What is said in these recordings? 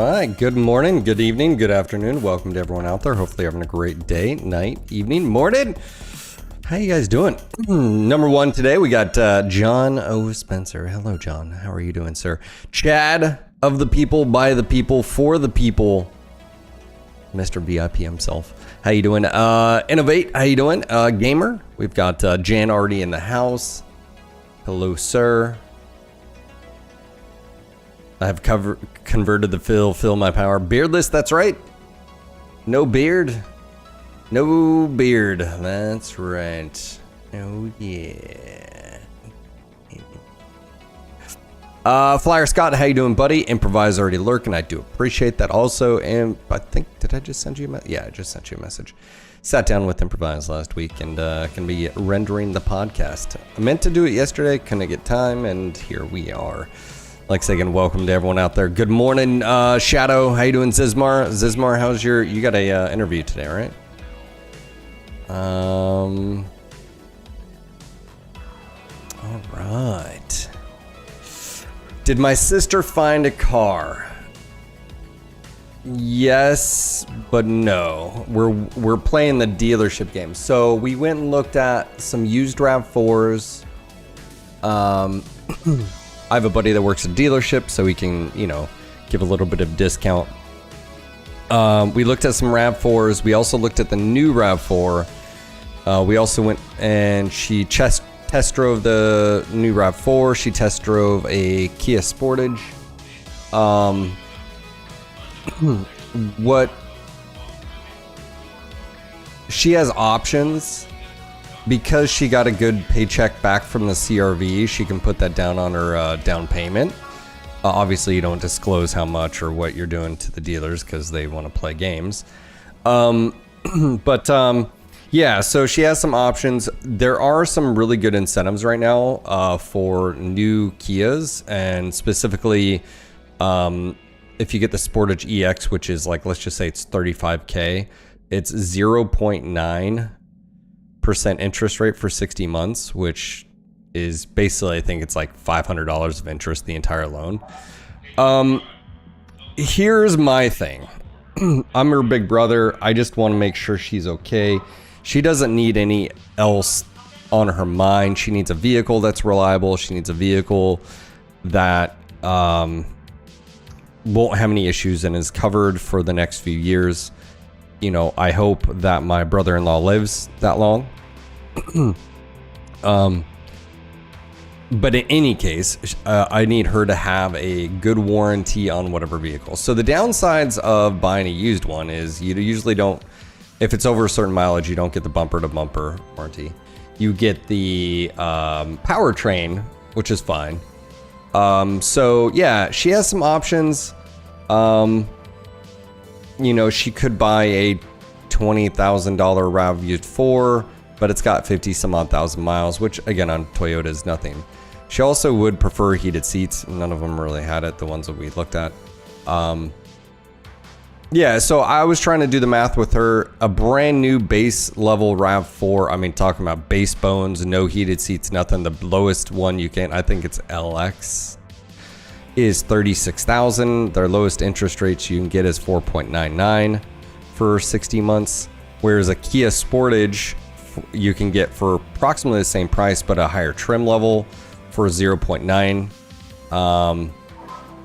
right. Good morning, good evening, good afternoon. Welcome to everyone out there. Hopefully you're having a great day, night, evening, morning. How you guys doing? Number one today, we got John O. Spencer. Hello, John. How are you doing, sir? Chad, of the people, by the people, for the people. Mr. VIP himself. How you doing? Innovate, how you doing? Gamer, we've got Jan already in the house. Hello, sir. I have converted the fill my power. Beardless, that's right. No beard. No beard. That's right. Oh, yeah. Flyer Scott, how you doing, buddy? Improvise already lurking. I do appreciate that also. And I think, did I just send you a message? Yeah, I just sent you a message. Sat down with Improvise last week and can be rendering the podcast. I meant to do it yesterday, couldn't get time, and here we are. Like I say again, welcome to everyone out there. Good morning, Shadow. How you doing, Zizmar? Zizmar, how's you got a interview today, right? All right. Did my sister find a car? Yes, but no. We're playing the dealership game. So we went and looked at some used RAV4s. I have a buddy that works at a dealership, so we can, give a little bit of discount. We looked at some RAV4s. We also looked at the new RAV4. We also went and she test drove the new RAV4. She test drove a Kia Sportage. What she has options. Because she got a good paycheck back from the CRV, she can put that down on her down payment. Obviously, you don't disclose how much or what you're doing to the dealers because they want to play games. Yeah, so she has some options. There are some really good incentives right now for new Kias, and specifically, if you get the Sportage EX, which is like, let's just say it's $35K, it's 0.9% interest rate for 60 months, which is basically, I think it's like $500 of interest the entire loan. Here's my thing. I'm her big brother. I just want to make sure she's okay. She doesn't need any else on her mind. She needs a vehicle that's reliable. She needs a vehicle that won't have any issues and is covered for the next few years. I hope that my brother-in-law lives that long. But in any case, I need her to have a good warranty on whatever vehicle. So the downsides of buying a used one is you usually don't, if it's over a certain mileage, you don't get the bumper-to-bumper warranty. You get the powertrain, which is fine. So yeah, she has some options. She could buy a $20,000 RAV4, but it's got 50 some odd thousand miles, which again on Toyota is nothing. She also would prefer heated seats. None of them really had it, the ones that we looked at. Yeah, so I was trying to do the math with her. A brand new base level RAV4, I mean, talking about base bones, no heated seats, nothing. The lowest one you can, I think it's LX, is $36,000. Their lowest interest rates you can get is 4.99 for 60 months, whereas a Kia Sportage you can get for approximately the same price but a higher trim level for 0.9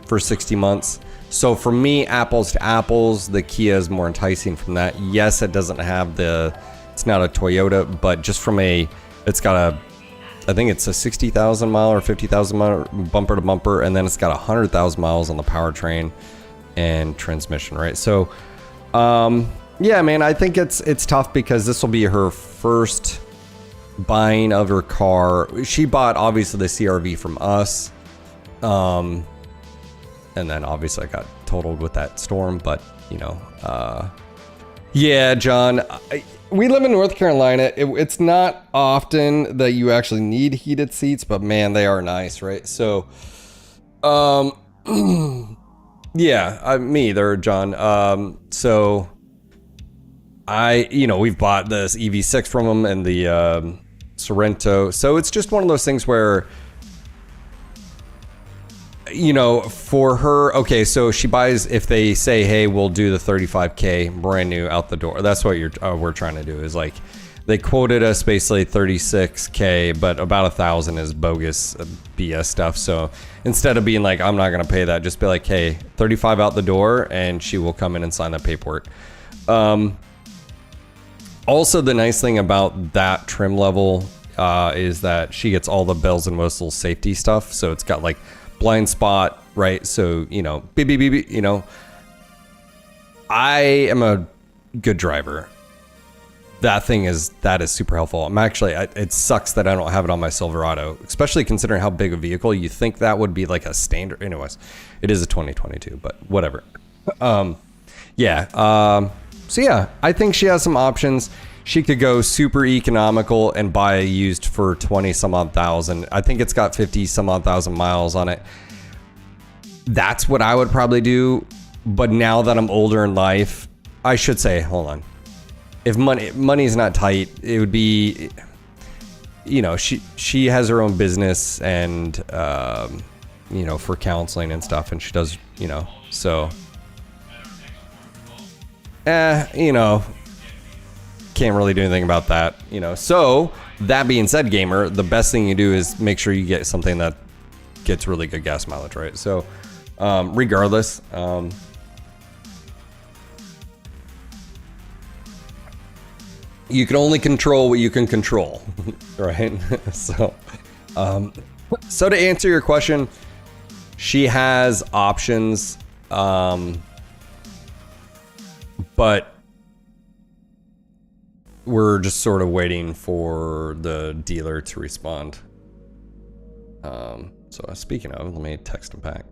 for 60 months. So for me, apples to apples, the Kia is more enticing from that. Yes, it doesn't have it's not a Toyota, but just from it's got I think it's a 60,000 mile or 50,000 mile bumper to bumper, and then it's got 100,000 miles on the powertrain and transmission, right? So, yeah, man, I think it's tough because this will be her first buying of her car. She bought obviously the CRV from us, and then obviously I got totaled with that storm. But yeah, John. We live in North Carolina. It's not often that you actually need heated seats, but man, they are nice, right? So, yeah, me either, John. So we've bought this EV6 from them and the Sorento. So it's just one of those things where you know, for her, okay, so she buys, if they say, hey, we'll do the 35K brand new out the door. That's what we're trying to do, is like, they quoted us basically 36K, but about 1,000 is bogus BS stuff. So instead of being like, I'm not going to pay that, just be like, hey, 35 out the door, and she will come in and sign that paperwork. Also, the nice thing about that trim level is that she gets all the bells and whistles safety stuff. So it's got like blind spot, right? So, you know, beep, beep, beep, beep, you know, I am a good driver. That is super helpful. I'm actually, it sucks that I don't have it on my Silverado, especially considering how big a vehicle. You think that would be like a standard. Anyways, it is a 2022, but whatever. Yeah. So yeah, I think she has some options. She could go super economical and buy a used for 20 some odd thousand. I think it's got 50 some odd thousand miles on it. That's what I would probably do. But now that I'm older in life, I should say, hold on. If money's not tight, it would be, you know, she has her own business and, you know, for counseling and stuff, and she does, you know, so, you know, can't really do anything about that, you know. So that being said, gamer, the best thing you do is make sure you get something that gets really good gas mileage, right? So, regardless, you can only control what you can control, right? So to answer your question, she has options, but we're just sort of waiting for the dealer to respond. So speaking of, let me text him back.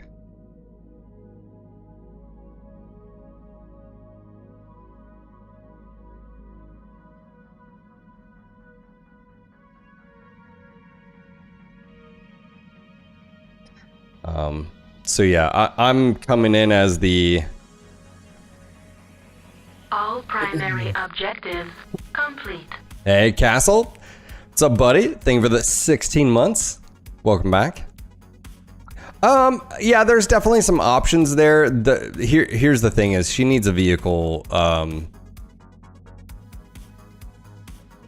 So yeah, I'm coming in as the... All primary objectives complete. Hey, Castle. What's up, buddy? Thank you for the 16 months. Welcome back. Yeah, there's definitely some options there. Here's the thing is she needs a vehicle,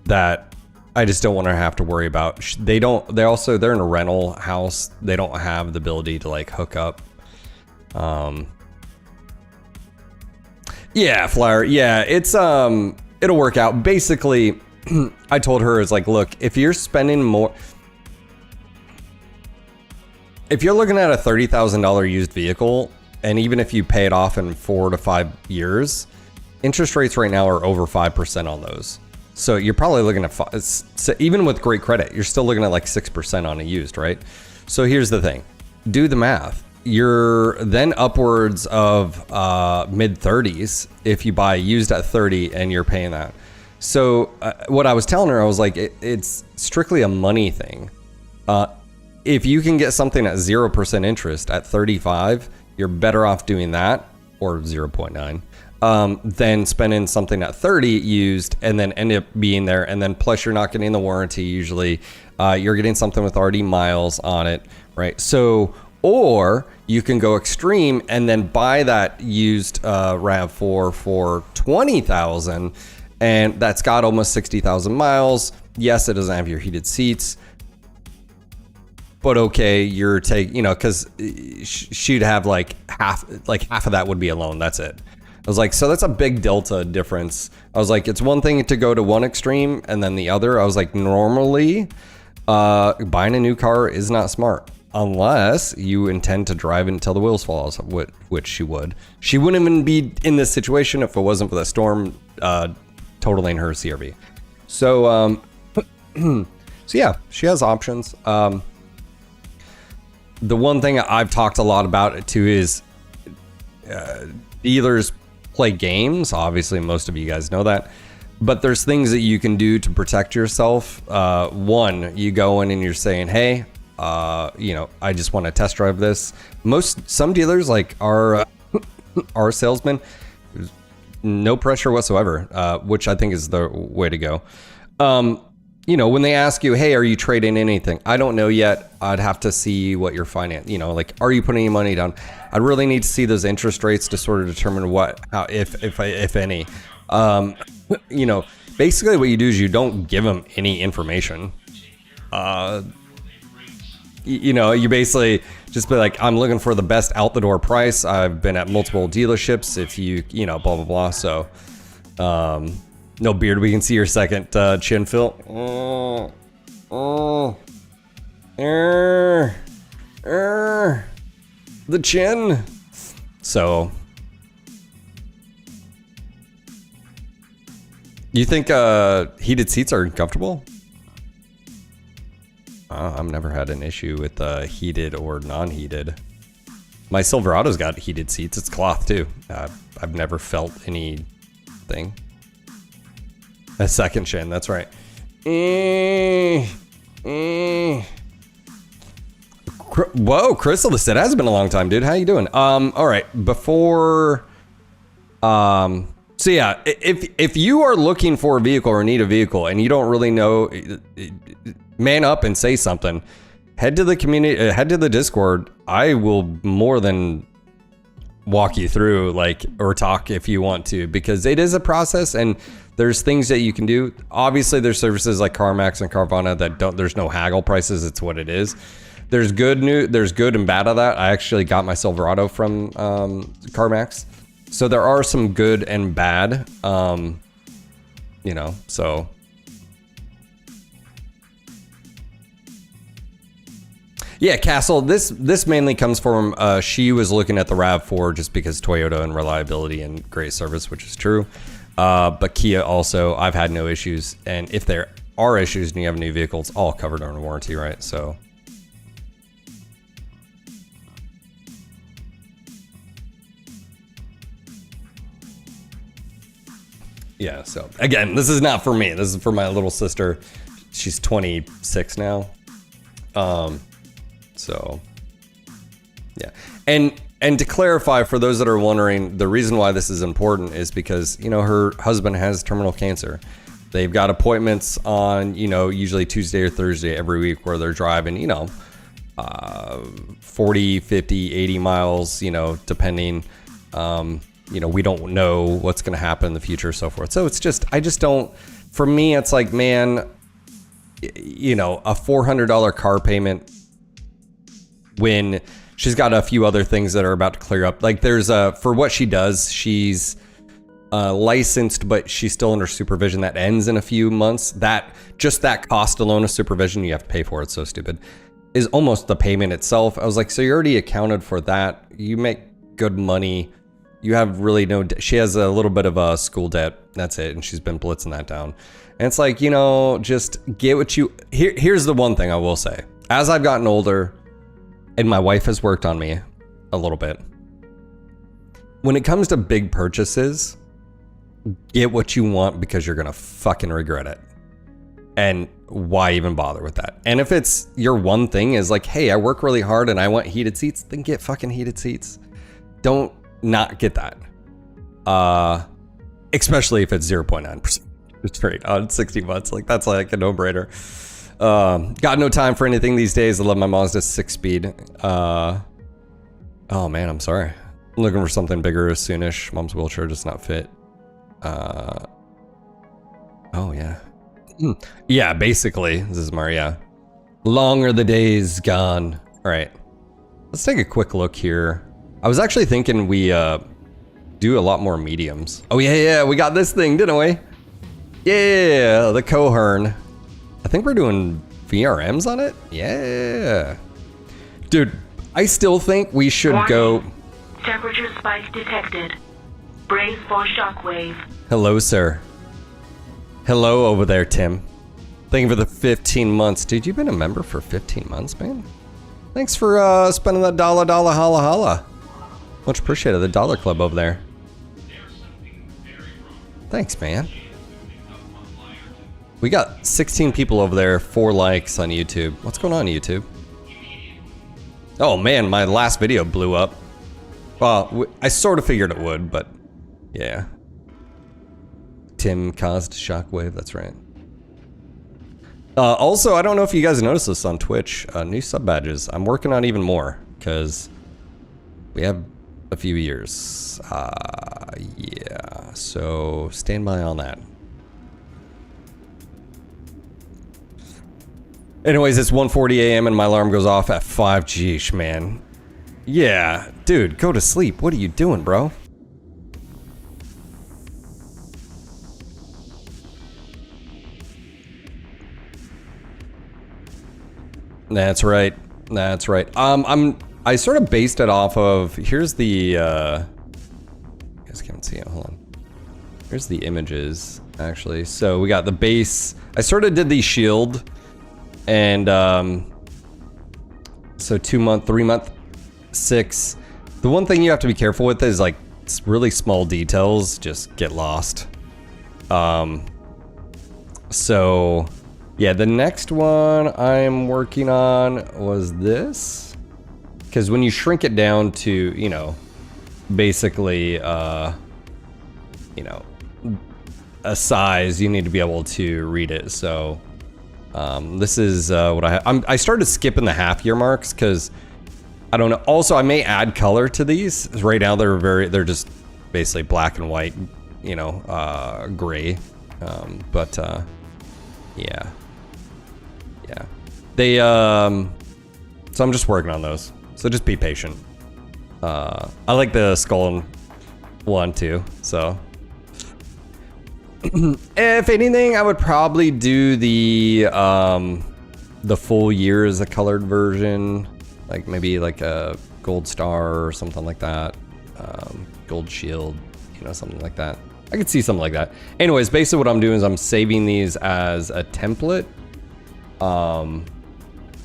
that I just don't want to have to worry about. They're in a rental house. They don't have the ability to like hook up. Yeah, Flyer. Yeah, it's, it'll work out. Basically, I told her, it's like, look, if you're spending more, if you're looking at a $30,000 used vehicle, and even if you pay it off in 4 to 5 years, interest rates right now are over 5% on those. So you're probably looking at, so even with great credit, you're still looking at like 6% on a used, right? So here's the thing, do the math. You're then upwards of mid 30s if you buy used at 30 and you're paying that. So what I was telling her, I was like, it's strictly a money thing. If you can get something at 0% interest at 35, you're better off doing that, or 0.9. Than spending something at 30 used and then end up being there, and then plus you're not getting the warranty usually. You're getting something with already miles on it, right? So, or you can go extreme and then buy that used RAV4 for 20,000, and that's got almost 60,000 miles. Yes, it doesn't have your heated seats, but okay, you're taking, you know, because she'd have like half of that would be a loan. That's it. I was like, so that's a big delta difference. I was like, it's one thing to go to one extreme and then the other. I was like, normally, buying a new car is not smart unless you intend to drive it until the wheels fall off, which she would. She wouldn't even be in this situation if it wasn't for the storm totaling her CRV. So, so yeah, she has options. The one thing I've talked a lot about it too is dealers play games. Obviously, most of you guys know that. But there's things that you can do to protect yourself. One, you go in and you're saying, hey, you know, I just want to test drive this. Some dealers, like our salesman, no pressure whatsoever, which I think is the way to go. you know, when they ask you, hey, are you trading anything? I don't know yet. I'd have to see what your finance, you know, like, are you putting any money down? I really need to see those interest rates to sort of determine what, how, if any. You know, basically what you do is you don't give them any information. You know, you basically just be like, I'm looking for the best out the door price. I've been at multiple dealerships. If you know, blah, blah, blah. So, no beard. We can see your second chin, Phil. The chin. So, you think heated seats are comfortable? I've never had an issue with heated or non-heated. My Silverado's got heated seats. It's cloth too. I've never felt anything. A second chin, that's right. Whoa, Crystal, this it has been a long time, dude. How you doing? All right, before, so yeah, if you are looking for a vehicle or need a vehicle and you don't really know, man up and say something. Head to the community, head to the Discord. I will more than walk you through, like, or talk if you want to, because it is a process and there's things that you can do. Obviously there's services like CarMax and Carvana that don't, there's no haggle prices. It's what it is. There's good and bad of that. I actually got my Silverado from CarMax. So there are some good and bad, you know, so. Yeah, Castle, this mainly comes from, she was looking at the RAV4 just because Toyota and reliability and great service, which is true. But Kia also, I've had no issues. And if there are issues and you have a new vehicle, it's all covered under warranty, right? So. Yeah, so again, this is not for me. This is for my little sister. She's 26 now. So yeah. And to clarify, for those that are wondering, the reason why this is important is because, you know, her husband has terminal cancer. They've got appointments on, you know, usually Tuesday or Thursday every week where they're driving, you know, 40, 50, 80 miles, you know, depending, you know, we don't know what's going to happen in the future, so forth. So it's just, I just don't, for me, it's like, man, you know, a $400 car payment when she's got a few other things that are about to clear up. Like there's for what she does, she's licensed, but she's still under supervision that ends in a few months. That just that cost alone of supervision, you have to pay for. It's so stupid, is almost the payment itself. I was like, so you already accounted for that. You make good money. You have really no, she has a little bit of a school debt. That's it. And she's been blitzing that down. And it's like, you know, just get what you, here's the one thing I will say. As I've gotten older, and my wife has worked on me a little bit, when it comes to big purchases, get what you want because you're gonna fucking regret it. And why even bother with that? And if it's your one thing is like, hey, I work really hard and I want heated seats, then get fucking heated seats. Don't not get that. Especially if it's 0.9% straight on 60 months. Like that's like a no-brainer. Got no time for anything these days. I love my Mazda 6-speed. Oh man, I'm sorry. I'm looking for something bigger soonish. Mom's wheelchair does not fit. Oh yeah. Yeah, basically. This is Maria. Long are the days gone. All right. Let's take a quick look here. I was actually thinking we do a lot more mediums. Oh yeah, we got this thing, didn't we? Yeah, the Cohern. I think we're doing VRMs on it. Yeah. Dude, I still think we should go. Temperature spike detected. Brace for shockwave. Hello, sir. Hello over there, Tim. Thank you for the 15 months. Dude, you've been a member for 15 months, man. Thanks for spending that dollar holla holla. Much appreciated. The Dollar Club over there. Thanks, man. We got 16 people over there, 4 likes on YouTube. What's going on, YouTube? Oh man, my last video blew up. Well, I sort of figured it would, but yeah. Tim caused shockwave, that's right. Also, I don't know if you guys noticed this on Twitch. New sub badges. I'm working on even more because we have a few years. Yeah. So stand by on that. Anyways, it's 1:40 a.m. and my alarm goes off at 5. Geesh, man. Yeah, dude, go to sleep. What are you doing, bro? That's right. That's right. I sort of based it off of, here's the, you guys can't see it, hold on. Here's the images, actually. So we got the base. I sort of did the shield and, so 2 month, 3 month, 6. The one thing you have to be careful with is like really small details just get lost. So yeah, the next one I'm working on was this. Because when you shrink it down to, you know, basically, you know, a size, you need to be able to read it. So this is what I started skipping the half year marks because I don't know. Also, I may add color to these. Right now, they're just basically black and white, you know, gray. Yeah. They, so I'm just working on those. So just be patient. I like the skull one too, so. If anything, I would probably do the full year as a colored version. Like maybe like a gold star or something like that. Gold shield, you know, something like that. I could see something like that. Anyways, basically what I'm doing is I'm saving these as a template.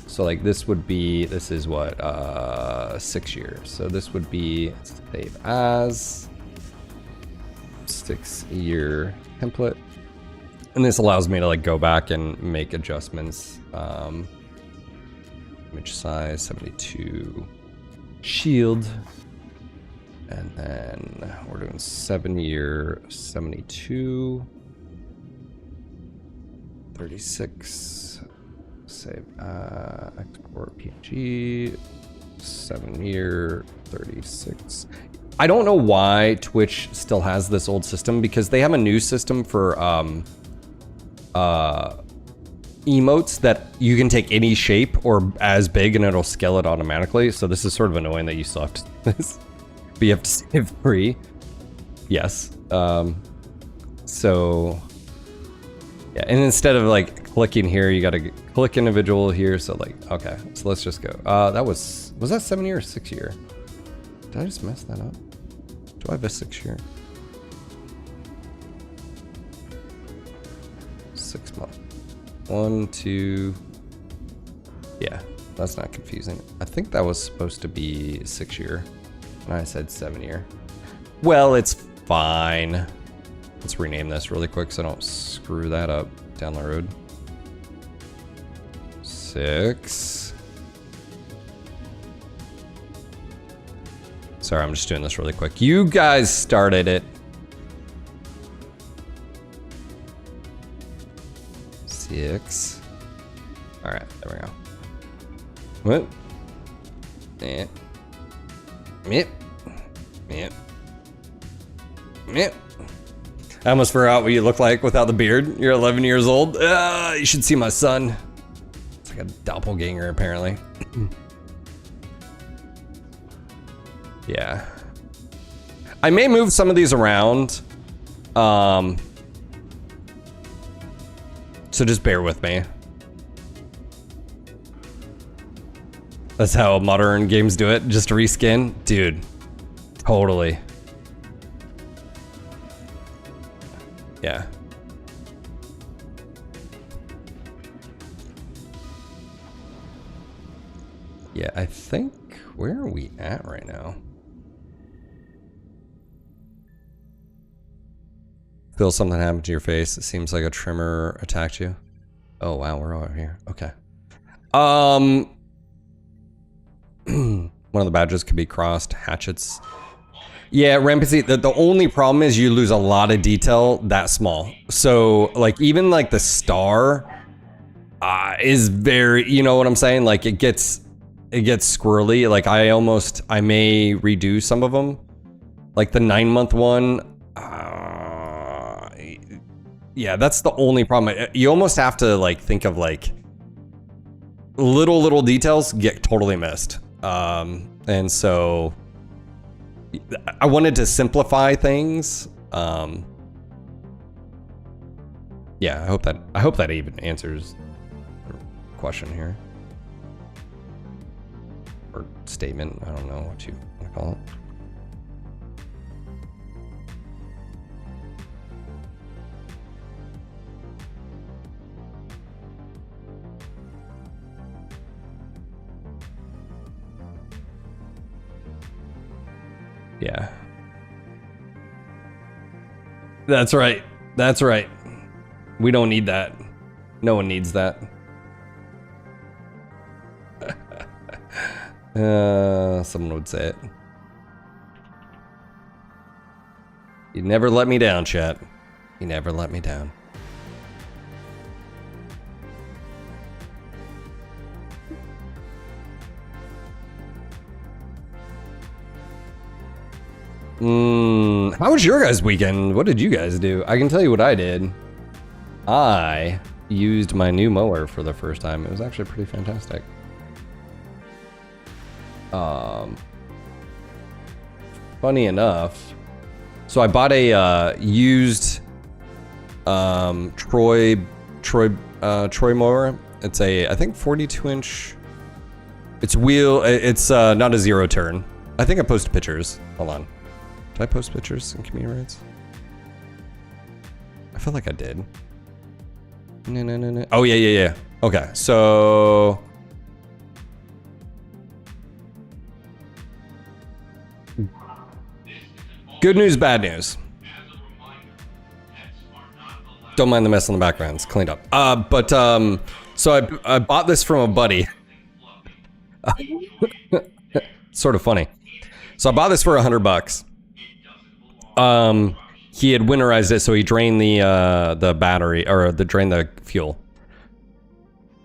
So like this is what, 6 years. So this would be save as 6 year template. And this allows me to like go back and make adjustments. Image size 72 shield. And then we're doing 7 year 72 36. Save export PNG 7 year 36. I don't know why Twitch still has this old system because they have a new system for emotes that you can take any shape or as big and it'll scale it automatically. So this is sort of annoying that you still have to but you have to save 3. Yes. So yeah, and instead of like clicking here, you gotta click individual here. So like, okay, so let's just go. Was that 7 year or 6 year? Did I just mess that up? Do I have a 6 year? 6 month. 1, 2. Yeah, that's not confusing. I think that was supposed to be 6 year. And I said 7 year. Well, it's fine. Let's rename this really quick so I don't screw that up down the road. 6. Sorry, I'm just doing this really quick. You guys started it. 6. All right, there we go. What? Yeah. Yep. Yep. Yep. I almost forgot what you look like without the beard. You're 11 years old. You should see my son. It's like a doppelganger, apparently. Yeah. I may move some of these around. So just bear with me. That's how modern games do it. Just reskin. Dude. Totally. Yeah. Yeah, I think, where are we at right now? Feel something happened to your face. It seems like a trimmer attacked you. Oh wow, we're over here. Okay. One of the badges could be crossed. Hatchets. Yeah, Rampasy, the only problem is you lose a lot of detail that small. So like even like the star, is very, you know what I'm saying? Like it gets squirrely. Like I may redo some of them. Like the 9-month one. Yeah, that's the only problem. You almost have to like think of like little details get totally missed. And so I wanted to simplify things. Yeah, I hope that even answers the question here. Or statement, I don't know what you want to call it. Yeah. That's right. That's right. We don't need that. No one needs that. Someone would say it. You never let me down, chat. You never let me down. How was your guys' weekend? What did you guys do? I can tell you what I did. I used my new mower for the first time. It was actually pretty fantastic. Funny enough, so I bought a used Troy mower. It's I think 42-inch. It's not a zero turn. I think I posted pictures. Hold on. Did I post pictures in community rights? I feel like I did. No. Oh, yeah. Okay, so... Good news, bad news. Don't mind the mess in the background. It's cleaned up. So I bought this from a buddy. Sort of funny. So I bought this for $100. He had winterized it, so he drained the battery, or drained the fuel.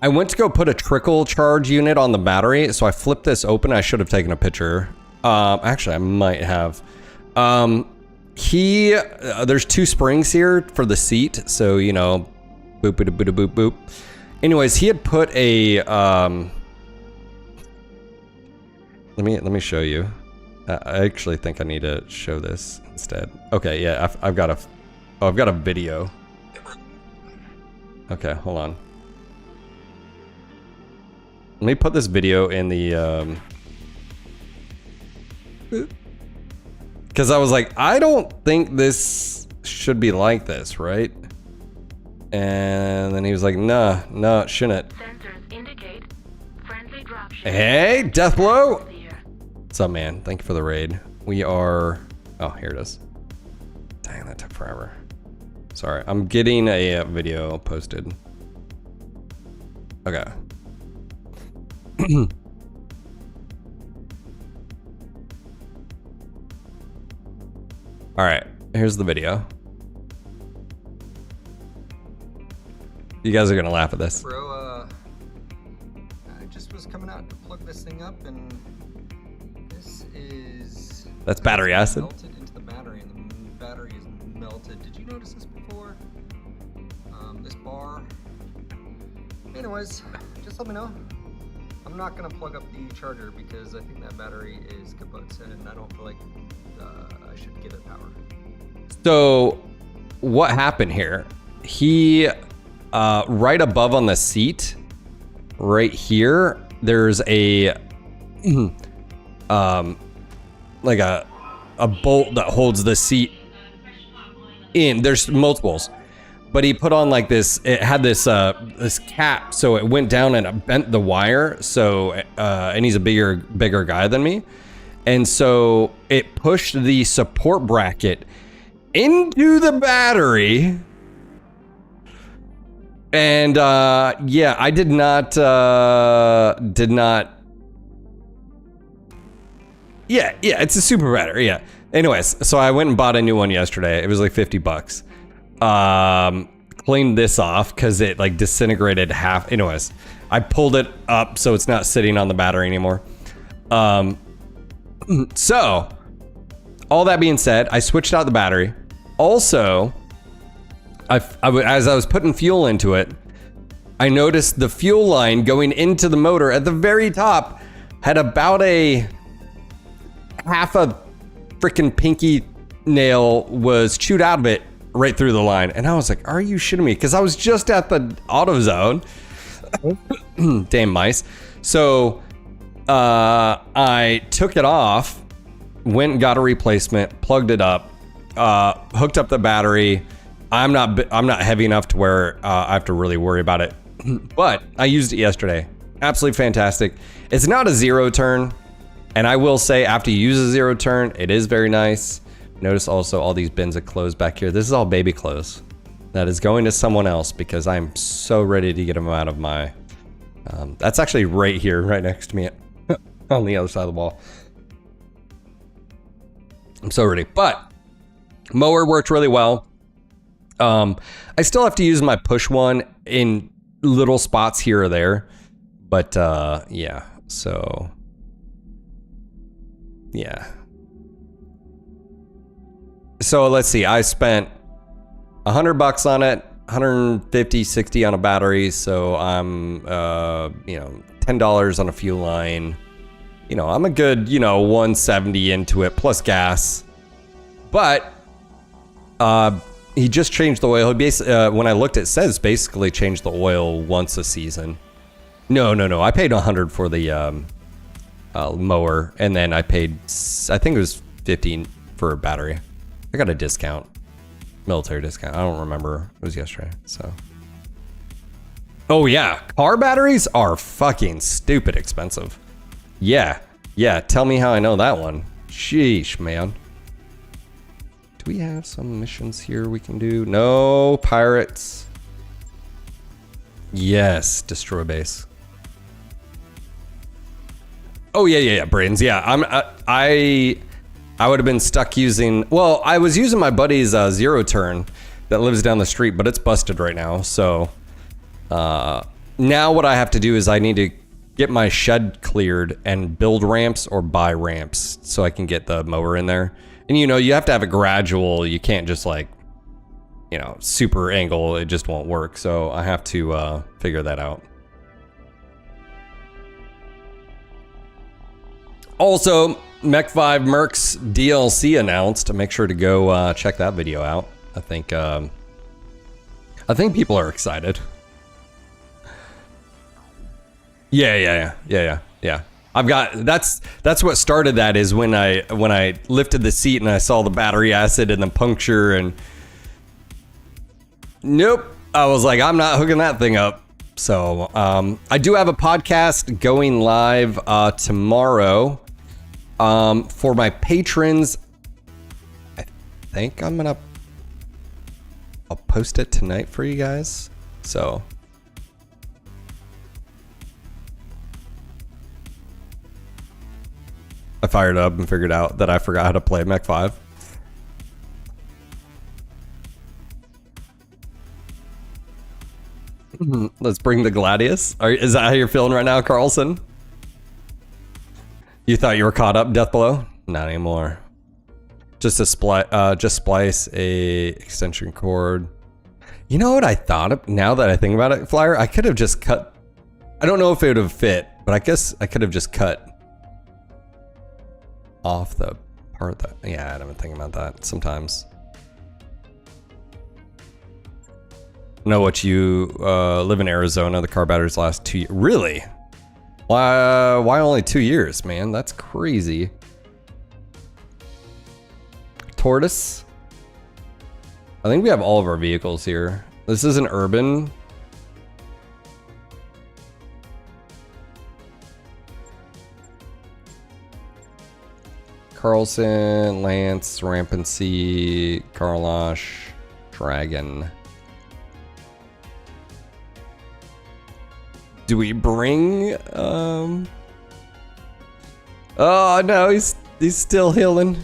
I went to go put a trickle charge unit on the battery, so I flipped this open. I should have taken a picture. Actually, I might have. There's 2 springs here for the seat, so you know, boop boop boop boop boop. Anyways, he had put a Let me show you. I actually think I need to show this instead. Okay, yeah, I've got a video. Okay, hold on. Let me put this video in the because I was like, I don't think this should be like this, right? And then he was like, no, it shouldn't. Sensors indicate friendly dropship. Hey, Deathblow! What's up, man? Thank you for the raid. We are... Oh, here it is. Dang, that took forever. Sorry, I'm getting a video posted. Okay. All right, here's the video. You guys are gonna laugh at this. Bro, I just was coming out to plug this thing up, and this is... That's battery acid. Melted into the battery, and the battery is melted. Did you notice this before? This bar. Anyways, just let me know. I'm not gonna plug up the charger because I think that battery is kaput, and I don't feel like I should give it power. So, what happened here? He, right above on the seat, right here, there's a, like a bolt that holds the seat in. There's multiples, but he put on like this. It had this this cap, so it went down and it bent the wire. So, and he's a bigger guy than me, and so it pushed the support bracket into the battery. And yeah, I did not yeah, it's a super battery, yeah. Anyways, so I went and bought a new one yesterday. It was like $50. cleaned this off because it like disintegrated half. Anyways, I pulled it up so it's not sitting on the battery anymore. So all that being said, I switched out the battery. Also, as I was putting fuel into it, I noticed the fuel line going into the motor at the very top had about a half a freaking pinky nail was chewed out of it right through the line. And I was like, are you shitting me? Because I was just at the AutoZone. Damn mice. So I took it off, went and got a replacement, plugged it up, hooked up the battery. I'm not heavy enough to where I have to really worry about it. But I used it yesterday. Absolutely fantastic. It's not a zero turn. And I will say, after you use a zero turn, it is very nice. Notice also all these bins of clothes back here. This is all baby clothes. That is going to someone else because I'm so ready to get them out of my... that's actually right here, right next to me on the other side of the wall. I'm so ready. But mower worked really well. I still have to use my push one in little spots here or there. But yeah, so... yeah. So let's see, I spent $100 on it, 150, 60 on a battery. So I'm, you know, $10 on a fuel line. You know, I'm a good, you know, 170 into it plus gas. But he just changed the oil. He basically, when I looked, it says basically change the oil once a season. No. I paid 100 for the mower, and then I paid, I think it was 15 for a battery. I got a discount, military discount. I don't remember. It was yesterday, so. Oh yeah, car batteries are fucking stupid expensive. Yeah. Tell me how I know that one. Sheesh, man. Do we have some missions here we can do? No, pirates. Yes, destroy base. Oh yeah, brains. Yeah, I would have been stuck using. Well, I was using my buddy's zero turn that lives down the street, but it's busted right now. So now what I have to do is I need to get my shed cleared and build ramps or buy ramps so I can get the mower in there. And you know, you have to have it gradual. You can't just like, you know, super angle. It just won't work. So I have to figure that out. Also, Mech 5 Mercs DLC announced. Make sure to go check that video out. I think people are excited. Yeah. I've got that's what started that is when I lifted the seat and I saw the battery acid and the puncture and nope. I was like, I'm not hooking that thing up. So I do have a podcast going live tomorrow. For my patrons, I think I'll post it tonight for you guys. So I fired up and figured out that I forgot how to play Mech 5. Let's bring the Gladius. Is that how you're feeling right now, Carlson? You thought you were caught up, Deathblow? Not anymore. Just splice a extension cord. You know what I thought of now that I think about it, Flyer? I could have just cut. I don't know if it would have fit, but I guess I could have just cut off the part that. Yeah, I've been thinking about that sometimes. Know what you live in Arizona? The car batteries last 2 years. Really? Why only 2 years, man? That's crazy. Tortoise. I think we have all of our vehicles here. This is an urban. Carlson, Lance, Rampancy, Karlash, Dragon. Do we bring oh no, he's still healing.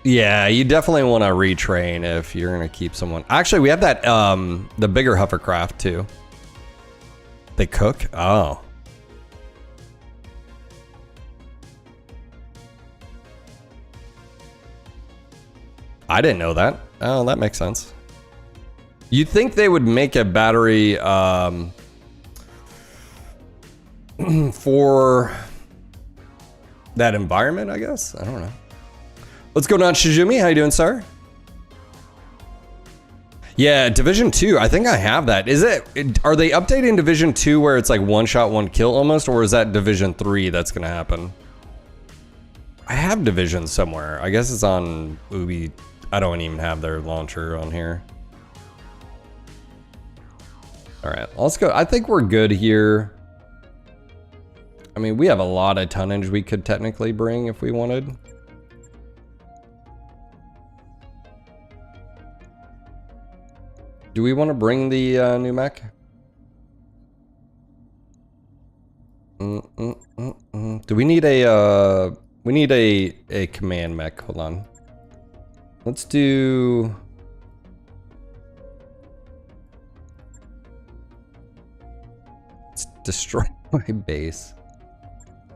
Yeah, you definitely want to retrain if you're gonna keep someone. Actually, we have that the bigger hovercraft too. They cook? Oh. I didn't know that. Oh, that makes sense. You'd think they would make a battery for that environment, I guess. I don't know. What's going on, Shizumi? How you doing, sir? Yeah, Division 2. I think I have that. Are they updating Division 2 where it's like one shot, one kill almost, or is that Division 3 that's gonna happen? I have Division somewhere. I guess it's on Ubi. I don't even have their launcher on here. All right, let's go. I think we're good here. I mean, we have a lot of tonnage we could technically bring if we wanted. Do we want to bring the new mech? Do we need a we need a command mech? Hold on. Let's do. Let's destroy my base.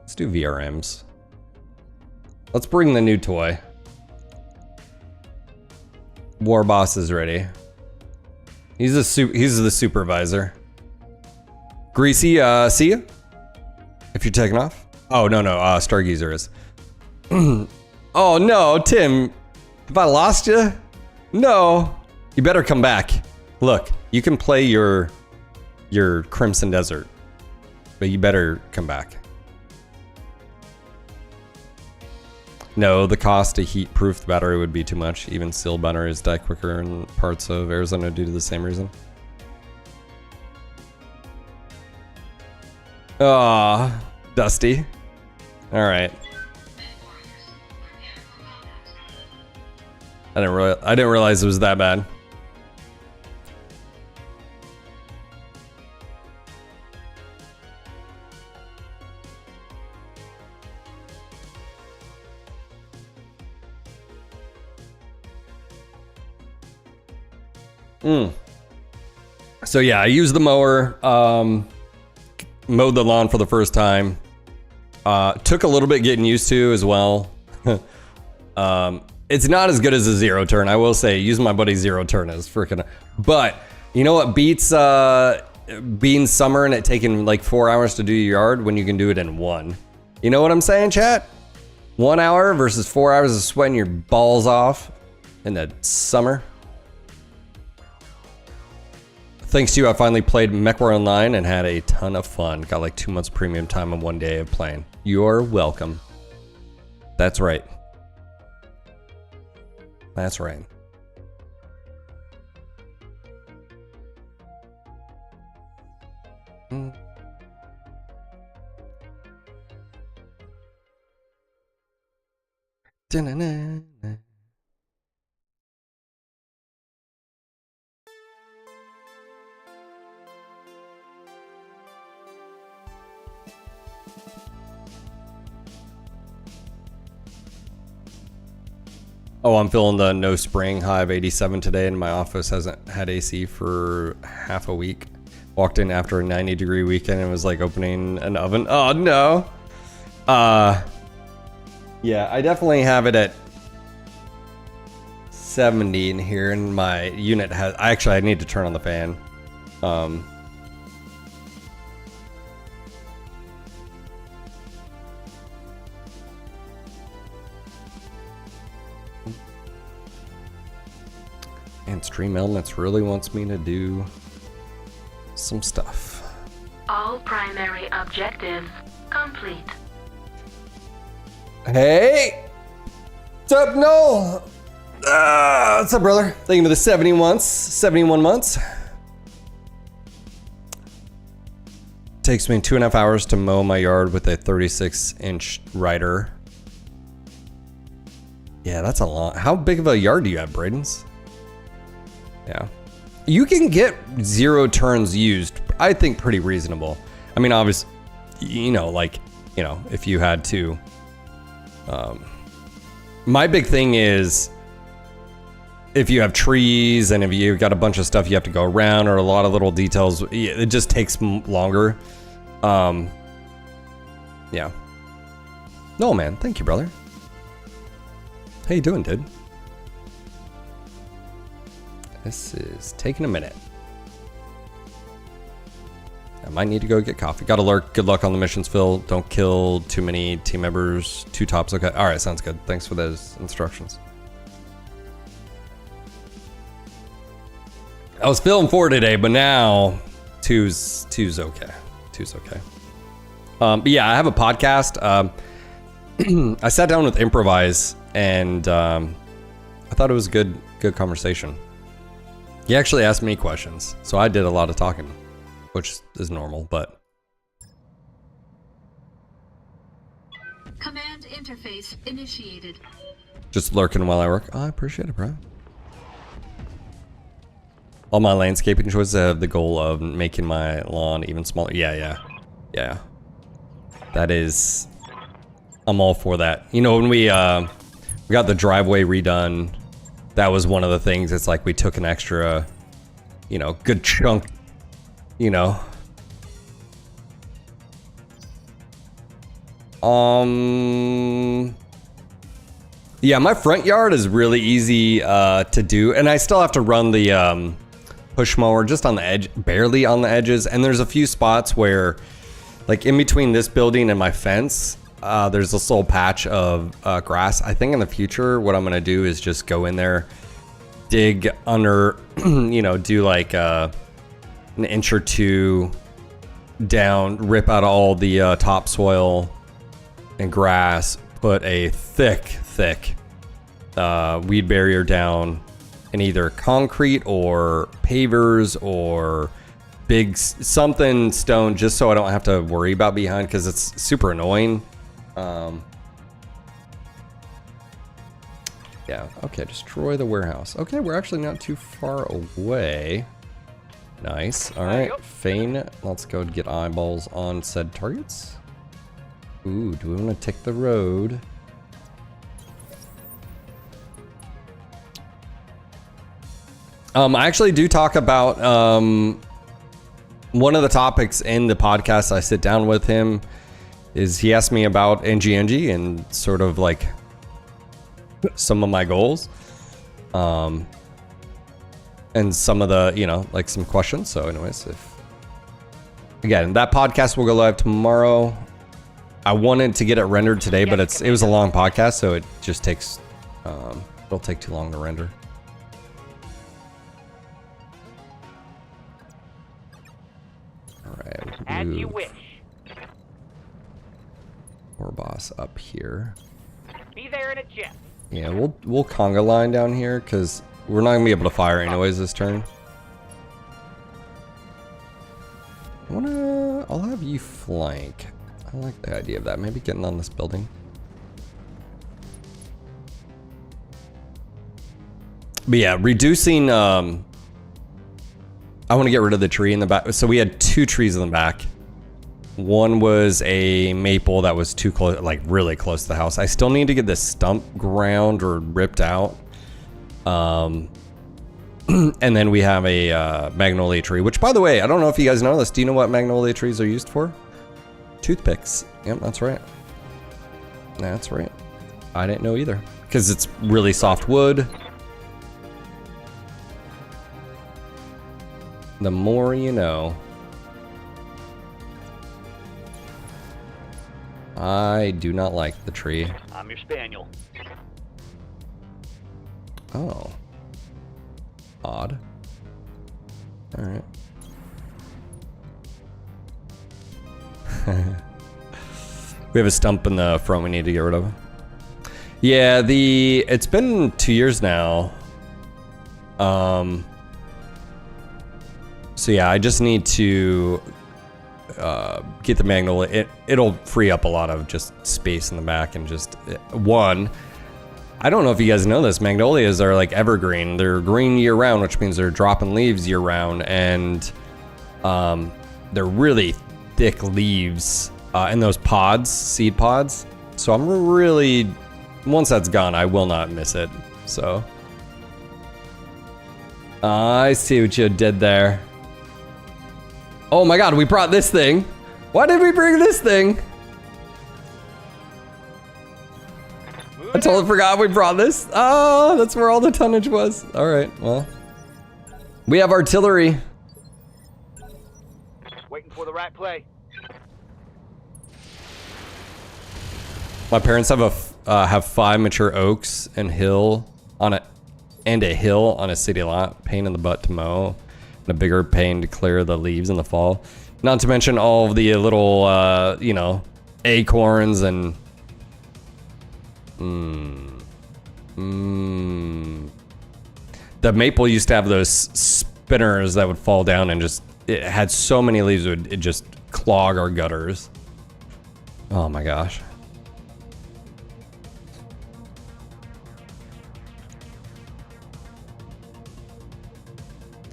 Let's do VRMs. Let's bring the new toy. War boss is ready. He's the supervisor. Greasy, see you? If you're taking off? Oh, no, Stargazer is. Oh, no, Tim. Have I lost you? No. You better come back. Look, you can play your Crimson Desert, but you better come back. No, the cost to heat-proof the battery would be too much. Even sealed batteries die quicker in parts of Arizona due to the same reason. Ah, Dusty. All right. I didn't realize it was that bad. So yeah, I used the mower, mowed the lawn for the first time. Took a little bit getting used to as well. It's not as good as a zero turn, I will say. Using my buddy zero turn is freaking. But you know what beats being summer and it taking like 4 hours to do your yard when you can do it in 1. You know what I'm saying, chat? 1 hour versus 4 hours of sweating your balls off in the summer. Thanks to you, I finally played MechWarrior Online and had a ton of fun. Got like 2 months premium time on 1 day of playing. You're welcome. That's right. That's right. Da-na-na-na. Oh, I'm feeling the no spring high of 87 today, and my office hasn't had AC for half a week. Walked in after a 90-degree weekend and was like opening an oven. Oh no. Yeah, I definitely have it at 70 in here, and my unit has. Actually, I need to turn on the fan. And Stream Elements really wants me to do some stuff. All primary objectives complete. Hey! What's up, Noel? What's up, brother? Thank you for the 71 months. Takes me 2.5 hours to mow my yard with a 36-inch rider. Yeah, that's a lot. How big of a yard do you have, Braden's? Yeah. You can get zero turns used, I think, pretty reasonable. I mean, obviously, you know, like, you know, if you had to, my big thing is if you have trees and if you've got a bunch of stuff you have to go around or a lot of little details, it just takes longer. Yeah. No, man. Thank you, brother. How you doing, dude? This is taking a minute. I might need to go get coffee. Got to lurk. Good luck on the missions, Phil. Don't kill too many team members. 2 tops. Okay. All right. Sounds good. Thanks for those instructions. I was feeling 4 today, but now two's okay. 2's okay. But yeah, I have a podcast. I sat down with Improvise, and I thought it was a good conversation. He actually asked me questions, so I did a lot of talking, which is normal, but... Command interface initiated. Just lurking while I work. Oh, I appreciate it, bro. All my landscaping choices have the goal of making my lawn even smaller. Yeah. That is... I'm all for that. You know, when we got the driveway redone, that was one of the things. It's like we took an extra, you know, good chunk, you know. Yeah, my front yard is really easy to do, and I still have to run the push mower just on the edge, barely on the edges. And there's a few spots where, like in between this building and my fence, there's this little patch of grass. I think in the future, what I'm gonna do is just go in there, dig under, you know, do like an inch or 2 down, rip out all the topsoil and grass, put a thick weed barrier down in either concrete or pavers or big something stone, just so I don't have to worry about behind, because it's super annoying. Yeah, okay, destroy the warehouse. Okay, we're actually not too far away. Nice. All right, Fane, let's go get eyeballs on said targets. Ooh, do we want to take the road? I actually do talk about one of the topics in the podcast. I sit down with him, is he asked me about NGNG and sort of like some of my goals, and some of the, you know, like some questions. So anyways, again, that podcast will go live tomorrow. I wanted to get it rendered today, but it was a long podcast, so it just takes it'll take too long to render. All right, As you wish. War boss up here. Be there in a jiff. Yeah, we'll conga line down here because we're not gonna be able to fire anyways this turn. I'll have you flank. I like the idea of that. Maybe getting on this building. But yeah, reducing. I want to get rid of the tree in the back. So we had 2 trees in the back. One was a maple that was too close, like really close to the house. I still need to get this stump ground or ripped out. And then we have a magnolia tree, which, by the way, I don't know if you guys know this. Do you know what magnolia trees are used for? Toothpicks. Yep, that's right. That's right. I didn't know either, because it's really soft wood. The more you know. I do not like the tree. I'm your spaniel. Oh. Odd. Alright. We have a stump in the front we need to get rid of. Yeah, it's been 2 years now. So yeah, I just need to get the magnolia. It'll free up a lot of just space in the back, and just I don't know if you guys know this, magnolias are like evergreen. They're green year round, which means they're dropping leaves year round, and they're really thick leaves in those pods, seed pods. So I'm really once that's gone, I will not miss it. So I see what you did there. Oh my god, we brought this thing. Why did we bring this thing? I totally forgot we brought this. Oh, that's where all the tonnage was. All right, well. We have artillery. Waiting for the right play. My parents have 5 mature oaks and hill on a hill on a city lot. Pain in the butt to mow, and a bigger pain to clear the leaves in the fall. Not to mention all of the little, you know, acorns and. The maple used to have those spinners that would fall down and just. It had so many leaves, it would just clog our gutters. Oh my gosh.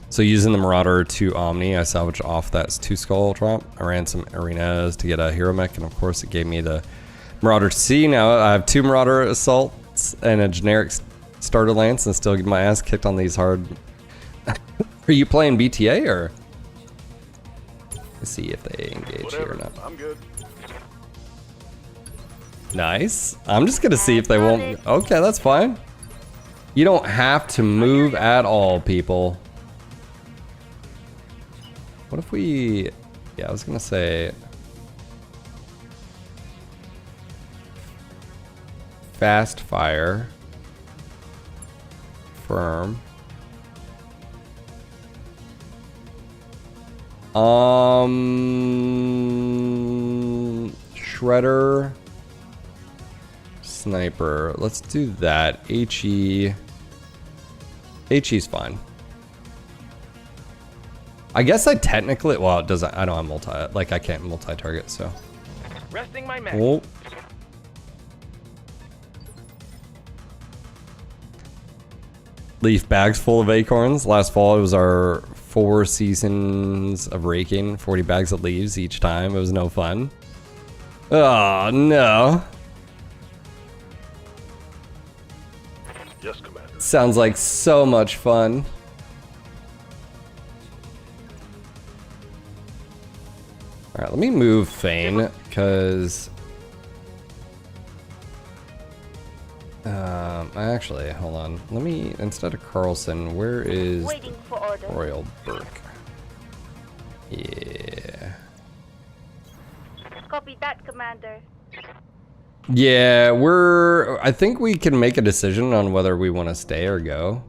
So using the Marauder 2 Omni, I salvaged off that 2 skull drop. I ran some arenas to get a hero mech, and of course it gave me the Marauder C. Now I have 2 Marauder assaults and a generic starter lance, and still get my ass kicked on these hard. Are you playing BTA or? Let's see if they engage here or not. I'm good. Nice. I'm just gonna see if they won't. Okay, that's fine. You don't have to move at all, people. What if we... Yeah, I was gonna say... Fast fire. Firm. Shredder. Sniper. Let's do that. HE. HE's fine. I guess I technically, well, it doesn't, I don't have multi, like I can't multi-target, so. Resting my mech. Oh. Leaf bags full of acorns. Last fall, it was our 4 seasons of raking, 40 bags of leaves each time. It was no fun. Oh, no. Yes, Commander. Sounds like so much fun. All right, let me move Fane, because actually, hold on. Let me, instead of Carlson, where is Waiting for order. Royal Burke? Yeah. Copy that, Commander. Yeah, I think we can make a decision on whether we want to stay or go.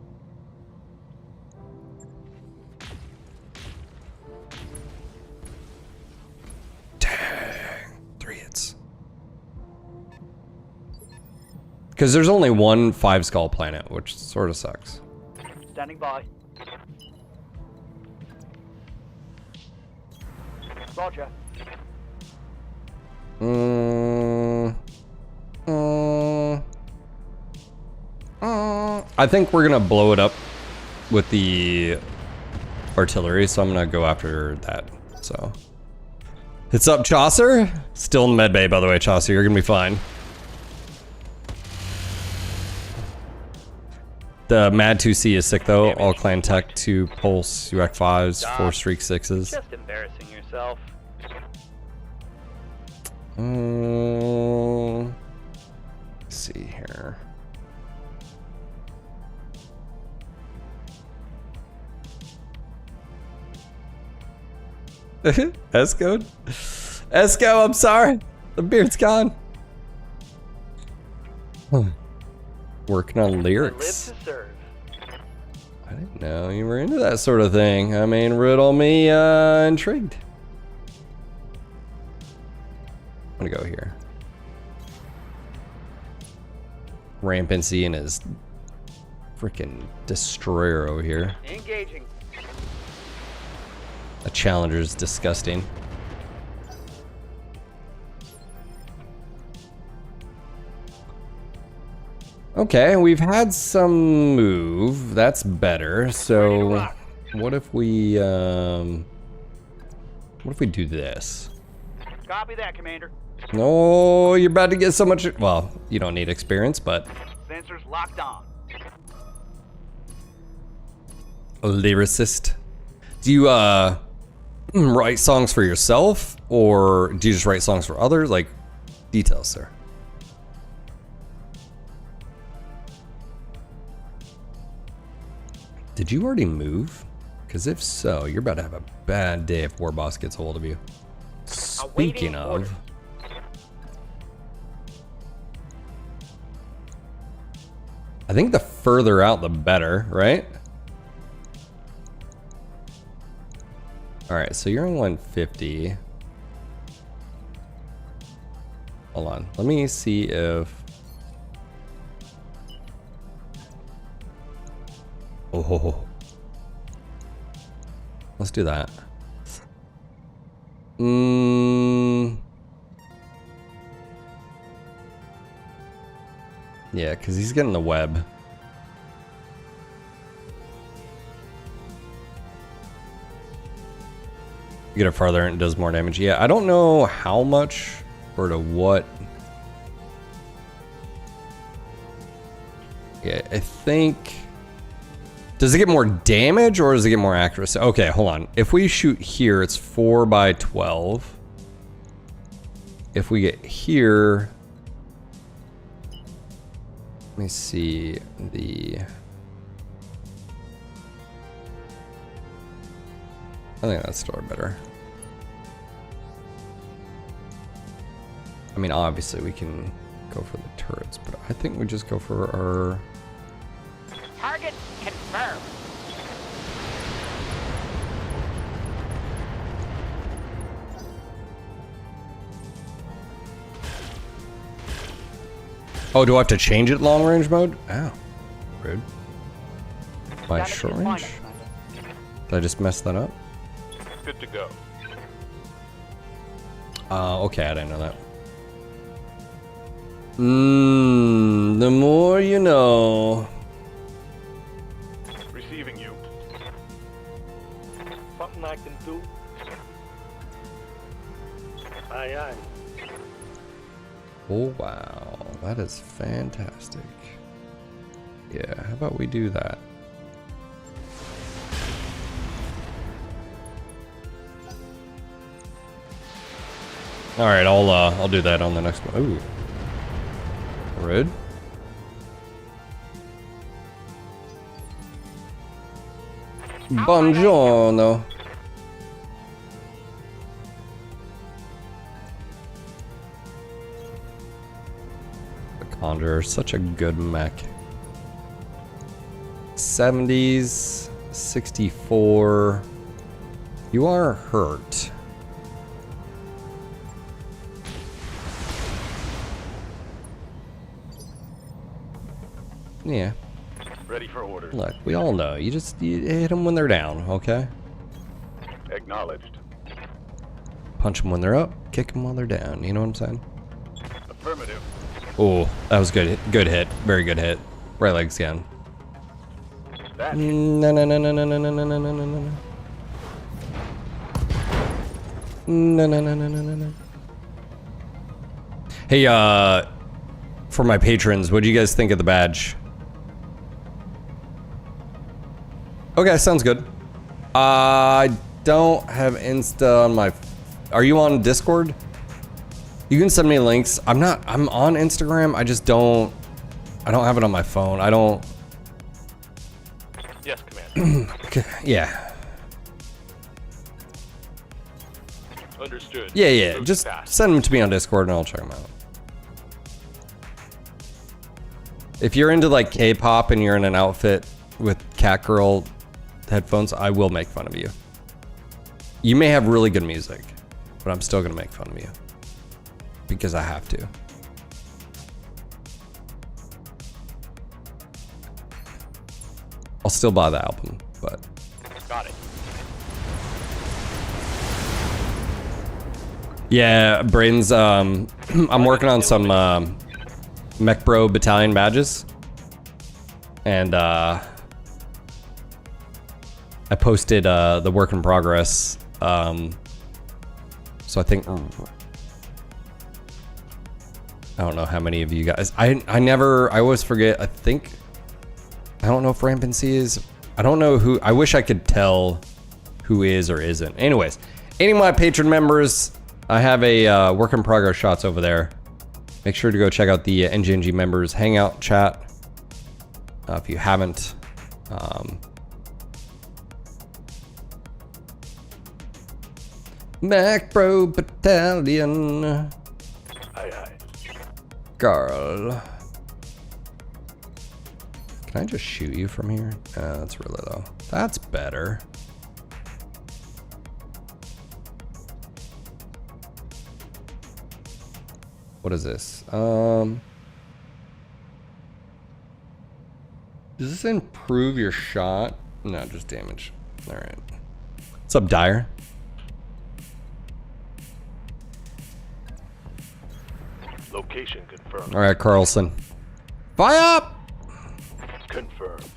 Because there's only one 5 skull planet, which sort of sucks. Standing by. Roger. I think we're gonna blow it up with the artillery, so I'm gonna go after that. So, it's up, Chaucer. Still in medbay, by the way, Chaucer. You're gonna be fine. The Mad 2C is sick though. All clan tech, 2 pulse, UX 5s, 4 streak 6s. Just embarrassing yourself. Let's see here. S-code? S-code, I'm sorry. The beard's gone. Working on lyrics. Live to serve. I didn't know you were into that sort of thing. I mean, riddle me intrigued. I'm gonna go here. Rampancy and his freaking destroyer over here. Engaging. The Challenger's disgusting. Okay, we've had some move. That's better. So, what if we do this? Copy that, Commander. No, you're about to get so much. Well, you don't need experience, but Sensors locked on. a lyricist. Do you write songs for yourself, or do you just write songs for others? Like, details, sir. Did you already move? Because if so, you're about to have a bad day if War Boss gets hold of you. Speaking of, I think the further out the better, right? All right, so you're on 150. Hold on, let me see if. Oh, let's do that. Yeah, because he's getting the web. You get it farther and it does more damage. Yeah, I don't know how much or to what. Yeah, I think. Does it get more damage or does it get more accuracy? Okay, hold on. If we shoot here, it's 4 by 12. If we get here, let me see the. I think that's still better. I mean, obviously we can go for the turrets, but I think we just go for our. Target confirmed. Oh, do I have to change it long range mode? Oh, rude. My short range? Did I just mess that up? Good to go. Okay, I didn't know that. The more you know. Receiving you. Something I can do. Aye, aye. Oh, wow. That is fantastic. Yeah, how about we do that? All right, I'll do that on the next one. Ooh. Rude. Buongiorno. The Conjurer, such a good mech. 70s, 64. You are hurt. Yeah. Ready for orders. Look, we all know. You hit them when they're down, okay? Acknowledged. Punch them when they're up, kick them while they're down. You know what I'm saying? Affirmative. Oh, that was good. Good hit. Very good hit. Right leg scan. That No, no, no, no, no, no, no, no, no, no, no, no. No, no, no, no, no, no, no. Hey, for my patrons, what do you guys think of the badge? Okay, sounds good. I don't have Insta on my. Are you on Discord? You can send me links. I'm on Instagram. I just don't. I don't have it on my phone. I don't. yes, Commander. Yeah. Understood. Yeah. Those Just fast. send them to me on Discord and I'll check them out. If you're into like K-pop and you're in an outfit with Catgirl headphones, I will make fun of you. You may have really good music, but I'm still gonna make fun of you. Because I have to. I'll still buy the album, but. Got it. Yeah, Brains, I'm working on some Mech Bro Battalion badges. And I posted the work in progress. So I think don't know how many of you guys. I always forget. I don't know if Rampancy is. I don't know who. I wish I could tell who is or isn't. Anyways, any of my patron members, I have a work in progress shots over there. Make sure to go check out the NGNG members hangout chat if you haven't. Mac Bro Battalion. Aye, aye. Girl. Can I just shoot you from here? That's really low. That's better. What is this? Does this improve your shot? No, just damage. All right. What's up, Dyer? Location confirmed. All right, Carlson. Fire up! Confirmed.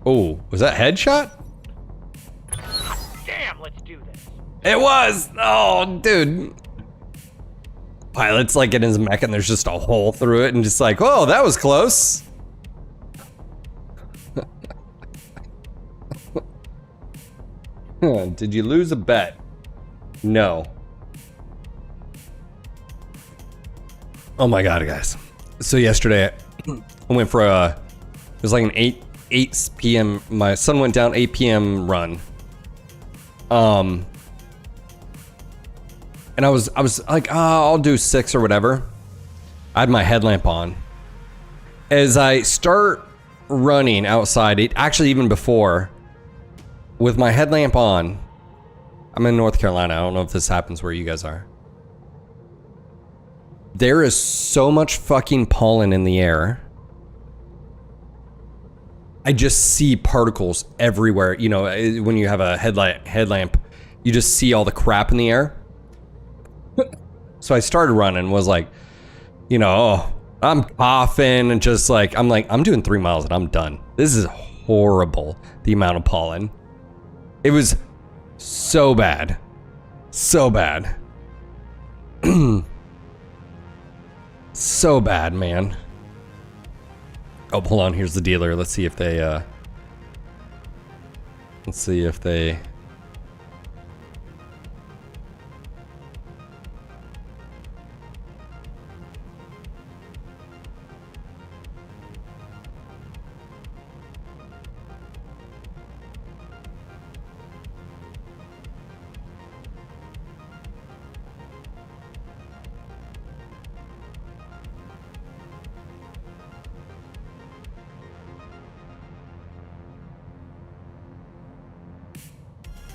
Oh, was that headshot? Damn, let's do this. It was! Oh, dude. Pilot's like in his mech and there's just a hole through it and just like, oh, that was close. Did you lose a bet? No. Oh my god, guys. So yesterday, I went for it was like an 8 p.m. My sun went down 8 p.m. run. And I was like, oh, I'll do 6 or whatever. I had my headlamp on. As I start running outside, actually even before, with my headlamp on, I'm in North Carolina. I don't know if this happens where you guys are. There is so much fucking pollen in the air. I just see particles everywhere. You know, when you have a headlamp, you just see all the crap in the air. So I started running, was like, you know, I'm coughing and just like, I'm doing 3 miles and I'm done. This is horrible, the amount of pollen. It was so bad. So bad. So bad, man. Oh, hold on, here's the dealer. Let's see if they,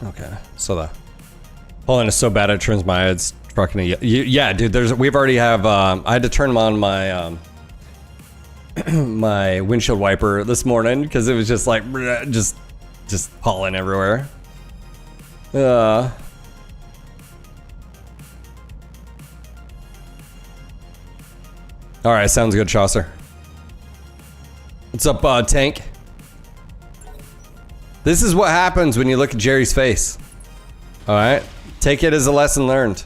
okay, so the pollen is so bad it turns my eyes fucking yeah, dude. We've already have. I had to turn on my my windshield wiper this morning because it was just like just pollen everywhere. All right, sounds good, Chaucer. What's up, Tank? This is what happens when you look at Jerry's face. All right, take it as a lesson learned.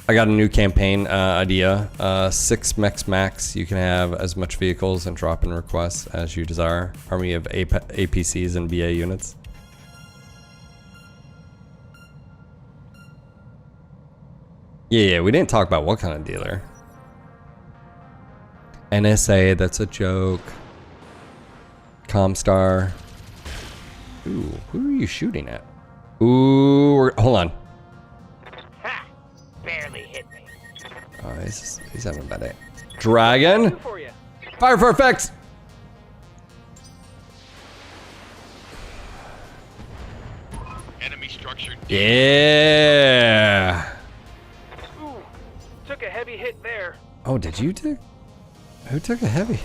I got a new campaign idea. 6 Mechs max. You can have as much vehicles and drop-in requests as you desire. Army of APCs and BA units. Yeah, we didn't talk about what kind of dealer. NSA, that's a joke. Comstar. Ooh, who are you shooting at? Ooh, hold on. Ha! Barely hit me. Oh, he's having a bad day. Dragon. For you. Fire for effects. Enemy structure. Yeah. Ooh, took a heavy hit there. Oh, did you take? Who took a heavy?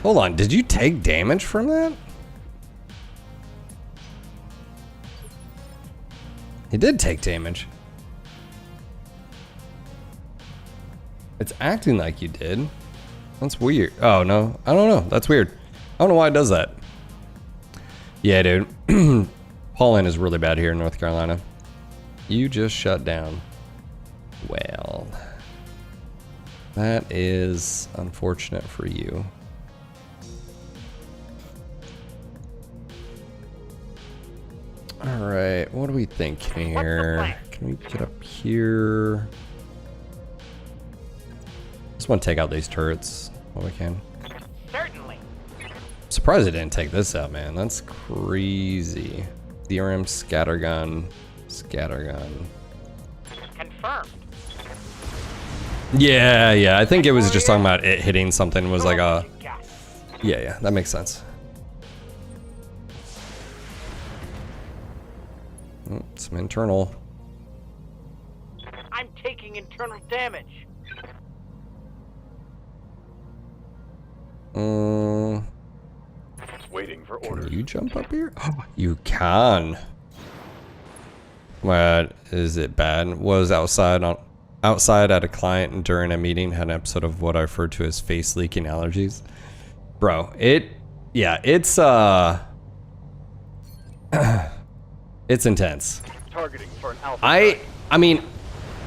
Hold on, did you take damage from that? He did take damage. It's acting like you did. That's weird. Oh, no. I don't know. That's weird. I don't know why it does that. Yeah, dude. Pollen is really bad here in North Carolina. You just shut down. Well, that is unfortunate for you. All right, what are we thinking here? Can we get up here? Just want to take out these turrets while we can. Certainly. I'm surprised I didn't take this out, man. That's crazy. DRM scattergun. Scattergun. Confirmed. Yeah. I think it was just talking about it hitting something was like a... Yeah, that makes sense. Oh, some internal. I'm taking internal damage. Waiting for Can orders. you jump up here? Oh, you can. What is it bad? Was outside at a client during a meeting, had an episode of what I refer to as face leaking allergies. Bro, it's it's intense. Targeting for an alpha. I mean,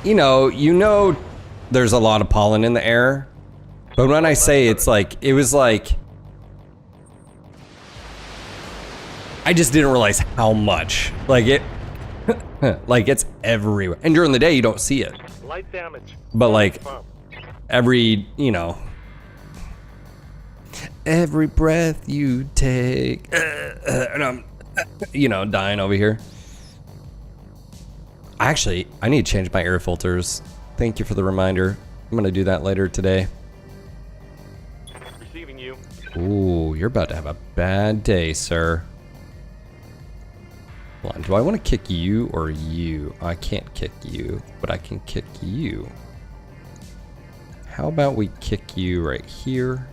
you know there's a lot of pollen in the air. But when I say it's like, it was like, I just didn't realize how much. Like it, like it's everywhere. And during the day, you don't see it. Light damage. But like, Confirmed. every breath you take, and I'm, dying over here. Actually, I need to change my air filters. Thank you for the reminder. I'm gonna do that later today. Receiving you. Ooh, you're about to have a bad day, sir. Hold on, do I want to kick you or you? I can't kick you, but I can kick you. How about we kick you right here?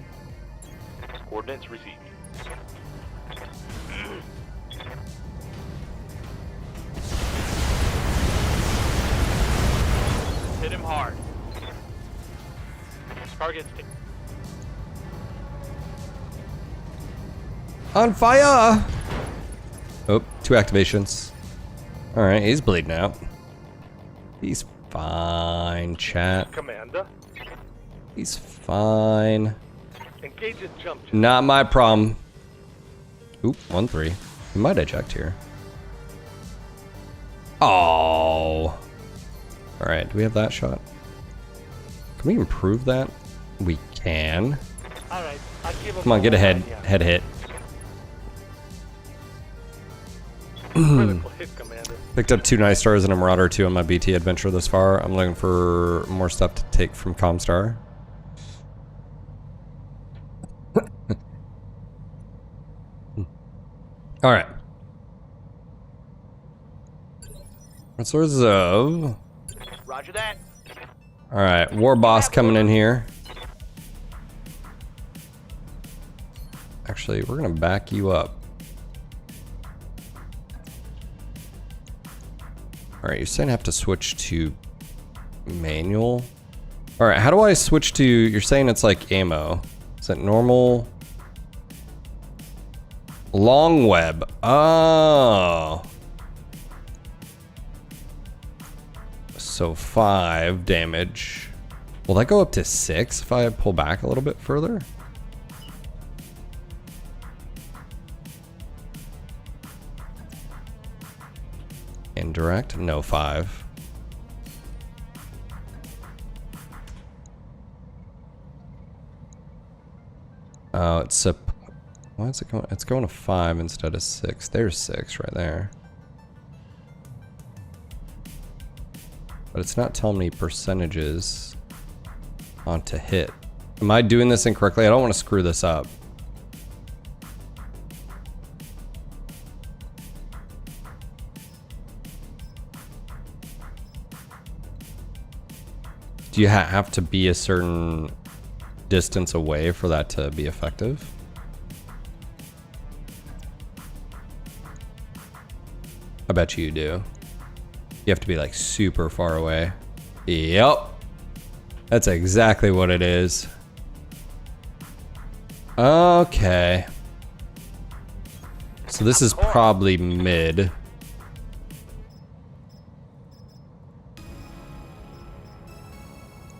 Coordinates received. Hit him hard. Target stick. On fire! Oh, 2 activations. Alright, he's bleeding out. He's fine, chat. Commander. He's fine. Engage his jump. Not my problem. Oop, 1-3. We might eject here. Oh. Alright, do we have that shot? Can we improve that? We can. Alright, I'll give him Come on, get a head hit. Critical hit, Commander. Picked up 2 nice stars and a Marauder 2 on my BT adventure thus far. I'm looking for more stuff to take from Comstar. Alright. What sorts of... Roger that. Alright, War Boss coming in here. Actually, we're gonna back you up. Alright, you're saying I have to switch to manual? Alright, how do I switch to... You're saying it's like ammo. Is it normal? Long web. Oh. So 5 damage. Will that go up to 6 if I pull back a little bit further? Indirect? No, 5. Oh, it's a... Why is it going? It's going to 5 instead of 6. There's 6 right there. But it's not telling me percentages on to hit. Am I doing this incorrectly? I don't want to screw this up. Do you have to be a certain distance away for that to be effective? I bet you do. You have to be like super far away. Yep. That's exactly what it is. Okay. So this is probably mid.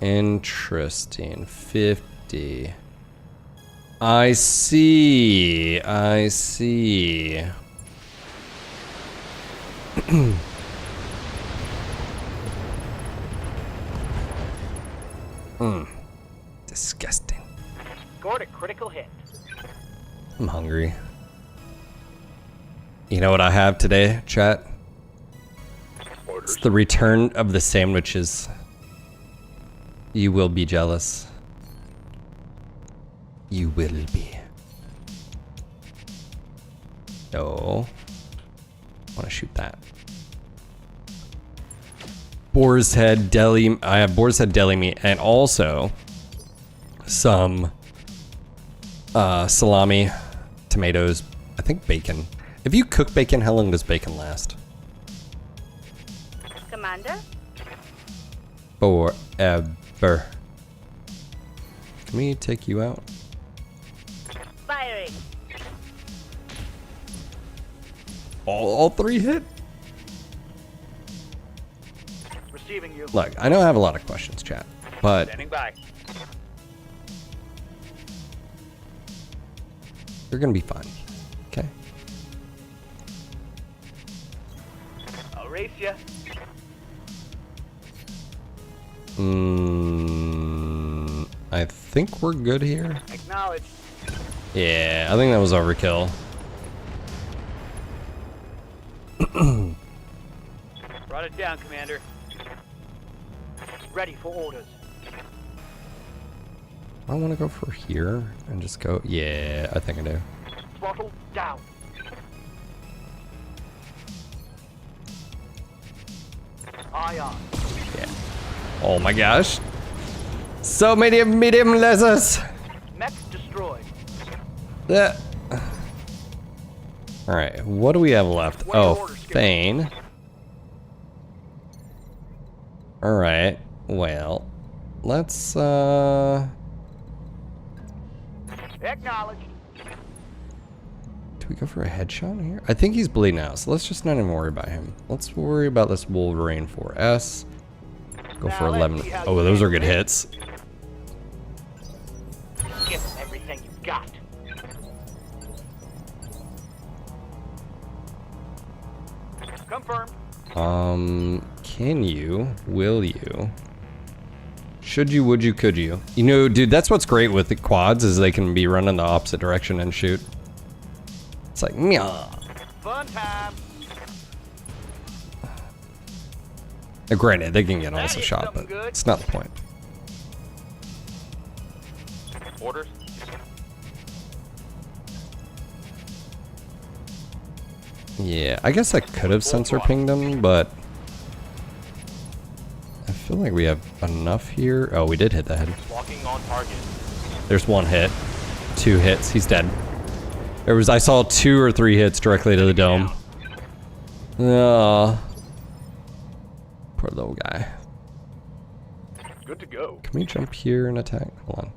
Interesting. 50. I see. I see. Disgusting. Scored a critical hit. I'm hungry. You know what I have today, chat? It's the return of the sandwiches. You will be jealous. You will be. No. I want to shoot that. Boar's head deli. I have boar's head deli meat and also some salami, tomatoes, I think bacon. If you cook bacon, how long does bacon last? Commander? Forever. Can we take you out? Firing. All three hit? Receiving you. Look, I know I have a lot of questions, chat, but Standing by. you're gonna be fine. Okay. I'll race ya. I think we're good here. Acknowledge. Yeah, I think that was overkill. Brought it down, Commander. Ready for orders. I want to go for here and just go. Yeah, I think I do. Throttle down. Eye on. Yeah. Oh my gosh. So many medium lasers. Mechs destroyed. Yeah. All right, what do we have left? Oh, Thane. All right. Well, let's Acknowledged. do we go for a headshot here? I think he's bleeding out, so let's just not even worry about him. Let's worry about this Wolverine 4S. Go for 11. Oh, those are good hits. Give them everything you've got. Confirmed. Can you? Will you? Should you? Would you? Could you? You know, dude, that's what's great with the quads is they can be run in the opposite direction and shoot. It's like, meow. Fun time. Granted, they can get also is shot, something but good. it's not the point. Orders. Yeah, I guess I could have sensor pinged them, but I feel like we have enough here. Oh, we did hit the head. Walking on target. There's one hit, 2 hits. He's dead. I saw 2 or 3 hits directly to the dome. Oh, poor little guy. Good to go. Can we jump here and attack? Hold on.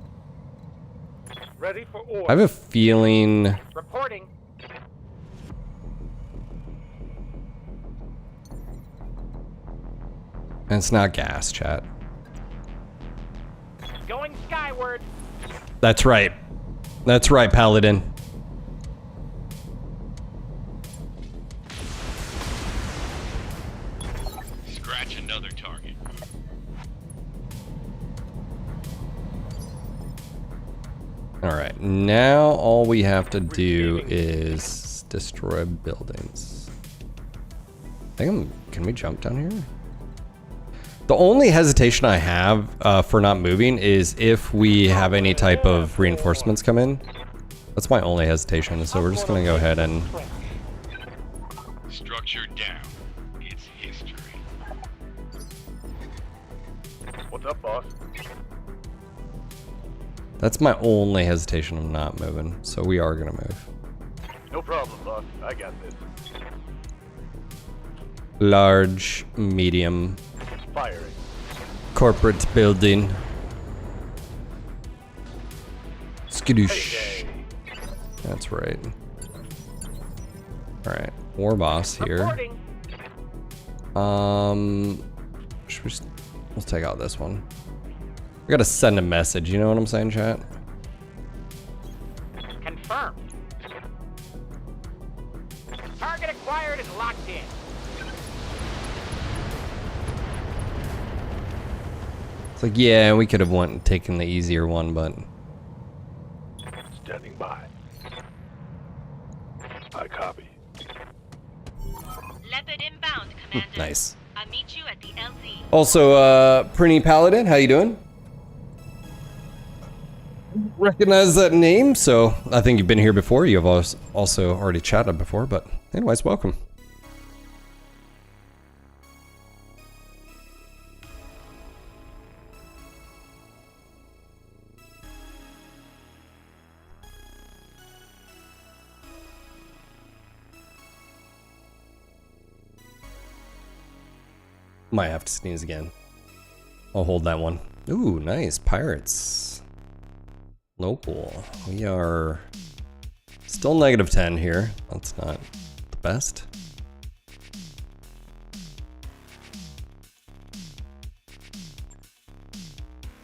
Ready for orders. I have a feeling. Reporting. It's not gas, chat. Going skyward. That's right. That's right, Paladin. Scratch another target. Alright, now all we have to do is destroy buildings. Can we jump down here? The only hesitation I have for not moving is if we have any type of reinforcements come in. That's my only hesitation, so we're just gonna go ahead and... Structure down. It's history. What's up, boss? That's my only hesitation of not moving, so we are gonna move. No problem, boss. I got this. Large, medium, Firing. corporate building. Skadoosh. Heyday. That's right. Alright, war boss here. Reporting. Should we let's take out this one. I gotta send a message, you know what I'm saying, chat? Confirmed. Target acquired and locked in. It's like, yeah, we could have went and taken the easier one, but Standing by. I copy. Leopard inbound, Commander. nice. I'll meet you at the LZ. Also, Prinny Paladin, how you doing? Recognize that name, so I think you've been here before. You've also already chatted before, but anyways, welcome. Might have to sneeze again. I'll hold that one. Ooh, nice. Pirates. Local. We are still -10 here. That's not the best.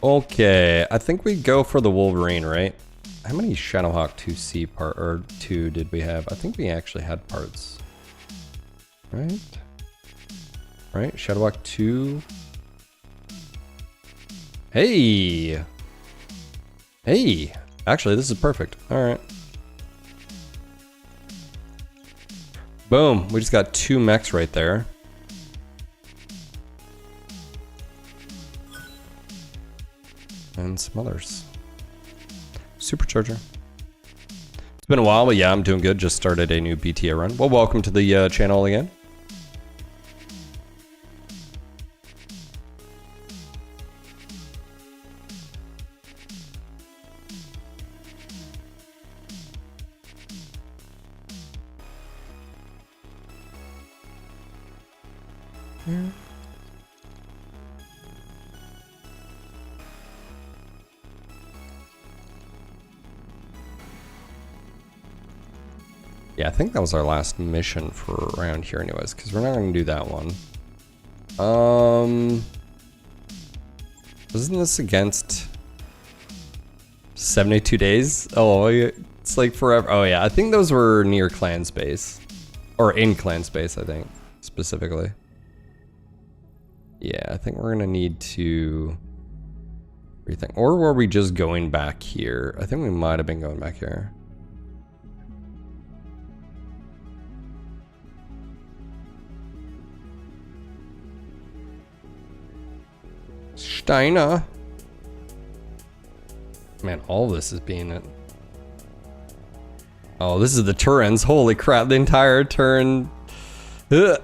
Okay, I think we go for the Wolverine, right? How many Shadowhawk 2C part or 2 did we have? I think we actually had parts. Right? Right, Shadowhawk 2. Hey! Hey! Actually, this is perfect. Alright. Boom! We just got 2 mechs right there. And some others. Supercharger. It's been a while, but yeah, I'm doing good. Just started a new BTA run. Well, welcome to the channel again. Yeah, I think that was our last mission for around here anyways, because we're not going to do that one. Isn't this against 72 days? Oh, it's like forever. Oh yeah, I think those were near clan space. Or in clan space, I think, specifically. Yeah, I think we're going to need to rethink. Or were we just going back here? I think we might have been going back here. Steiner. Man, all this is being it. Oh, this is the Turins. Holy crap, the entire turn. Ugh.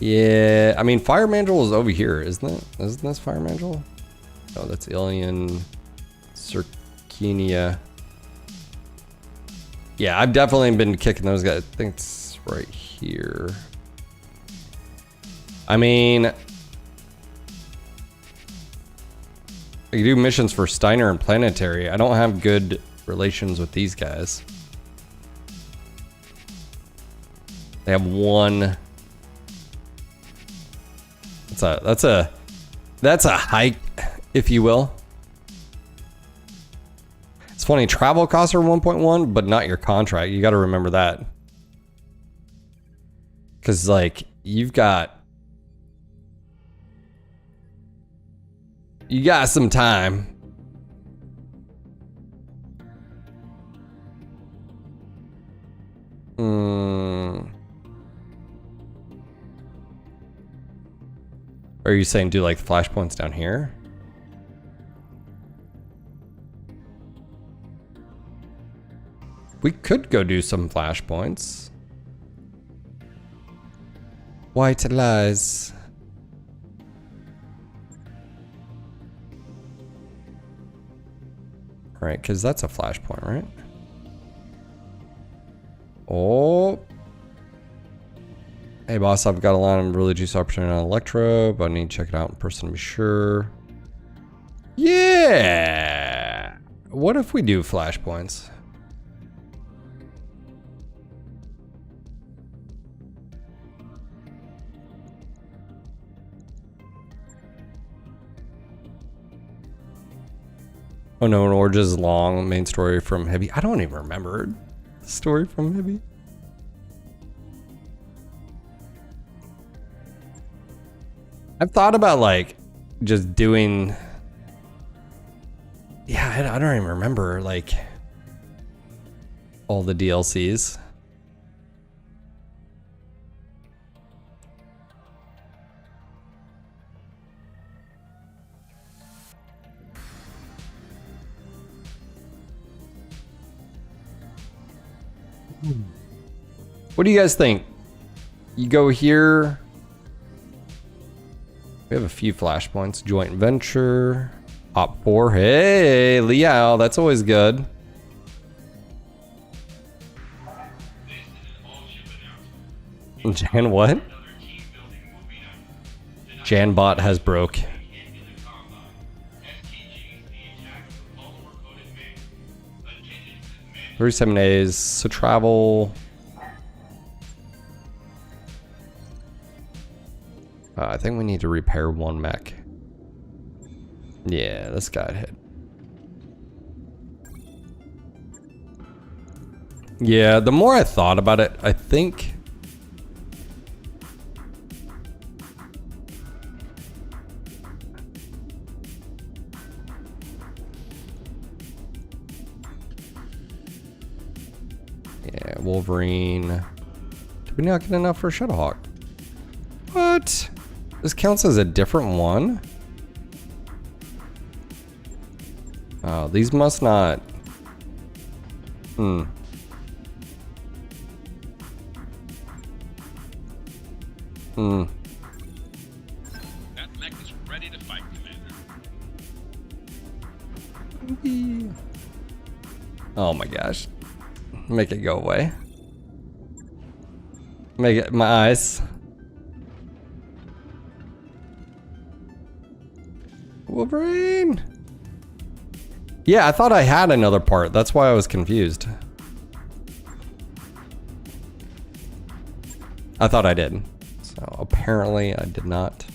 Yeah, I mean, Fire Mandrill is over here, isn't it? Isn't this Fire Mandrill? Oh, that's Alien Circinia. Yeah, I've definitely been kicking those guys. I think it's right here. I mean, I can do missions for Steiner and Planetary. I don't have good relations with these guys. They have one. That's a hike, if you will. It's funny, travel costs are 1.1, but not your contract. You got to remember that. Because, like, you got some time. Are you saying do like the flashpoints down here? We could go do some flashpoints. White lies. Right, because that's a flashpoint, right? Oh. Hey boss, I've got a lot of really juicy opportunity on Electro, but I need to check it out in person to be sure. Yeah! What if we do flashpoints? Oh no, Orange's long main story from Heavy. I don't even remember the story from Heavy. I've thought about like just doing. Yeah, I don't even remember like all the DLCs. What do you guys think? You go here. We have a few flashpoints. Joint venture. Op 4. Hey, Liao. That's always good. Jan what? Janbot has broke. 37 days. So travel. I think we need to repair one mech. Yeah, this got hit. Yeah, the more I thought about it, I think... Yeah, Wolverine. Did we not get enough for Shadowhawk? What? This counts as a different one? Oh, these must not. Hmm. Hmm. That mech is ready to fight, Commander. Oh my gosh. Make it go away. Make it my eyes. Wolverine. Yeah, I thought I had another part. That's why I was confused. I thought I did. So apparently I did not.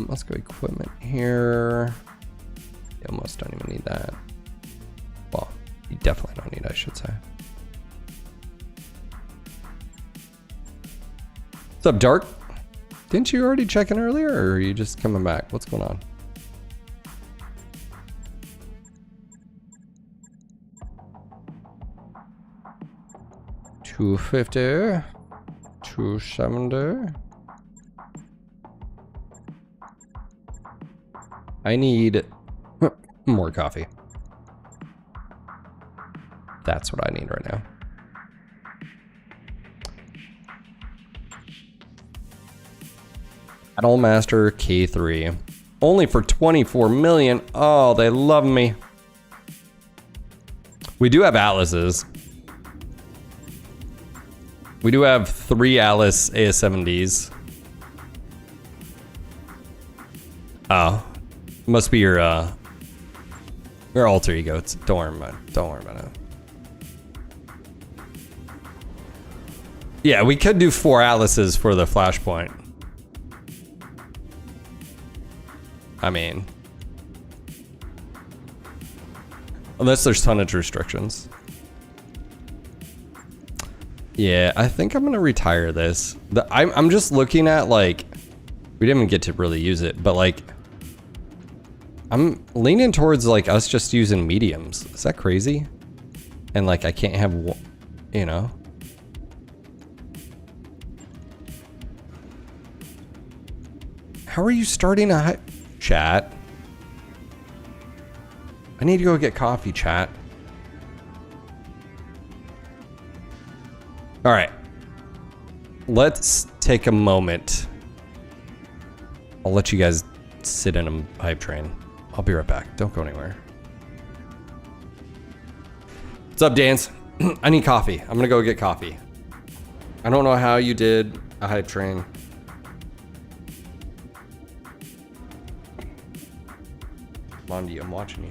Let's go equipment here. You almost don't even need that. Well, you definitely don't need, I should say. What's up, Dark? Didn't you already check in earlier, or are you just coming back? What's going on? $250, $270. I need more coffee. That's what I need right now. Battlemaster K3. Only for 24 million. Oh, they love me. We do have Atlases. We do have 3 Atlas AS-70s. Oh. Must be your alter ego. Don't worry about it. Yeah, we could do 4 Atlases for the flashpoint. I mean, unless there's tonnage restrictions. Yeah, I think I'm gonna retire this. I'm just looking at, like, we didn't even get to really use it, but like, I'm leaning towards like us just using mediums. Is that crazy? And like, I can't have, you know. How are you starting a chat? I need to go get coffee, chat. All right. Let's take a moment. I'll let you guys sit in a hype train. I'll be right back. Don't go anywhere. What's up, Dance? I need coffee. I'm gonna go get coffee. I don't know how you did a hype train. Mondi, I'm watching you.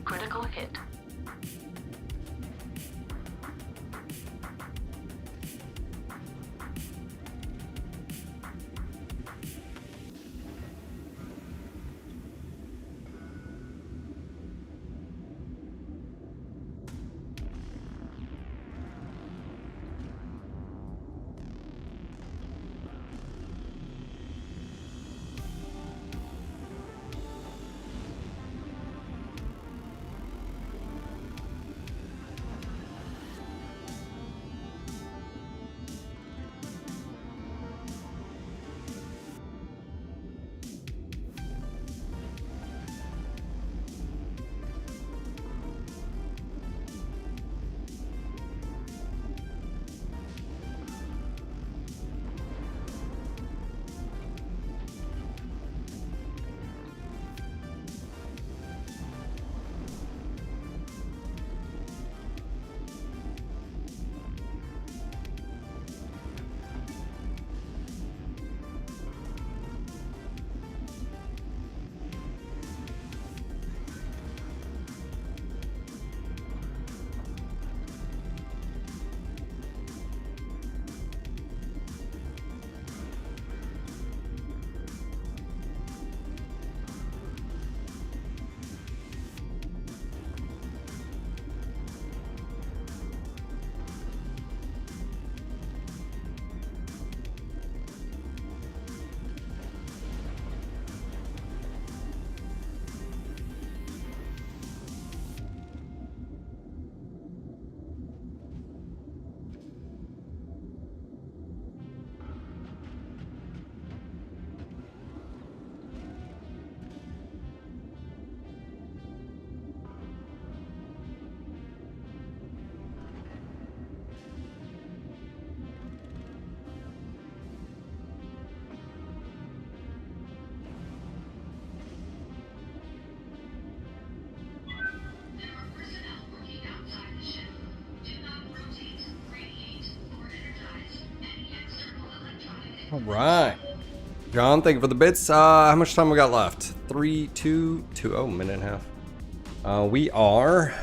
Critical hit. All right. John, thank you for the bits. How much time we got left? 3, 2, 2. Oh, minute and a half. We are.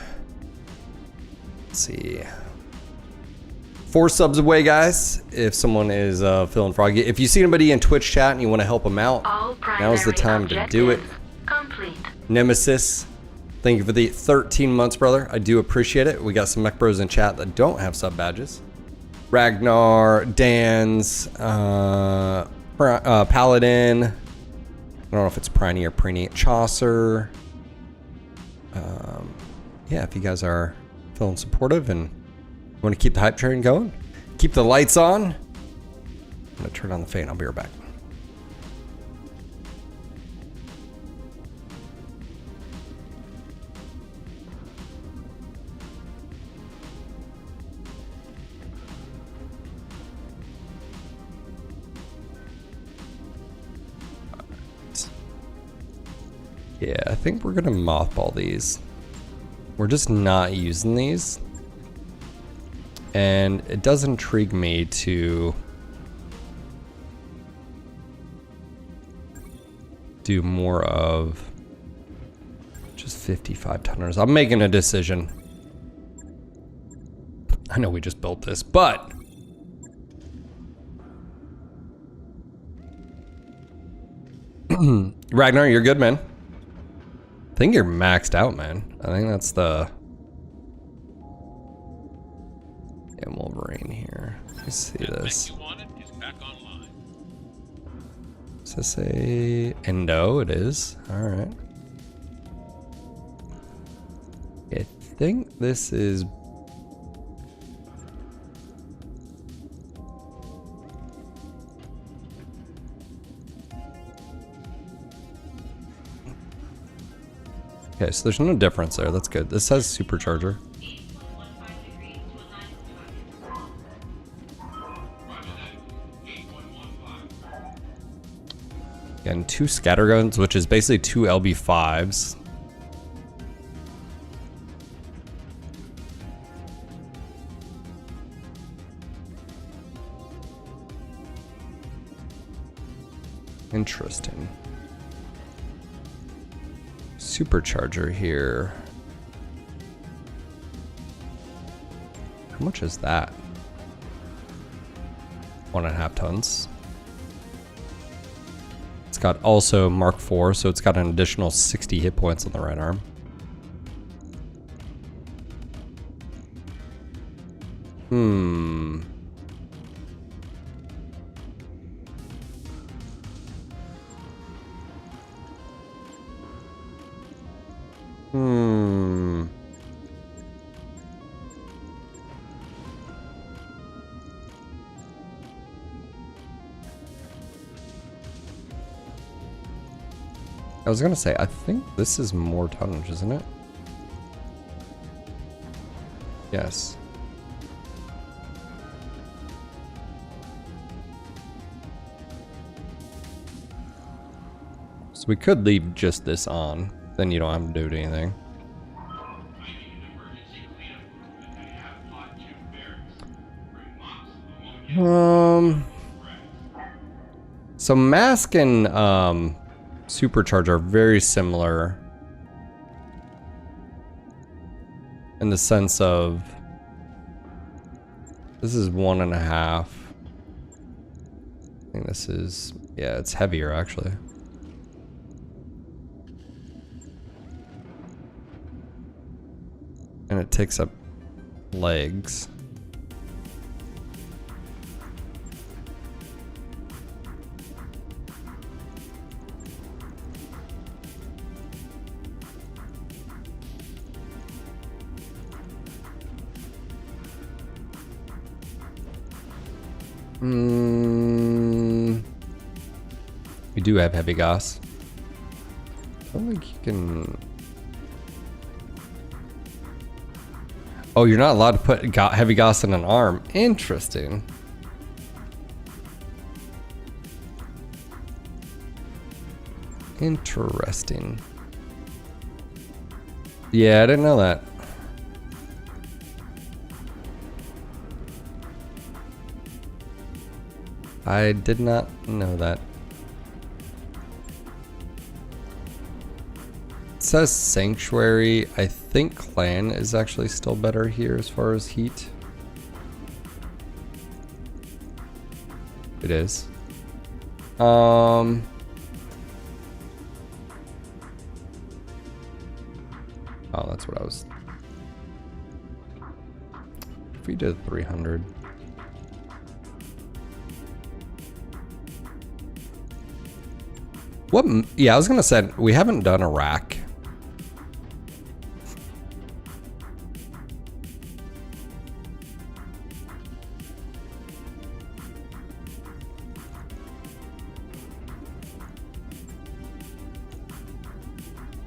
Let's see. 4 subs away, guys. If someone is feeling froggy. If you see anybody in Twitch chat and you want to help them out, now's the time to do it. Complete. Nemesis, thank you for the 13 months, brother. I do appreciate it. We got some mech bros in chat that don't have sub badges. Ragnar, Dan's, Paladin. I don't know if it's Priney or Preeny. Chaucer. Yeah, if you guys are feeling supportive and want to keep the hype train going, keep the lights on. I'm gonna turn on the fan. I'll be right back. Yeah, I think we're gonna mothball these. We're just not using these. And it does intrigue me to do more of just 55 tonners. I'm making a decision. I know we just built this, but Ragnar, you're good, man. I think you're maxed out, man. I think that's the... Yeah, Wolverine here. Let's see this. You wanted is back online. Does this say Endo? It is. Alright. I think this is... Okay, so there's no difference there. That's good. This says supercharger. Again, 2 scatterguns, which is basically 2 LB5s. Interesting. Supercharger here. How much is that? 1.5 tons. It's got also Mark IV, so it's got an additional 60 hit points on the right arm. I was gonna say, I think this is more tonnage, isn't it? Yes. So we could leave just this on, then you don't have to do anything. So mask and supercharge are very similar in the sense of this is 1.5. I think this is, yeah, it's heavier actually. And it takes up legs. We do have heavy gas. I don't think you can. Oh, you're not allowed to put heavy gas in an arm. Interesting. Interesting. Yeah, I didn't know that. I did not know that. It says Sanctuary. I think Clan is actually still better here as far as heat. It is. Oh, that's what I was. If we did 300. What? Yeah, I was gonna say we haven't done a rack.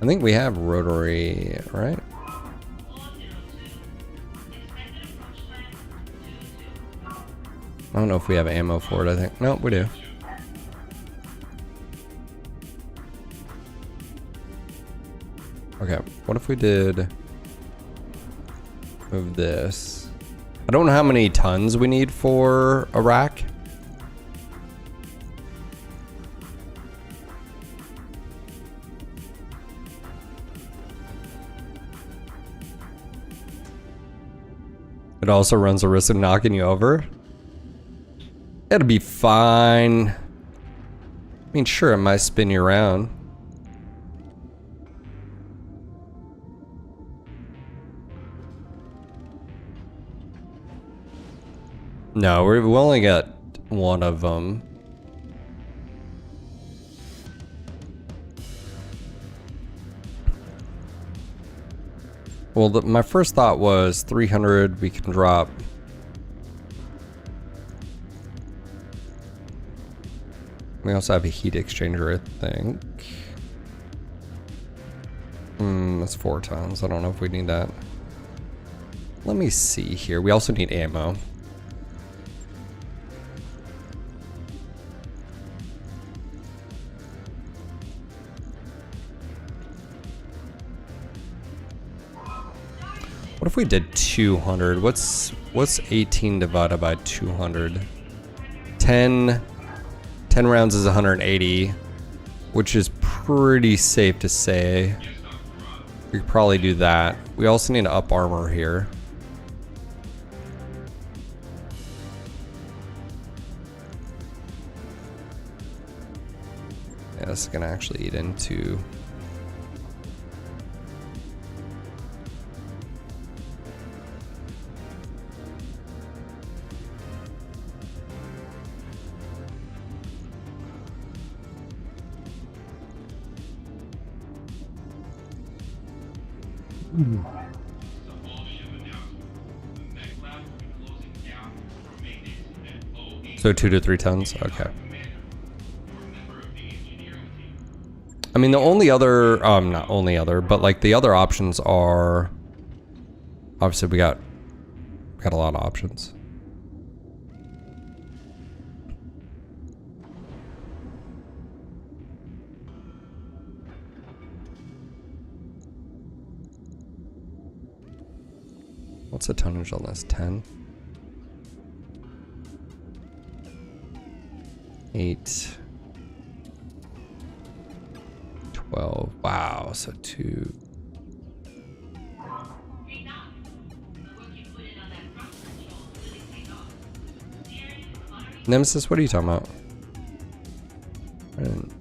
I think we have rotary, right? I don't know if we have ammo for it, I think. No, we do. Okay, what if we did move this? I don't know how many tons we need for a rack. It also runs the risk of knocking you over. It'll be fine. I mean, sure, it might spin you around. No, we only got one of them. Well, my first thought was 300 we can drop. We also have a heat exchanger, I think. That's 4 tons. I don't know if we need that. Let me see here. We also need ammo. What if we did 200? What's 18 divided by 200? 10 rounds is 180, which is pretty safe to say. We could probably do that. We also need to up armor here. Yeah, this is gonna actually eat into. So 2 to 3 tons. Okay. I mean, the only other, not only other, but like the other options are, obviously we got a lot of options. What's the tonnage on this? 10? 8. 12. Wow, so 2. Nemesis, what are you talking about? I didn't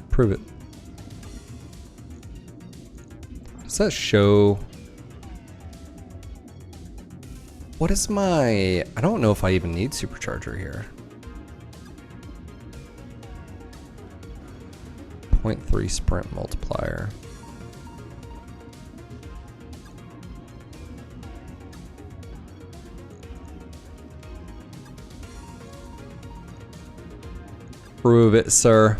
prove it. Does that show? What is my... I don't know if I even need supercharger here. 0.3 sprint multiplier. Prove it, sir.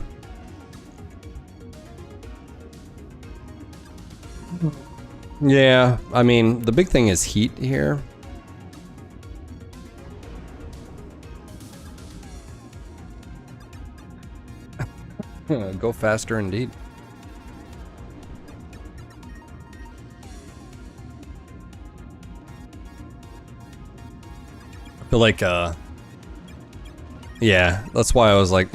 Yeah, I mean, the big thing is heat here. Go faster indeed. I feel like, yeah, that's why I was like,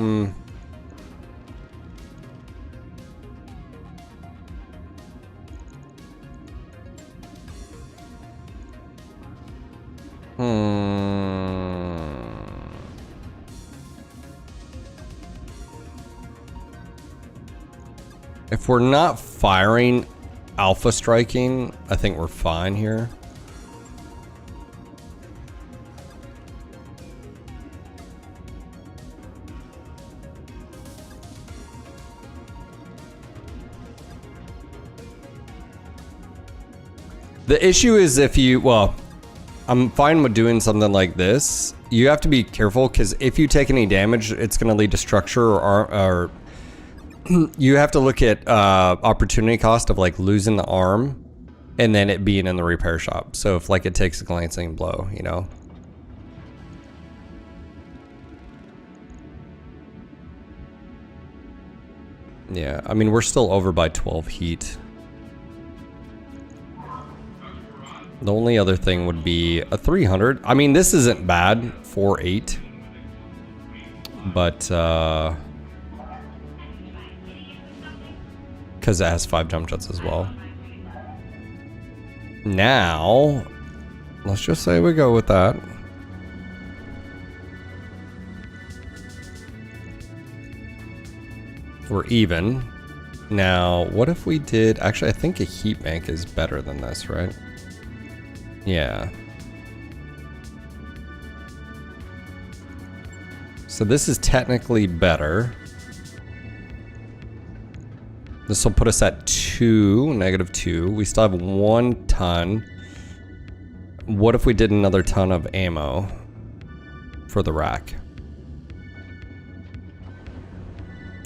If we're not firing alpha striking, I think we're fine here. The issue is if you, well, I'm fine with doing something like this. You have to be careful because if you take any damage, it's going to lead to structure or you have to look at opportunity cost of like losing the arm and then it being in the repair shop. So if like it takes a glancing blow, you know. Yeah, I mean, we're still over by 12 heat. The only other thing would be a 300. I mean, this isn't bad, 4.8. But, because it has 5 jump jets as well. Now, let's just say we go with that. We're even. Now, what if we did... Actually, I think a heat bank is better than this, right? Yeah. So this is technically better. This will put us at 2, -2. We still have 1 ton. What if we did another ton of ammo for the rack?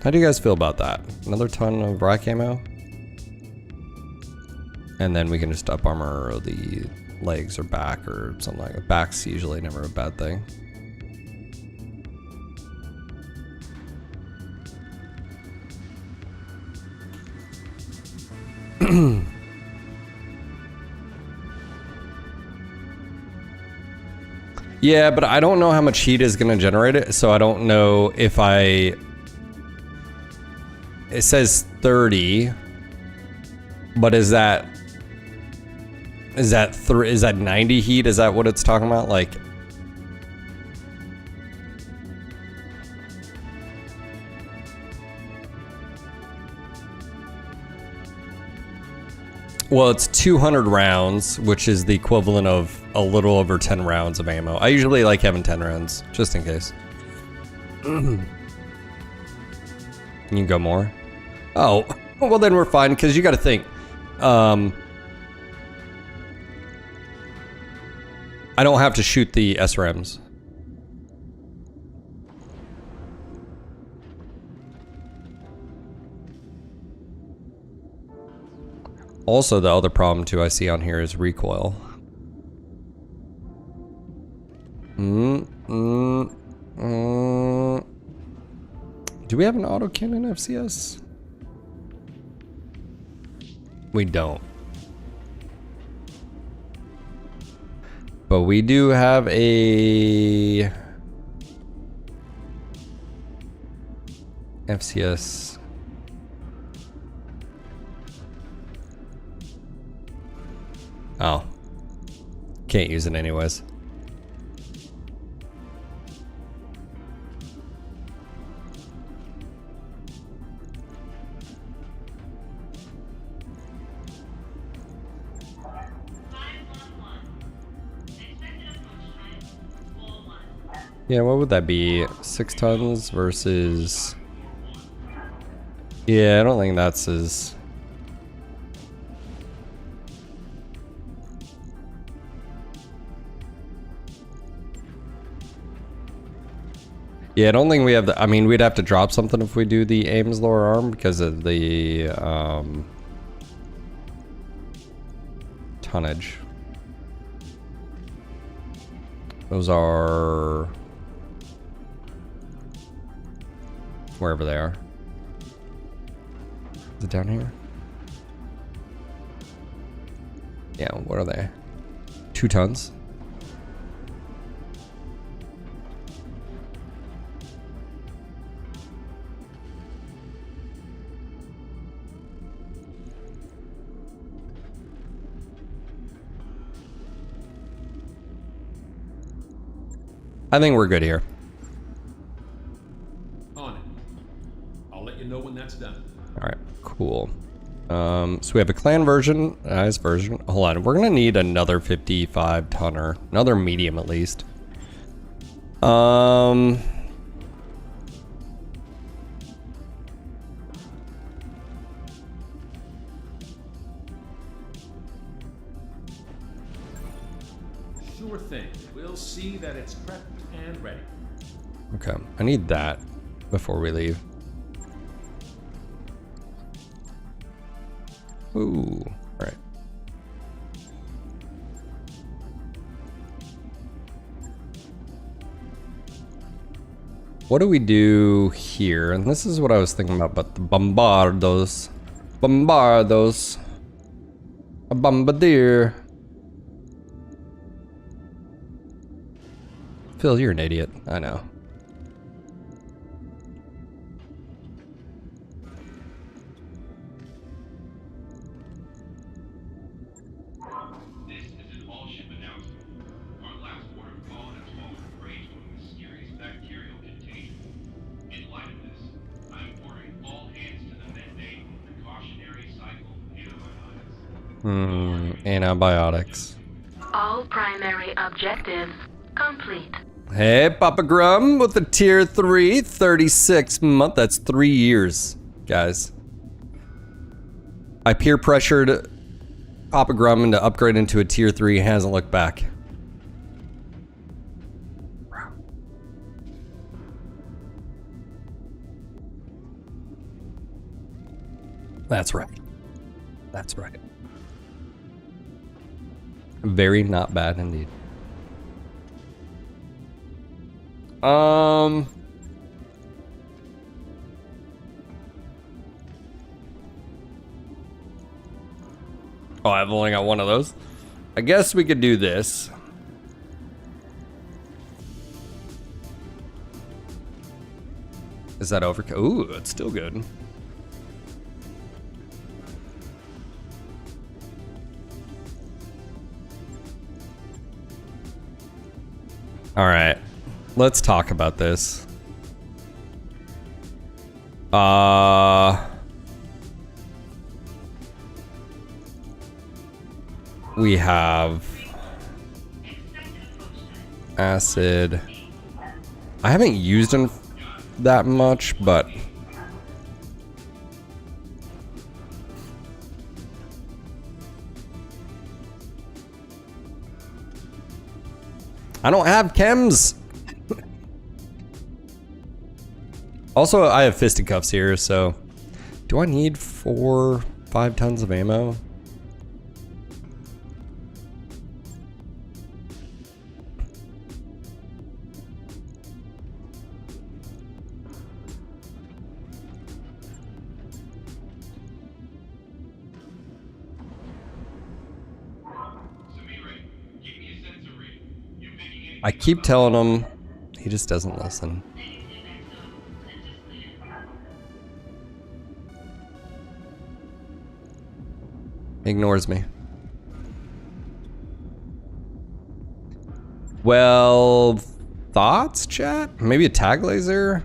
How do you guys feel about that? Another ton of rack ammo? And then we can just up armor the legs or back or something like that. Back's usually never a bad thing. Yeah, but I don't know how much heat is going to generate it, so I don't know if I... It says 30, but is that 90 heat? Is that what it's talking about? Like... Well, it's 200 rounds, which is the equivalent of a little over 10 rounds of ammo. I usually like having 10 rounds, just in case. Can you go more? Oh, well then we're fine, because you got to think. I don't have to shoot the SRMs. Also, the other problem too I see on here is recoil. Do we have an autocannon FCS? We don't. But we do have a FCS. Oh. Can't use it anyways. Yeah, what would that be? 6 tons versus... Yeah, I don't think that's as... Yeah, I don't think we have the... I mean, we'd have to drop something if we do the Ames lower arm because of the tonnage. Those are... wherever they are. Is it down here? Yeah, what are they? 2 tons? I think we're good here. On it. I'll let you know when that's done. All right, cool. So we have a clan version, ice version. Hold on, we're gonna need another 55 tonner, another medium at least. Sure thing. We'll see that it's prepped and ready. Okay, I need that before we leave. Ooh, all right. What do we do here? And this is what I was thinking about, but the bombardos. Bombardos. A bombardier. Phil, you're an idiot. I know. This is an all-ship announcement. Our last port of call has fallen prey to a mysterious bacterial contagion. In light of this, I'm ordering all hands to the mandate precautionary cycle antibiotics. Antibiotics. All primary objectives complete. Hey, Papa Grum with the tier 3, 36 month. That's 3 years, guys. I peer pressured Papa Grum into upgrade into a tier 3. Hasn't looked back. That's right. That's right. Very not bad indeed. Oh, I've only got one of those. I guess we could do this. Is that overkill? Ooh, it's still good. All right, let's talk about this. We have acid. I haven't used them that much, but I don't have chems. Also, I have fisticuffs here, so do I need 4-5 tons of ammo? I keep telling him, he just doesn't listen. Ignores me. Well, thoughts, chat? Maybe a tag laser?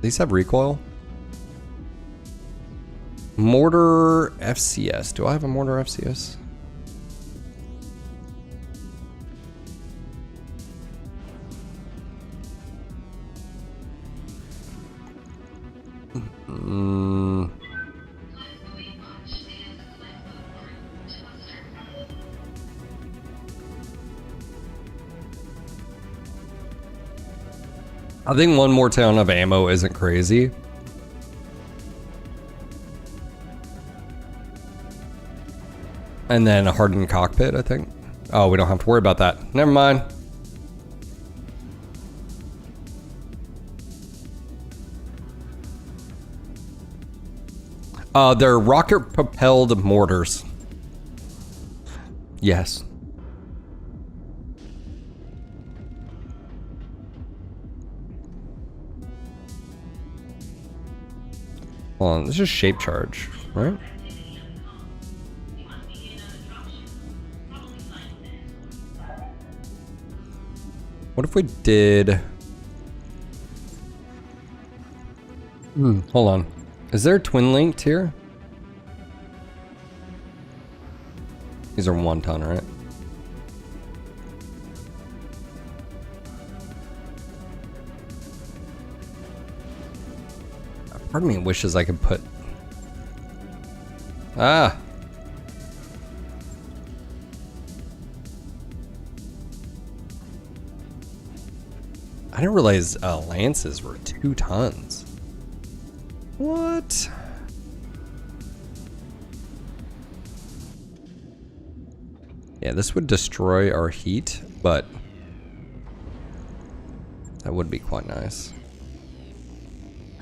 These have recoil? Mortar FCS. Do I have a mortar FCS? I think one more ton of ammo isn't crazy. And then a hardened cockpit, I think. Oh, we don't have to worry about that. Never mind. They're rocket-propelled mortars. Yes. Hold on, this is shape charge, right? What if we did... hold on. Is there twin linked here? These are 1 ton, right? Part of me wishes I could put... Ah! I didn't realize lances were 2 tons. What? Yeah, this would destroy our heat, but that would be quite nice.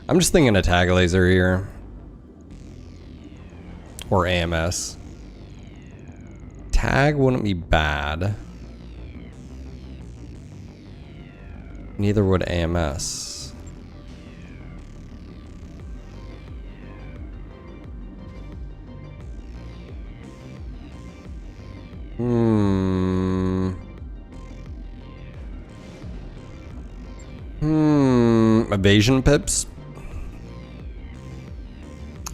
I'm just thinking a tag laser here. Or AMS. Tag wouldn't be bad. Neither would AMS. Evasion pips.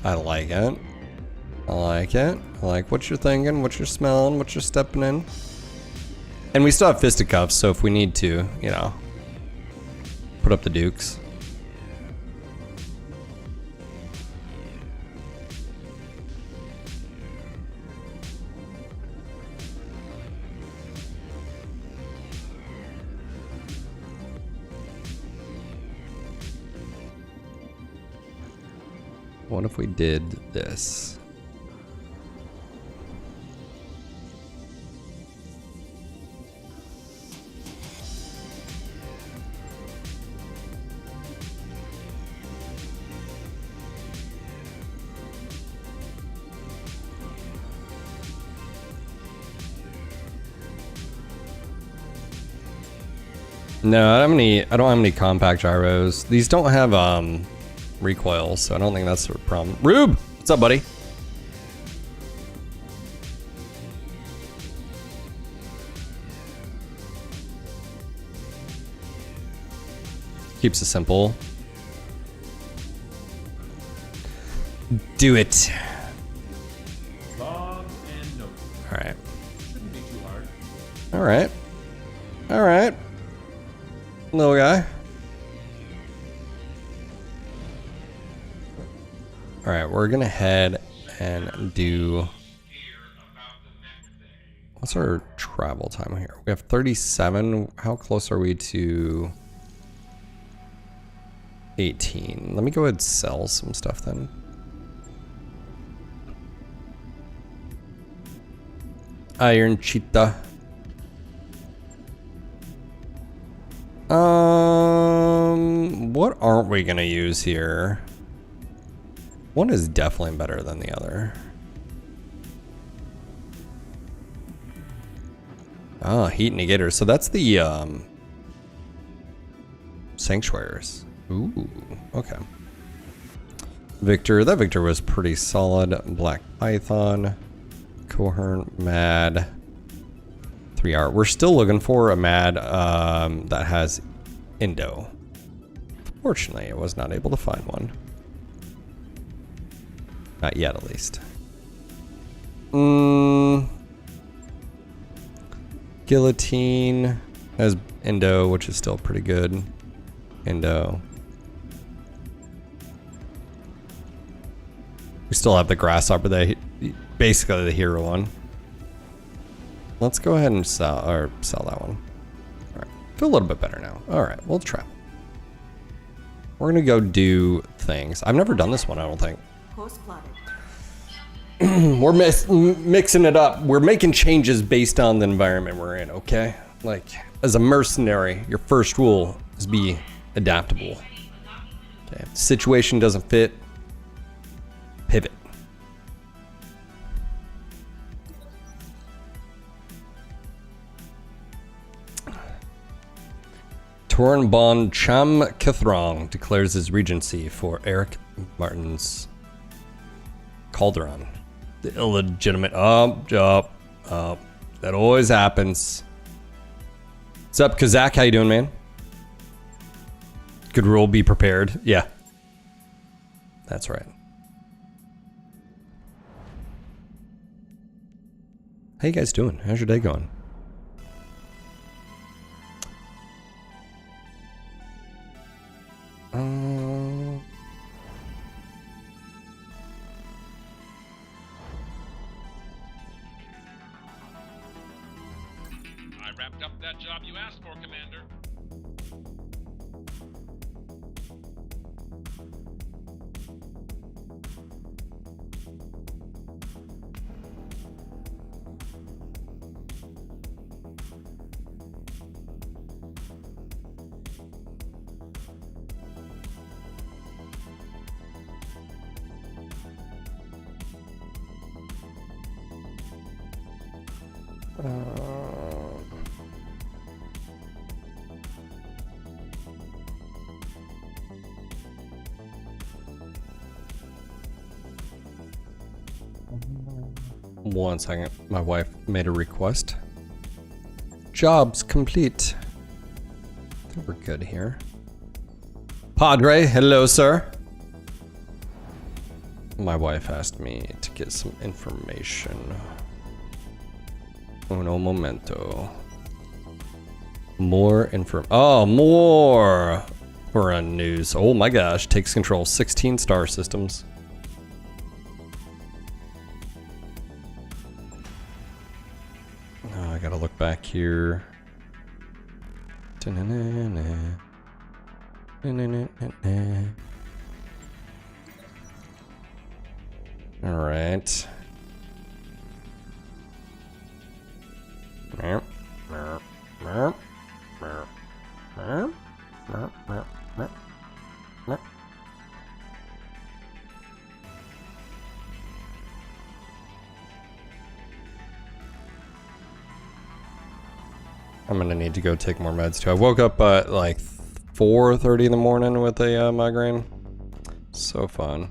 I like it. I like it. I like what you're thinking, what you're smelling, what you're stepping in. And we still have fisticuffs, so if we need to, you know, put up the dukes. What if we did this? No, I don't have any compact gyros. These don't have recoil, so I don't think that's a problem. Rube, what's up, buddy? Keeps it simple. Do it. Log and note. All right. Shouldn't be too hard. All right. All right. Little guy. All right, we're gonna head and do. What's our travel time here? We have 37. How close are we to 18? Let me go ahead and sell some stuff then. Iron Cheetah. What aren't we gonna use here? One is definitely better than the other. Ah, heat negator. So that's the sanctuaries. Ooh, okay. Victor, that Victor was pretty solid. Black Python, Coherent, Mad. 3R. We're still looking for a Mad that has Indo. Fortunately, I was not able to find one. Not yet, at least. Guillotine has Indo, which is still pretty good. Indo. We still have the Grasshopper, basically the hero one. Let's go ahead and sell that one. All right, feel a little bit better now. All right, we'll try. We're gonna go do things. I've never done this one, I don't think. We're mixing it up. We're making changes based on the environment we're in, okay? Like, as a mercenary, your first rule is be adaptable. Okay, if the situation doesn't fit, pivot. Tornbon Cham Kithrong declares his regency for Eric Martin's Calderon. The illegitimate that always happens. What's up, Kazak? How you doing, man? Good rule, be prepared. Yeah. That's right. How you guys doing? How's your day going? I wrapped up that job you asked for, Commander. One second, my wife made a request. Job's complete. I think we're good here. Padre, hello, sir. My wife asked me to get some information. Uno momento. More more foreign news. Oh my gosh, takes control 16 star systems. Oh, I gotta look back here. All right. I'm gonna need to go take more meds too. I woke up at like 4:30 in the morning with a migraine. So fun.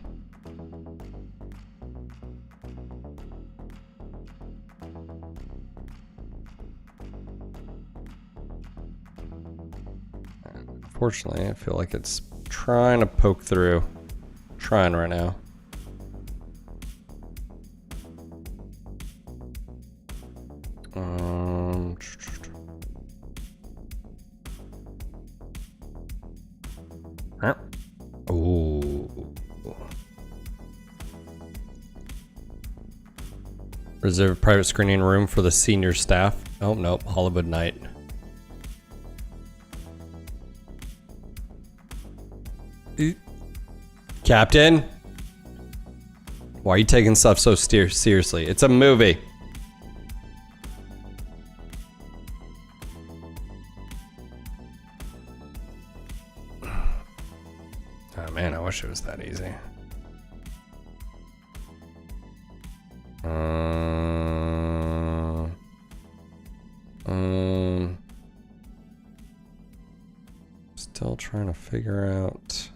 Unfortunately, I feel like it's trying to poke through. Trying right now. Ooh. Reserve private screening room for the senior staff. Oh, nope. Hollywood night. Captain? Why are you taking stuff so seriously? It's a movie. Oh man, I wish it was that easy. Still trying to figure out.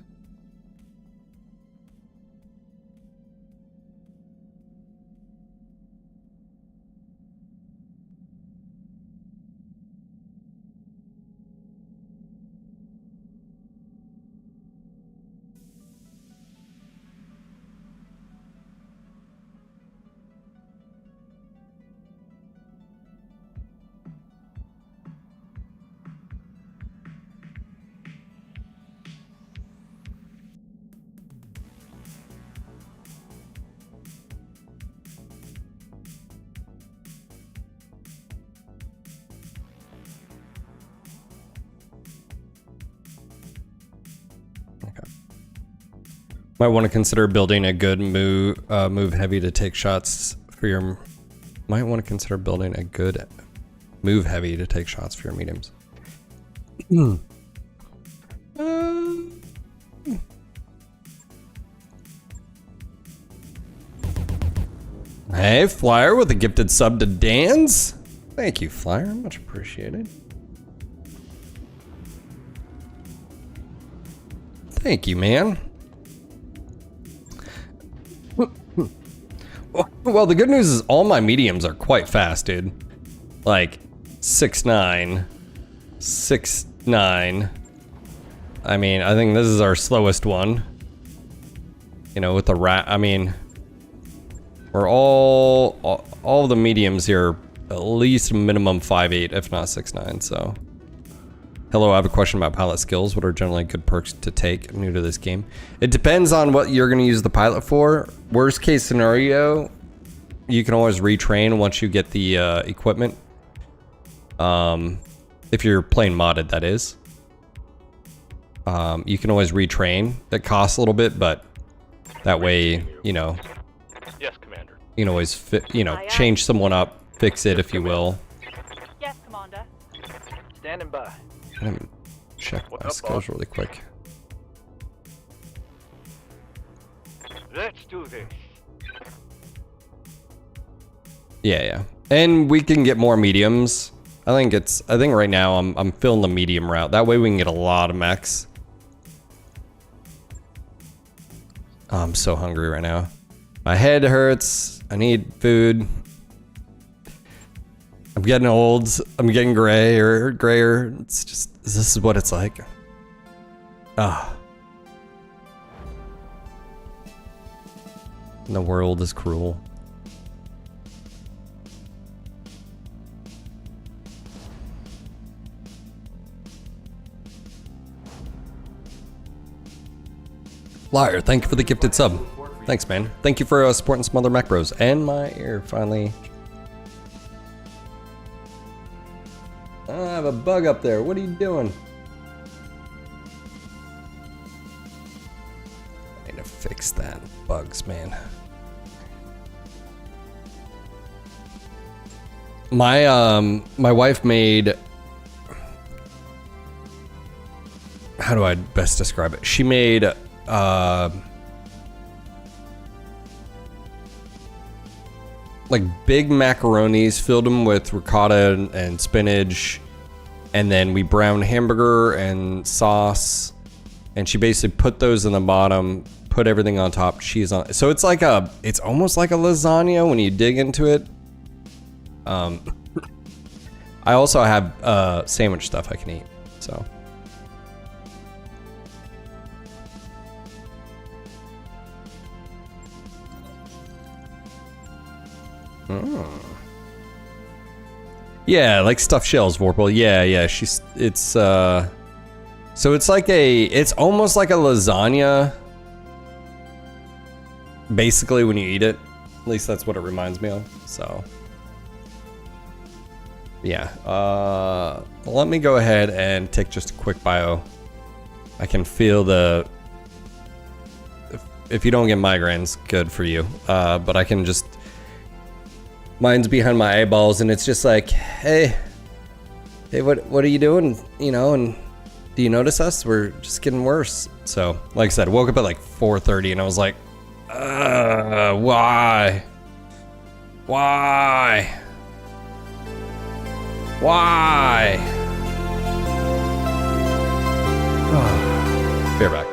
Might want to consider building a good move heavy to take shots for your. Might want to consider building a good move heavy to take shots for your mediums. Hey, Flyer with a gifted sub to Dan's. Thank you, Flyer. Much appreciated. Thank you, man. Well, the good news is all my mediums are quite fast, dude. Like 6'9", 6'9". I mean, I think this is our slowest one. You know, with the rat. I mean, we're all the mediums here, at least minimum 5'8", if not 6'9". So, hello, I have a question about pilot skills. What are generally good perks to take new to this game? It depends on what you're going to use the pilot for. Worst case scenario, you can always retrain once you get the equipment. If you're playing modded, that is. You can always retrain. That costs a little bit, but that way, you know. Yes, Commander. You can always change someone up, fix it if you will. Yes, Commander. Standing by. Let me check my skills really quick. Let's do this. Yeah. And we can get more mediums. I think right now I'm filling the medium route. That way we can get a lot of mechs. Oh, I'm so hungry right now. My head hurts. I need food. I'm getting old. I'm getting grayer. It's just, this is what it's like. Ah. The world is cruel. Liar, thank you for the gifted sub. Thanks, man. Thank you for supporting some other mech bros. And my ear finally. I have a bug up there. What are you doing? I need to fix that. Bugs, man. My wife made, how do I best describe it? She made like big macaronis, filled them with ricotta and spinach, and then we browned hamburger and sauce, and she basically put those in the bottom, put everything on top, cheese on. So it's like it's almost like a lasagna when you dig into it. I also have sandwich stuff I can eat, so. Yeah, like stuffed shells, Vorpal. Yeah, it's so it's like it's almost like a lasagna, basically, when you eat it. At least that's what it reminds me of, so. Yeah, let me go ahead and take just a quick bio. I can feel the, if you don't get migraines, good for you. But I can just, mine's behind my eyeballs, and it's just like, hey, what are you doing? You know, and do you notice us? We're just getting worse. So, like I said, woke up at like 4:30, and I was like, why? Be right back.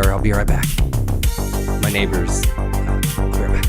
sir. I'll be right back. My neighbors. I'll be right back.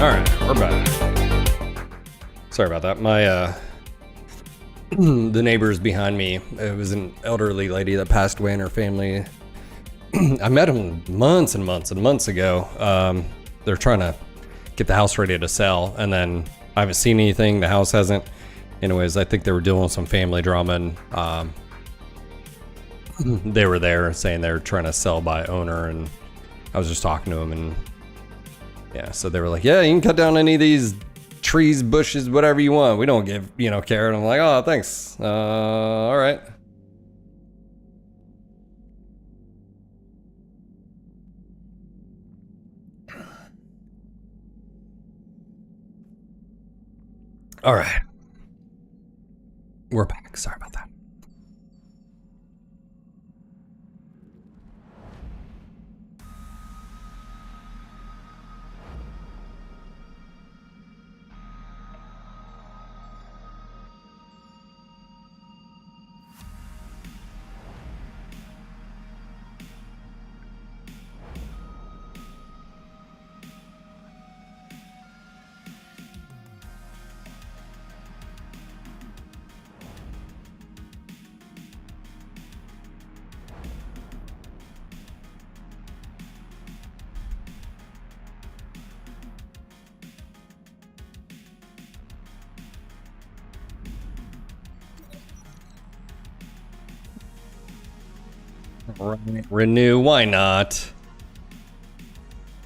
Alright, we're back. Sorry about that. My, the neighbors behind me, it was an elderly lady that passed away in her family. I met him months and months and months ago. They're trying to get the house ready to sell, and then I haven't seen anything. The house hasn't. Anyways, I think they were dealing with some family drama, and they were there saying they were trying to sell by owner, and I was just talking to them, and yeah, so they were like, yeah, you can cut down any of these trees, bushes, whatever you want. We don't give, care. And I'm like, oh, thanks. All right. All right. We're back. Sorry about that. Renew, why not?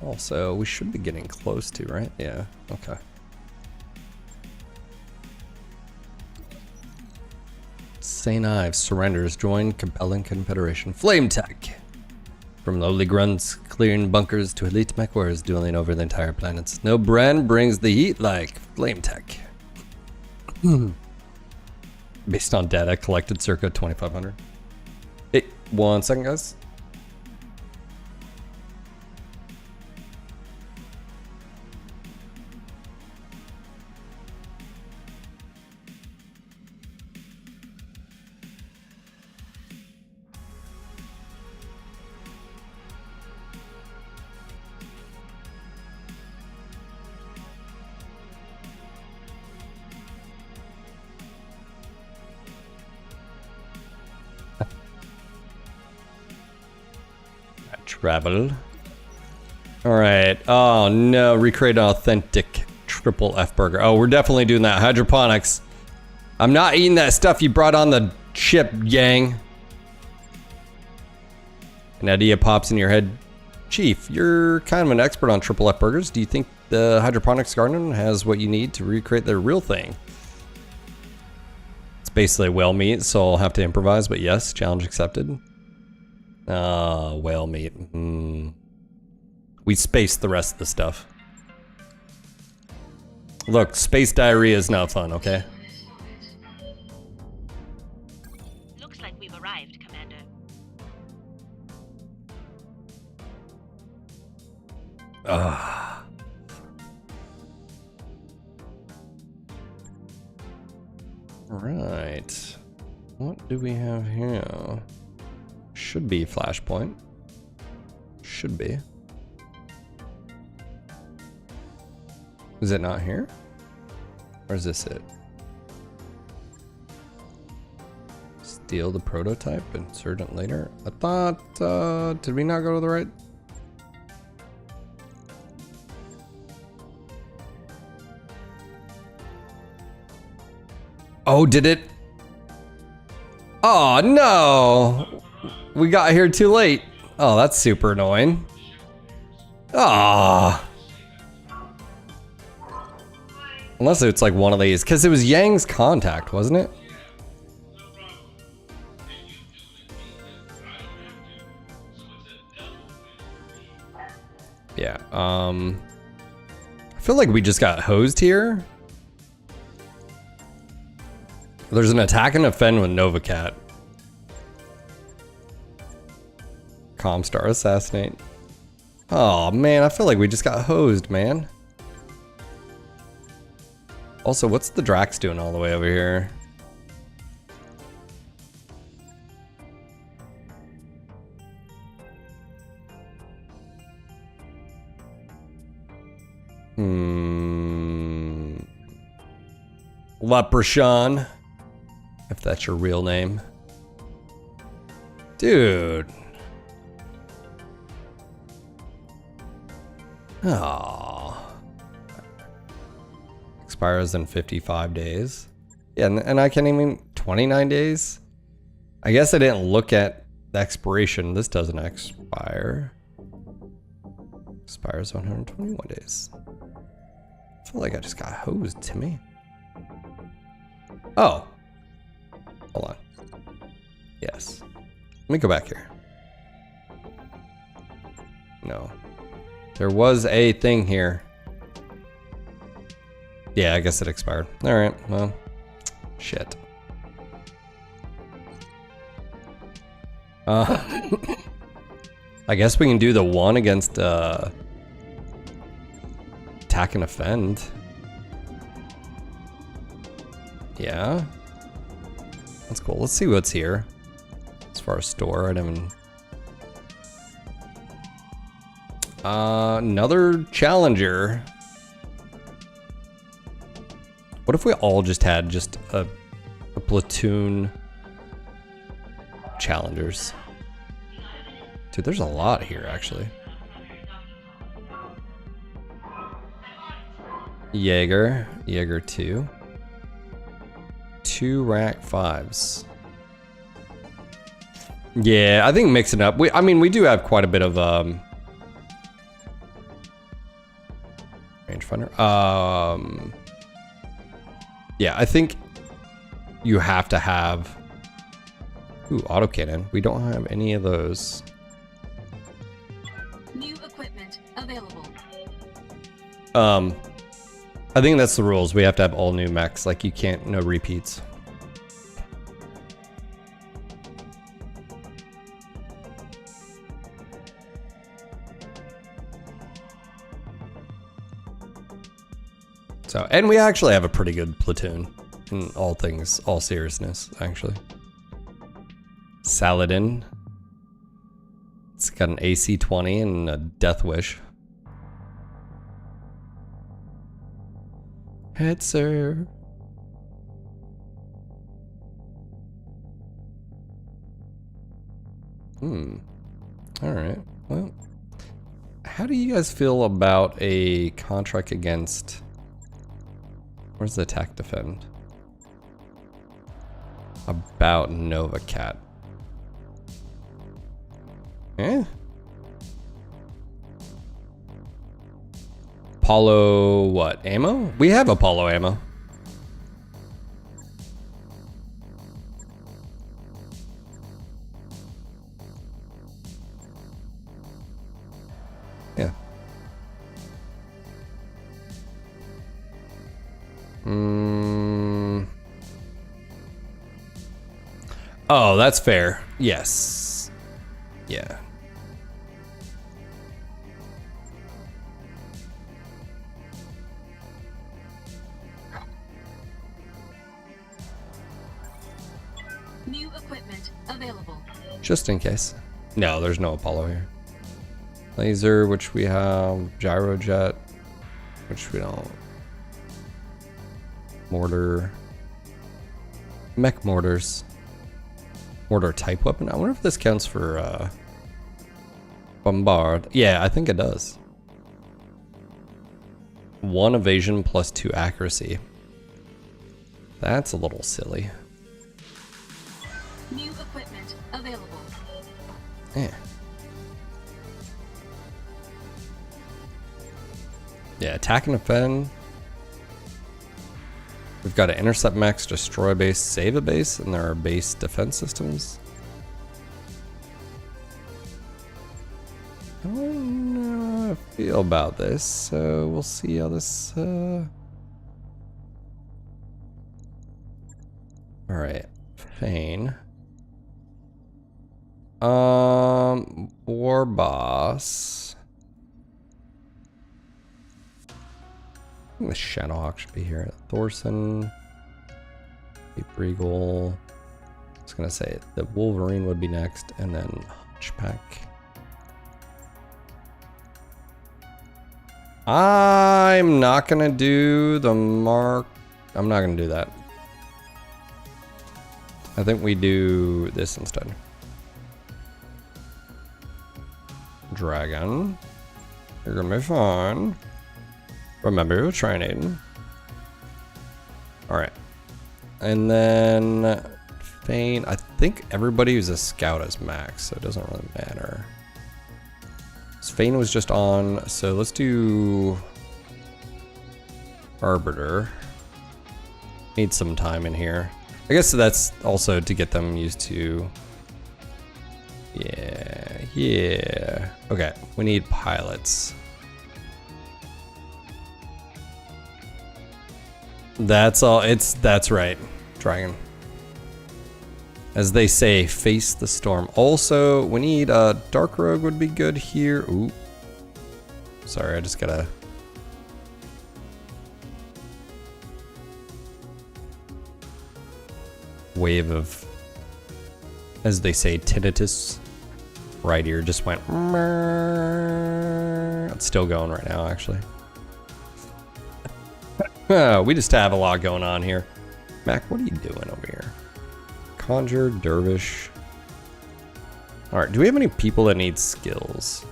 Also, we should be getting close to, right? Yeah, okay. St. Ives surrenders, join compelling confederation. Flame Tech. From lowly grunts clearing bunkers to elite MechWarriors dueling over the entire planets. No brand brings the heat like Flame Tech. Based on data collected circa 2500. Hey, 1 second, guys. Travel. Alright. Oh no, recreate an authentic triple F burger. Oh, we're definitely doing that. Hydroponics. I'm not eating that stuff you brought on the ship, gang. An idea pops in your head. Chief, you're kind of an expert on triple F burgers. Do you think the hydroponics garden has what you need to recreate the real thing? It's basically whale meat, so I'll have to improvise, but yes, challenge accepted. Whale meat. We spaced the rest of the stuff. Look, space diarrhea is not fun, okay? Looks like we've arrived, Commander. Right. What do we have here? Should be flashpoint. Should be. Is it not here? Or is this it? Steal the prototype, insert it later? I thought, did we not go to the right? Oh, did it? Oh, no! We got here too late. Oh, that's super annoying. Ah. Unless it's like one of these, because it was Yang's contact, wasn't it? Yeah, I feel like we just got hosed here. There's an attack and offend with Novacat. Comstar assassinate. Oh man, I feel like we just got hosed, man. Also, what's the Drax doing all the way over here? Leprechaun. If that's your real name. Dude. Oh. Expires in 55 days. Yeah, and I can't even... 29 days? I guess I didn't look at the expiration. This doesn't expire. Expires 121 days. I feel like I just got hosed, Timmy. Oh. Hold on. Yes. Let me go back here. No. There was a thing here. Yeah, I guess it expired. Alright, well. Shit. I guess we can do the one against attack and offend. Yeah. That's cool. Let's see what's here. As far as store, I didn't... another challenger. What if we all just had just a platoon challengers? Dude, there's a lot here, actually. Jaeger 2. 2 rack 5s. Yeah, I think mixing up. I mean, we do have quite a bit of rangefinder. Yeah, I think you have to have. Ooh, autocannon. We don't have any of those. New equipment available. I think that's the rules. We have to have all new mechs. Like, you can't, no repeats. So, and we actually have a pretty good platoon in all things, all seriousness, actually. Saladin. It's got an AC-20 and a Death Wish. Head, sir. Alright, well. how do you guys feel about a contract against... Where's the attack defend? About Nova Cat. Eh? Apollo what? Ammo? We have Apollo ammo. Yeah. Oh, that's fair. Yes. Yeah. New equipment available. Just in case. No, there's no Apollo here. Laser, which we have. Gyrojet, which we don't. Mortar. Mech mortars. Mortar type weapon. I wonder if this counts for bombard. Yeah, I think it does. 1 evasion plus 2 accuracy. That's a little silly. New equipment available. Yeah. Yeah, attack and defend. We've got to intercept mechs, destroy a base, save a base, and there are base defense systems. I don't know how I feel about this, so we'll see how this... Alright, Fane. War Boss. I think the Shadowhawk should be here. Thorson. Cape Regal. I was gonna say the Wolverine would be next, and then Hunchback. I'm not gonna do the mark. I'm not gonna do that. I think we do this instead. Dragon. You're gonna be fine. Remember, training. Alright. And then Fane. I think everybody who's a scout is max, so it doesn't really matter. Fane was just on, so let's do Arbiter. Need some time in here. I guess that's also to get them used to. Yeah. Okay, we need pilots. That's all. That's right, Dragon. As they say, face the storm. Also, we need a Dark Rogue would be good here. Ooh. Sorry, I just gotta. Wave of, as they say, tinnitus. Right ear just went. It's still going right now, actually. We just have a lot going on here. Mac, what are you doing over here? Conjure, Dervish. Alright, do we have any people that need skills?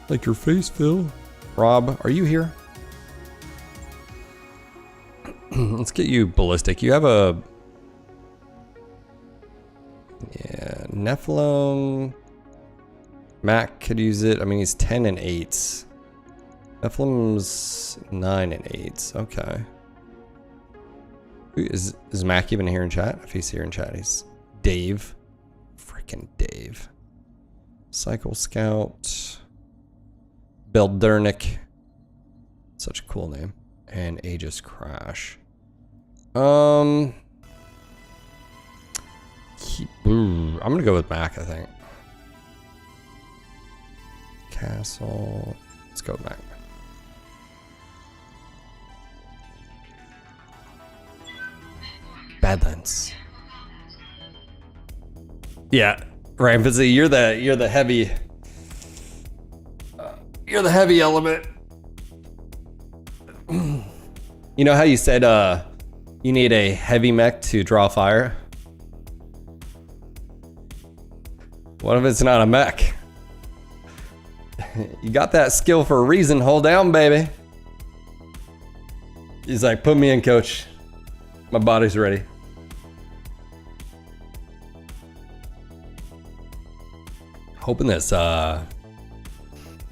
Like your face, Phil? Rob, are you here? Let's get you ballistic. You have a... Yeah, Nephilim. Mac could use it. I mean, he's 10 and 8s. Nephilim's 9 and 8s. Okay. Is Mac even here in chat? If he's here in chat, he's Dave. Freaking Dave. Cycle Scout. Beldernick. Such a cool name. And Aegis Crash. I'm gonna go with Mac, I think. Castle. Let's go with Mac. Badlands. Yeah, right. Fizzy, you're the heavy. You're the heavy element. You know how you said you need a heavy mech to draw fire? What if it's not a mech? You got that skill for a reason. Hold down, baby. He's like, put me in, coach. My body's ready. Hoping this,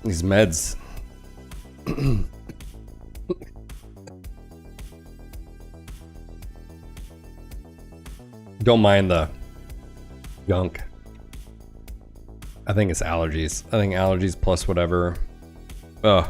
these meds. Don't mind the gunk. I think it's allergies. I think allergies plus whatever. Ugh.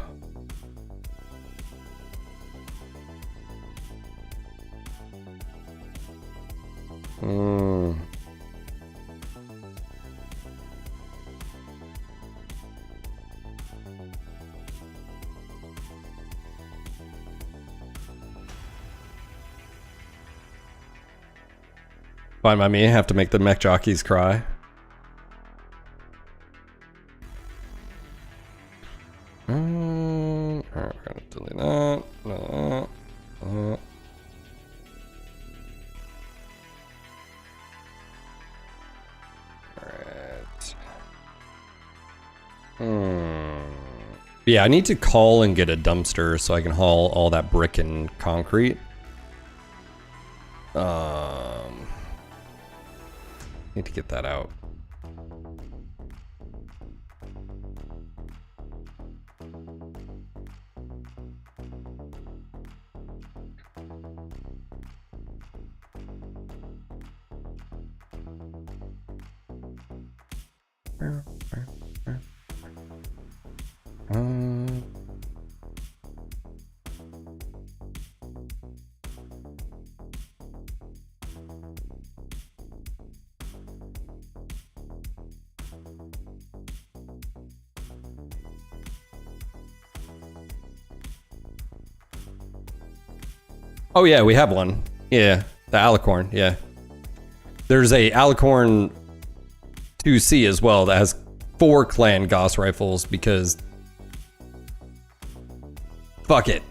Fine by me. Have to make the mech jockeys cry. Alright, we're gonna delete that. Alright. Yeah, I need to call and get a dumpster so I can haul all that brick and concrete. Need to get that out. Oh yeah, we have one. Yeah, the Alicorn, yeah. There's a Alicorn 2C as well that has 4 clan Gauss rifles because fuck it.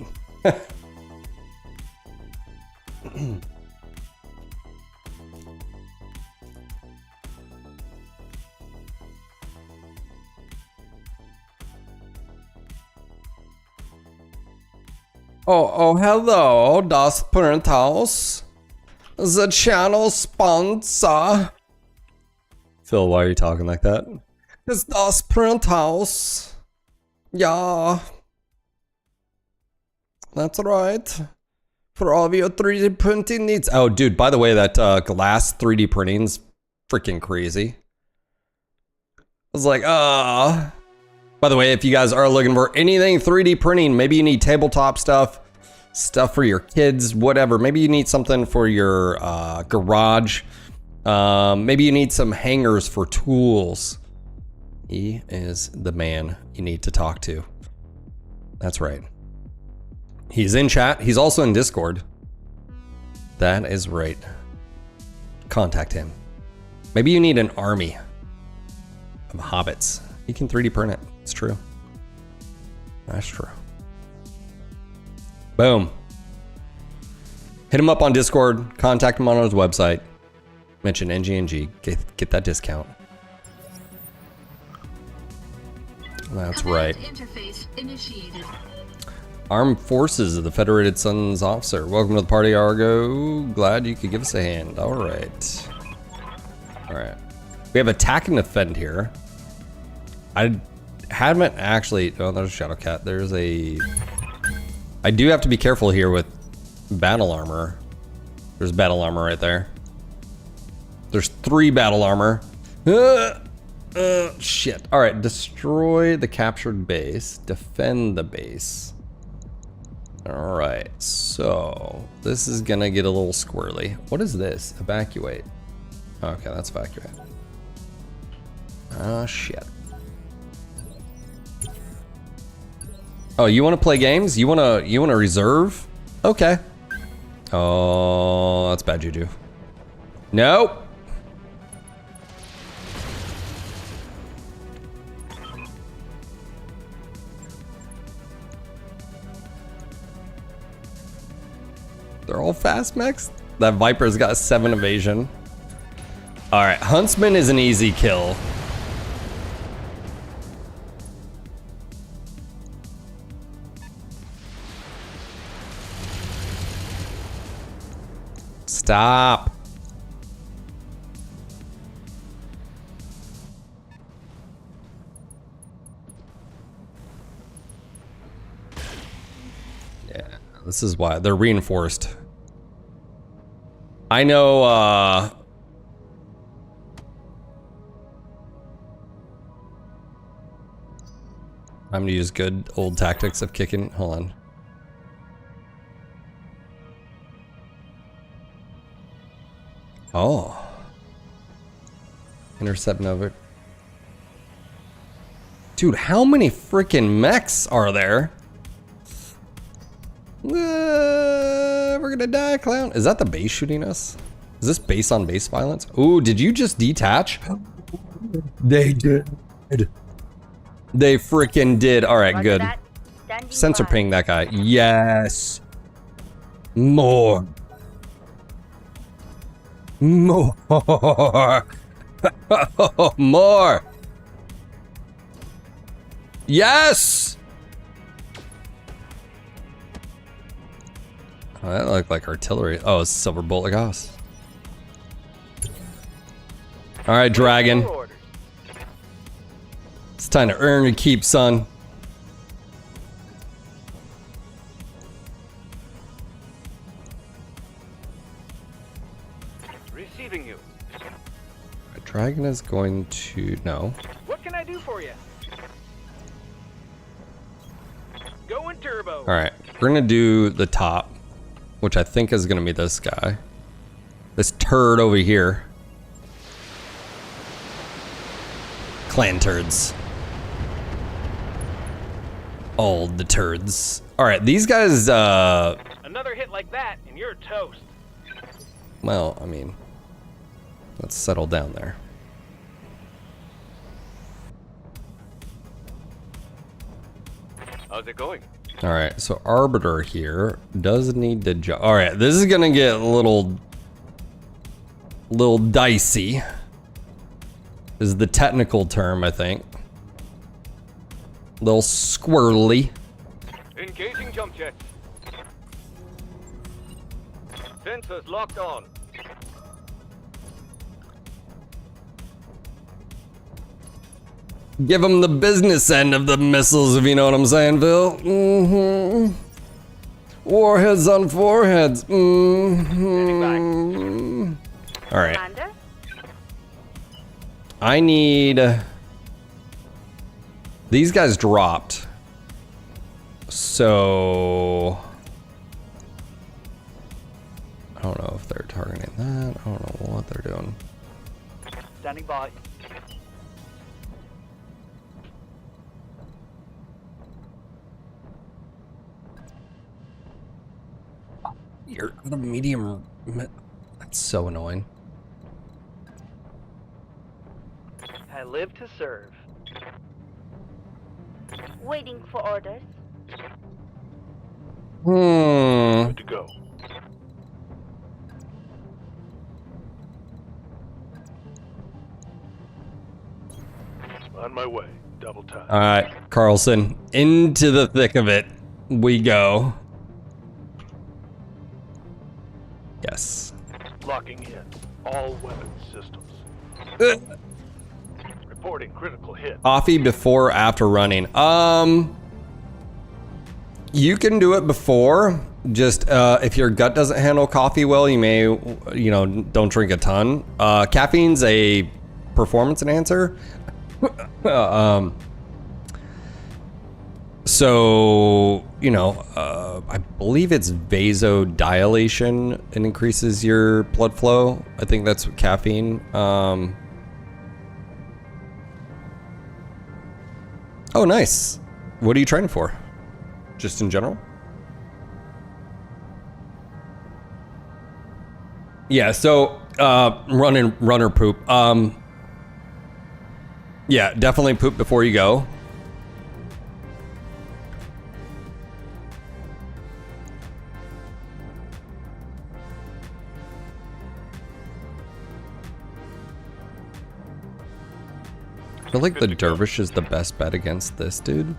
Oh, hello, das Printhouse. The channel sponsor. Phil, why are you talking like that? It's das Printhouse. Yeah. That's right. For all of your 3D printing needs. Oh, dude, by the way, that glass 3D printing's freaking crazy. I was like, By the way, if you guys are looking for anything 3D printing, maybe you need tabletop stuff for your kids, whatever. Maybe you need something for your garage. Maybe you need some hangers for tools. He is the man you need to talk to. That's right. He's in chat. He's also in Discord. That is right. Contact him. Maybe you need an army of hobbits. You can 3D print it. It's true. That's true. Boom. Hit him up on Discord. Contact him on his website. Mention NGNG. Get that discount. That's right. Interface initiated. Armed Forces of the Federated Sons Officer. Welcome to the party, Argo. Glad you could give us a hand. All right. All right. We have attack and defend here. I haven't actually. Oh, there's a Shadow Cat. There's a. I do have to be careful here with battle armor. There's battle armor right there. There's 3 battle armor. Shit. All right. Destroy the captured base. Defend the base. All right. So this is gonna get a little squirrely. What is this? Evacuate. Okay, that's evacuate. Oh shit. Oh, you want to play games? You want to reserve? Okay. Oh, that's bad juju. Nope. They're all fast mechs? That Viper's got 7 evasion. All right, Huntsman is an easy kill. Stop. Yeah, this is why they're reinforced. I know, I'm gonna use good old tactics of kicking. Hold on. Oh. Intercept over. Dude, how many freaking mechs are there? We're gonna die, clown. Is that the base shooting us? Is this base on base violence? Ooh, did you just detach? They did. They freaking did. All right, good. Sensor ping that guy. Yes. More. More. More. Yes. Oh, that looked like artillery. Oh, it's silver bullet gas. All right, dragon. It's time to earn your keep, son. Receiving you. A dragon is going to no. What can I do for you? Going turbo. All right, we're gonna do the top, which I think is gonna be this guy, this turd over here. Clan turds. All the turds. All right, these guys. Another hit like that, and you're toast. Well, I mean, let's settle down there. How's it going? All right, so Arbiter here does need to jump. All right, this is gonna get a little dicey. Is the technical term, I think. Little squirrely. Engaging jump jets. Sensors locked on. Give them the business end of the missiles, if you know what I'm saying, Phil. Mm-hmm. Warheads on foreheads. Mm-hmm. All right. Commander? I need... These guys dropped. So... I don't know if they're targeting that. I don't know what they're doing. Standing by. You're on a medium... That's so annoying. I live to serve. Waiting for orders. Good to go. On my way. Double time. All right, Carlson, into the thick of it we go. Yes. Locking in. All weapon systems. Reporting critical hit. Coffee before or after running? You can do it before. Just if your gut doesn't handle coffee well, you may, don't drink a ton. Caffeine's a performance enhancer. So, I believe it's vasodilation. It increases your blood flow. I think that's what caffeine. Oh, nice. What are you training for? Just in general? Yeah, so runner poop. Yeah, definitely poop before you go. I feel like the dervish is the best bet against this dude.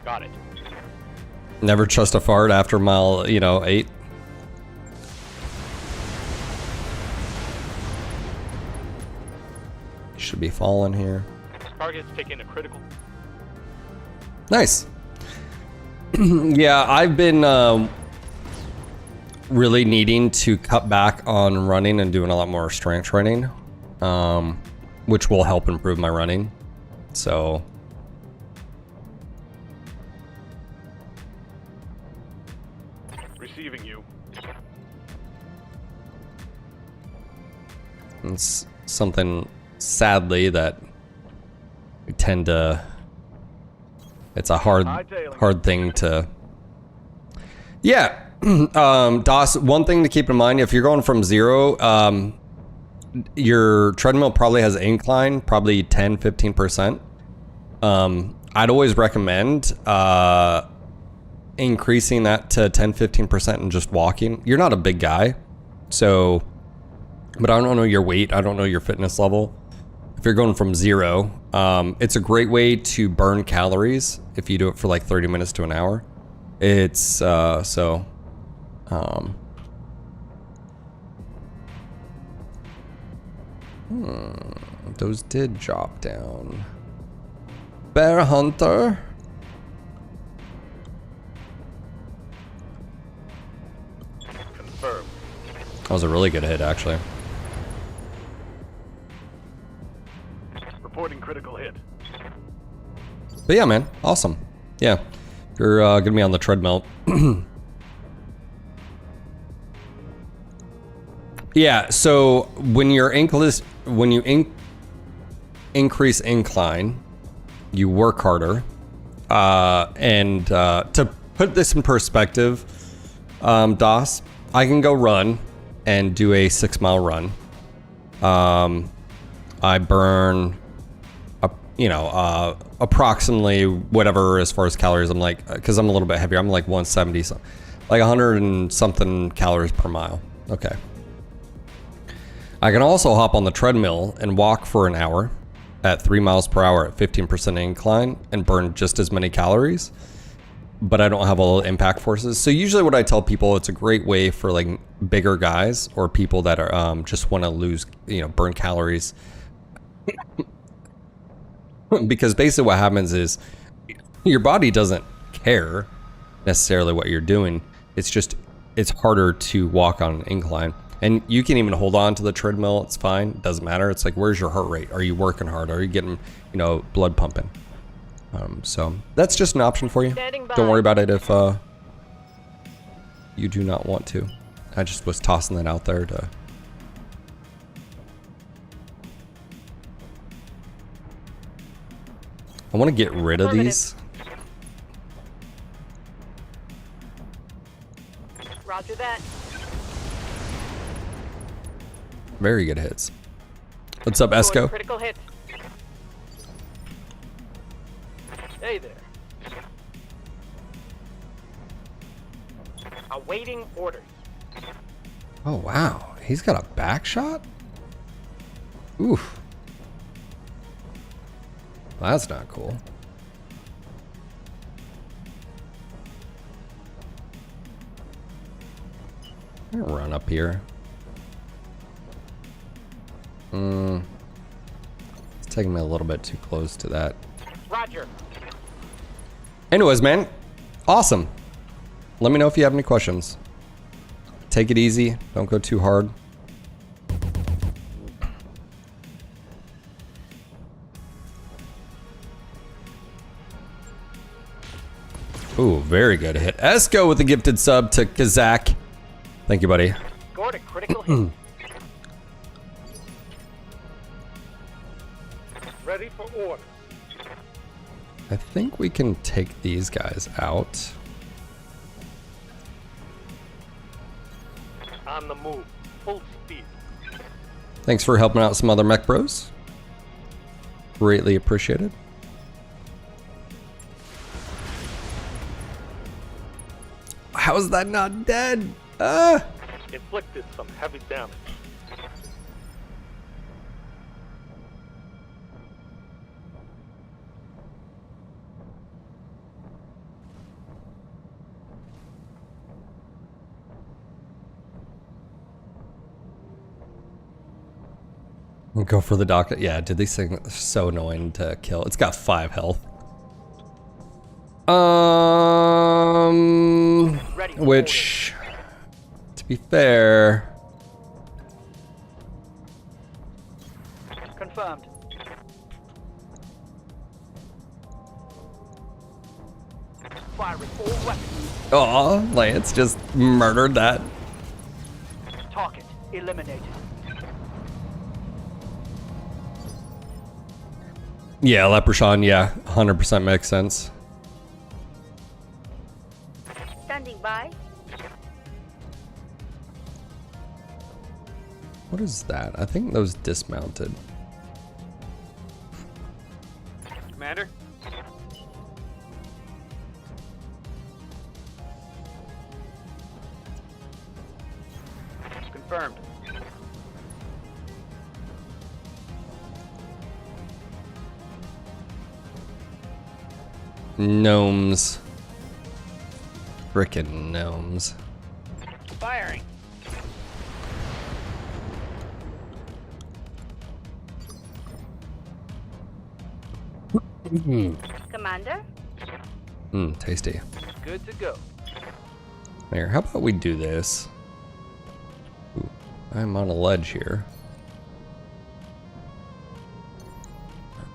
Got it. Never trust a fart after mile, 8. Should be falling here. Target's taking a critical. Nice. Yeah, I've been really needing to cut back on running and doing a lot more strength training, which will help improve my running. So Receiving you. it's something, sadly, that we tend to. It's a hard thing to. Yeah. DOS, one thing to keep in mind, if you're going from 0, your treadmill probably has an incline, probably 10-15%. I'd always recommend increasing that to 10-15% and just walking. You're not a big guy, so, but I don't know your weight, I don't know your fitness level. If you're going from 0, it's a great way to burn calories if you do it for like 30 minutes to an hour. It's those did drop down. Bear Hunter. Confirmed. That was a really good hit, actually. Reporting critical hit. But yeah, man, awesome. Yeah, you're gonna be on the treadmill. Yeah, so when you increase incline, you work harder. And to put this in perspective, DOS, I can go run and do a 6-mile run. I burn, approximately whatever as far as calories. I'm like, because I'm a little bit heavier, I'm like 170, so like 100 and something calories per mile. Okay. I can also hop on the treadmill and walk for an hour at 3 miles per hour at 15% incline and burn just as many calories, but I don't have all the impact forces. So usually what I tell people, it's a great way for like bigger guys or people that are just want to lose, burn calories. Because basically what happens is your body doesn't care necessarily what you're doing. It's just, it's harder to walk on an incline. And you can even hold on to the treadmill. It's fine. It doesn't matter. It's like, where's your heart rate? Are you working hard? Are you getting, blood pumping? So that's just an option for you. Don't worry about it if you do not want to. I just was tossing that out there to. I want to get rid of these. Roger that. Very good hits. What's up, Esco? Critical hit. Hey there. Awaiting orders. Oh, wow. He's got a back shot? Oof. That's not cool. I'm gonna run up here. It's taking me a little bit too close to that. Roger. Anyways, man, awesome. Let me know if you have any questions. Take it easy. Don't go too hard. Ooh, very good hit. Esco with the gifted sub to Kazak. Thank you, buddy. Scored a critical hit. Ready for order. I think we can take these guys out. On the move. Full speed. Thanks for helping out some other mech bros. Greatly appreciated. How is that not dead? Inflicted some heavy damage. Go for the docket. Yeah, dude, these things are so annoying to kill. It's got 5 health. Which, to be fair, Confirmed. Firing all weapons. oh, Lance just murdered that. Target eliminated. Yeah, Leprechaun, yeah, 100% makes sense. Standing by. What is that? I think those dismounted. Commander? Confirmed. Gnomes. Frickin' gnomes. Firing. Commander? Tasty. Good to go. Here, how about we do this? Ooh, I'm on a ledge here.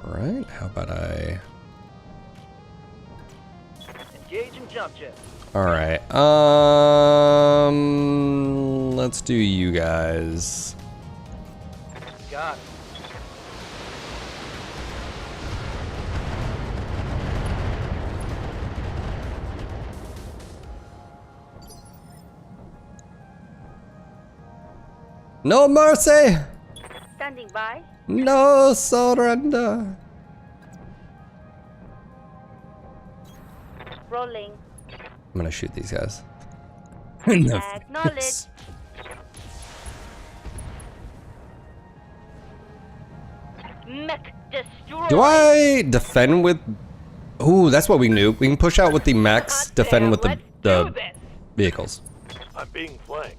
Alright, how about I... Engaging jump jet. Alright, let's do you guys. Got it. No mercy! Standing by. No surrender! Rolling. I'm gonna shoot these guys. Acknowledge. Mech destroy. Do I defend with... Ooh, that's what we knew. We can push out with the mechs, defend with the vehicles. I'm being flanked.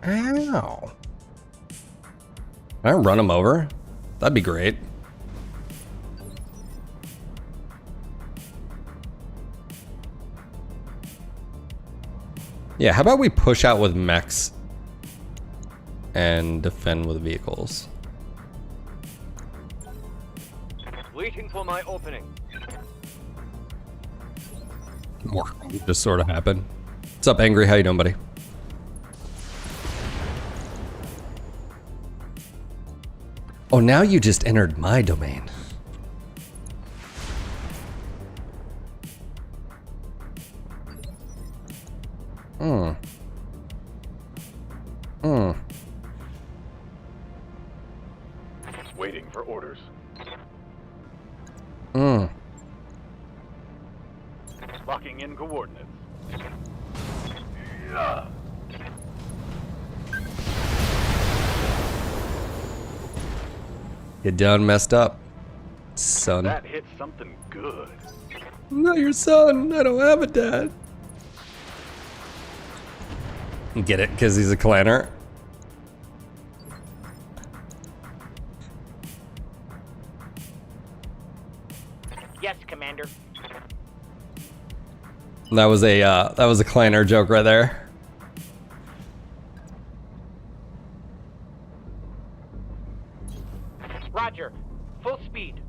Ow. Can I run them over? That'd be great. Yeah, how about we push out with mechs and defend with vehicles? Waiting for my opening. More just sort of happened. What's up, Angry? How you doing, buddy? Oh, now you just entered my domain. Waiting for orders. Locking in coordinates. You done messed up, son. That hit something good. I'm not your son. I don't have a dad. Get it? Because he's a clanner. Yes, Commander. That was a clanner joke right there. Roger. Full speed.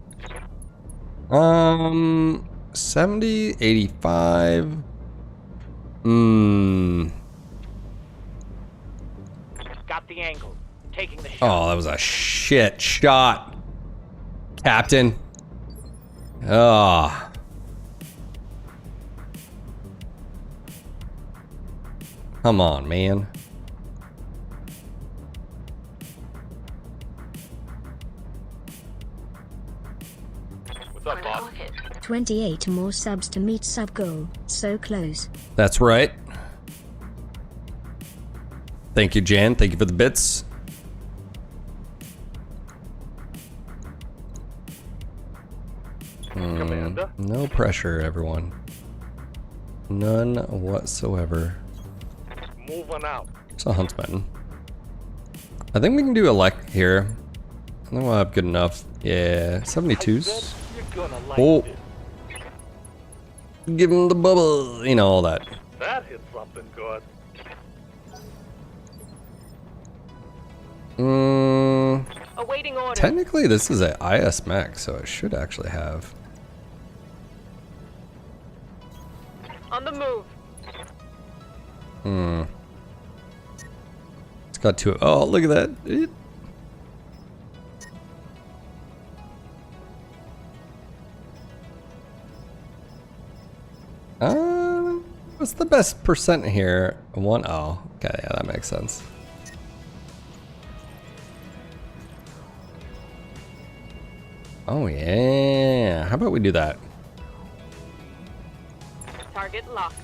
70, 85. Got the angle. Taking the shot. Oh, that was a shit shot, Captain. Oh. Come on, man. What's up, boss? 28 more subs to meet sub goal. So close. That's right. Thank you, Jan. Thank you for the bits. Commander? No pressure, everyone. None whatsoever. Moving out. It's a huntsman. I think we can do elect here. I think we'll have good enough. Yeah, 72s. You're gonna like Oh, this. give him the bubble. You know, all that. That hit something good. Awaiting order. Technically, this is a IS mech, so it should actually have. On the move. It's got two. Oh, look at that. What's the best percent here? 1. Oh, okay, yeah, that makes sense. Oh yeah. How about we do that? Target locked.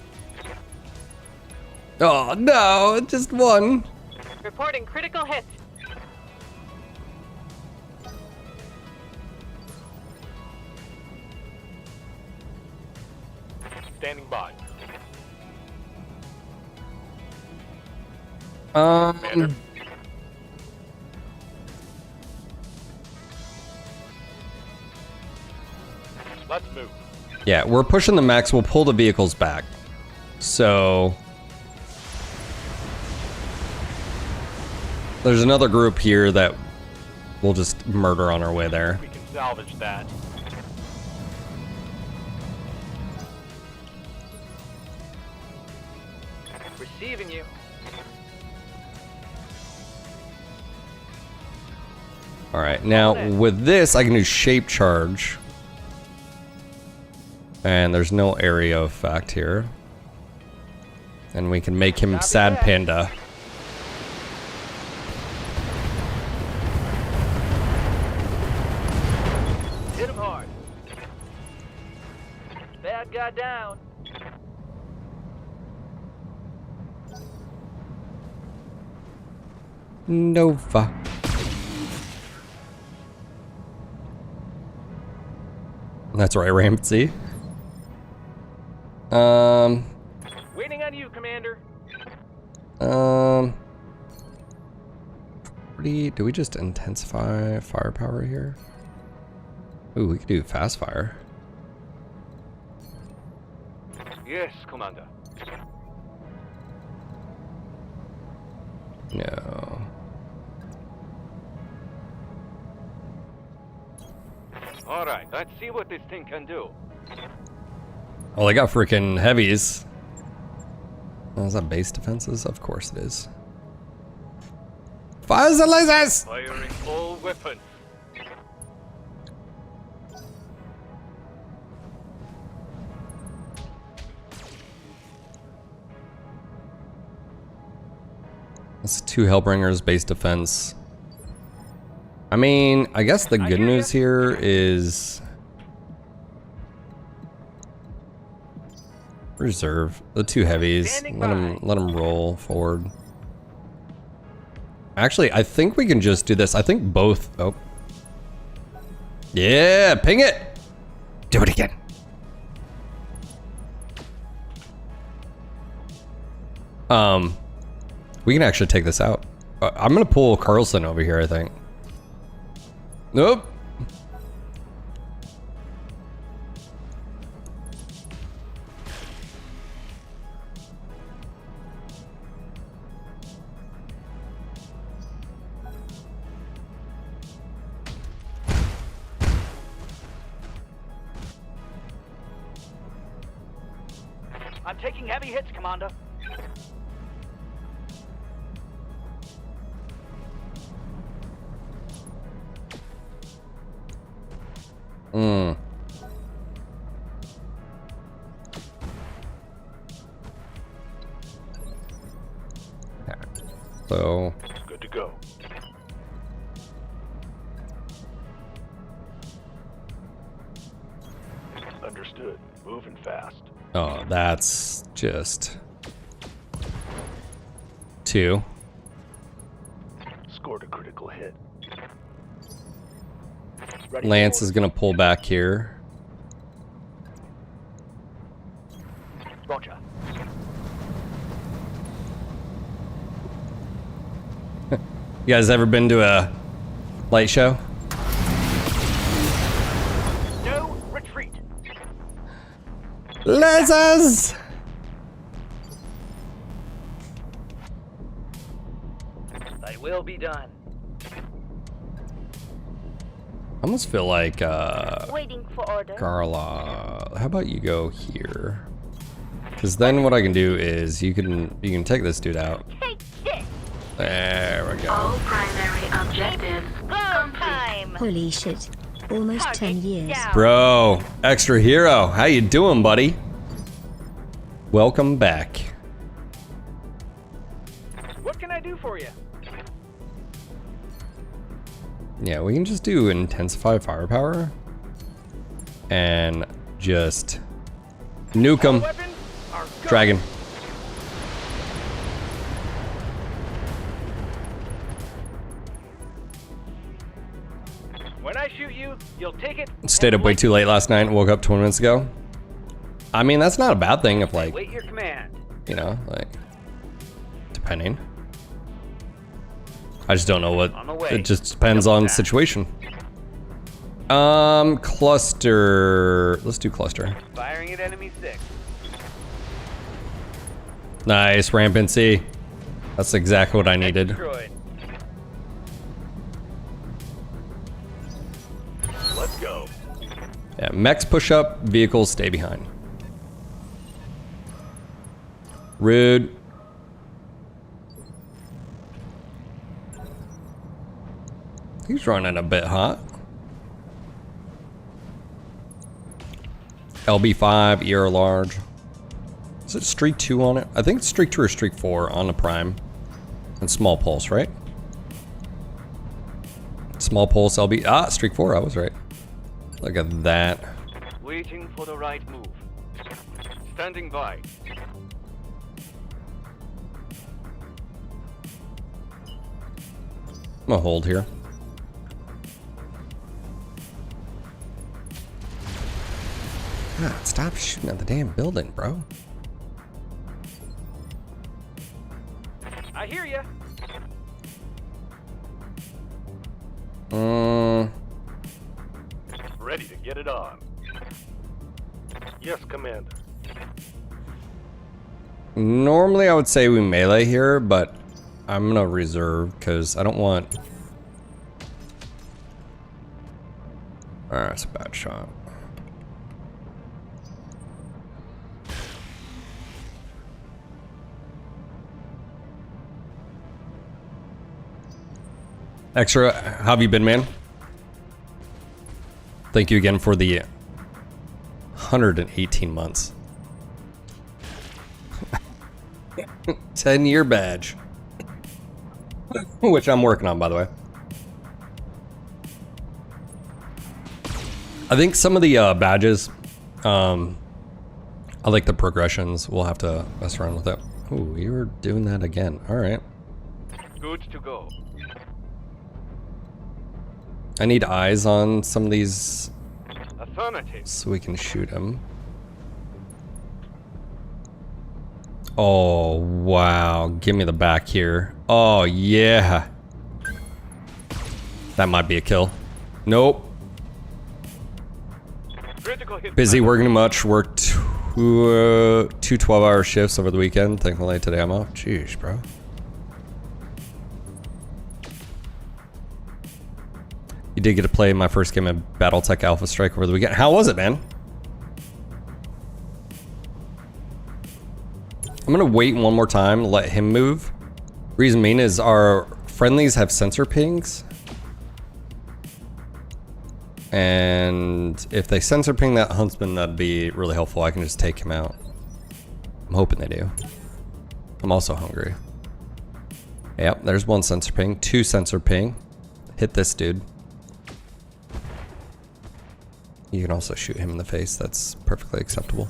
Oh no, just one. Reporting critical hit. Standing by. Let's move. Yeah, we're pushing the mechs. We'll pull the vehicles back. So there's another group here that we'll just murder on our way there. We can salvage that. Receiving you. All right, now with this, I can do shape charge. And there's no area effect here. And we can make him Sad Panda. Hit him hard. Bad guy down. Nova. That's right, Ramsey. Waiting on you, Commander. Do we just intensify firepower here? Ooh, we could do fast fire. Yes, Commander. No. All right, let's see what this thing can do. Oh, they got freaking heavies. Oh, is that base defenses? Of course it is. Fire the lasers! Firing all weapons. That's 2 Hellbringers base defense. I mean, I guess the good news here is reserve the 2 heavies. Let them roll forward. Actually, I think we can just do this. I think both. Oh, yeah, ping it. Do it again. We can actually take this out. I'm gonna pull Carlson over here, I think. Nope. I'm taking heavy hits, Commander. So good to go. Understood. Moving fast. oh, that's just 2. Scored a critical hit. Lance is gonna pull back here. Roger. You guys ever been to a light show? No retreat. Lasers! Thy will be done. I almost feel like, Waiting for order. Carla, how about you go here? Because then what I can do is you can take this dude out. Take this. There we go. All primary objectives Go complete. time. Holy shit. Almost 10 years. Down. Bro, extra hero, how you doing, buddy? Welcome back. What can I do for you? Yeah, we can just do intensify firepower and just nuke them. Weapons are go. Dragon. When I shoot you, you'll take it. Stayed up way too late last night and woke up 20 minutes ago. I mean, that's not a bad thing if, like, Wait your command. you know, like, depending. I just don't know what, On the way. it just depends on the situation. Cluster, let's do cluster. Firing at enemy 6. Nice, rampancy. That's exactly what I needed. Destroyed. Let's go. Yeah, mechs push up, vehicles stay behind. Rude. He's running a bit hot. LB5, ER large. Is it streak 2 on it? I think it's streak 2 or streak 4 on the prime. And small pulse, right? Small pulse LB. Ah, streak 4, I was right. Look at that. Waiting for the right move. Standing by. I'm gonna hold here. God, stop shooting at the damn building, bro. I hear ya. Ready to get it on. Yes, Commander. Normally I would say we melee here, but I'm gonna reserve because I don't want... Alright, that's a bad shot. Extra, how have you been, man? Thank you again for the 118 months. 10-year badge. Which I'm working on, by the way. I think some of the badges, I like the progressions. We'll have to mess around with it. Ooh, you were doing that again. All right. Good to go. I need eyes on some of these Affirmative. so we can shoot them. Oh, wow. Give me the back here. Oh, yeah. That might be a kill. Nope. Critical hit. Busy working too much. Worked two 12-hour shifts over the weekend. Thankfully today I'm off. Jeez, bro. You did get to play my first game of BattleTech Alpha Strike over the weekend. How was it, man? I'm gonna wait one more time to let him move. Reason being is our friendlies have sensor pings. And if they sensor ping that huntsman, that'd be really helpful. I can just take him out. I'm hoping they do. I'm also hungry. Yep, there's one sensor ping, 2 sensor ping. Hit this dude. You can also shoot him in the face. That's perfectly acceptable.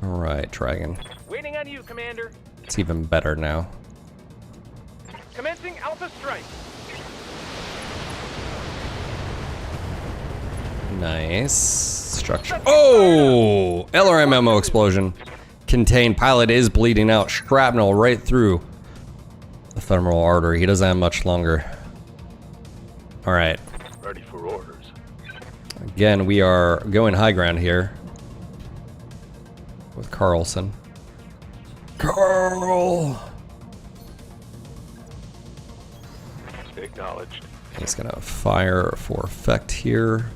All right, Dragon. Waiting on you, Commander. It's even better now. Commencing Alpha Strike. Nice structure. Oh, LRM ammo explosion. Contained. Pilot is bleeding out. Shrapnel right through the femoral artery. He doesn't have much longer. All right. Ready for orders. Again, we are going high ground here with Carlson. Carl! Acknowledged. He's gonna fire for effect here.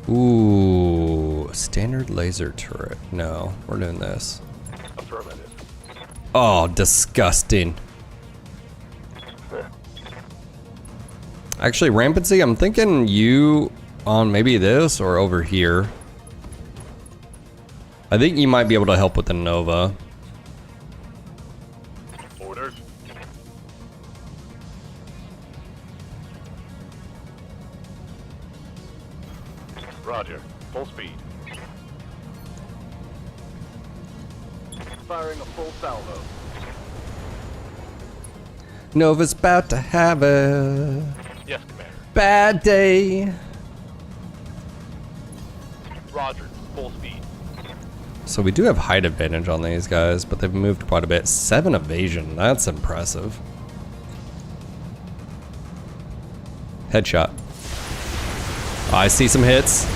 Ooh, standard laser turret. No, we're doing this. Affirmative. Oh, disgusting. Actually, Rampancy, I'm thinking you on maybe this or over here. I think you might be able to help with the Nova. Orders. Roger. Full speed. Firing a full salvo. Nova's about to have a Yes, Commander. bad day. Roger. Full speed. So we do have height advantage on these guys, but they've moved quite a bit. 7 evasion, that's impressive. Headshot. Oh, I see some hits.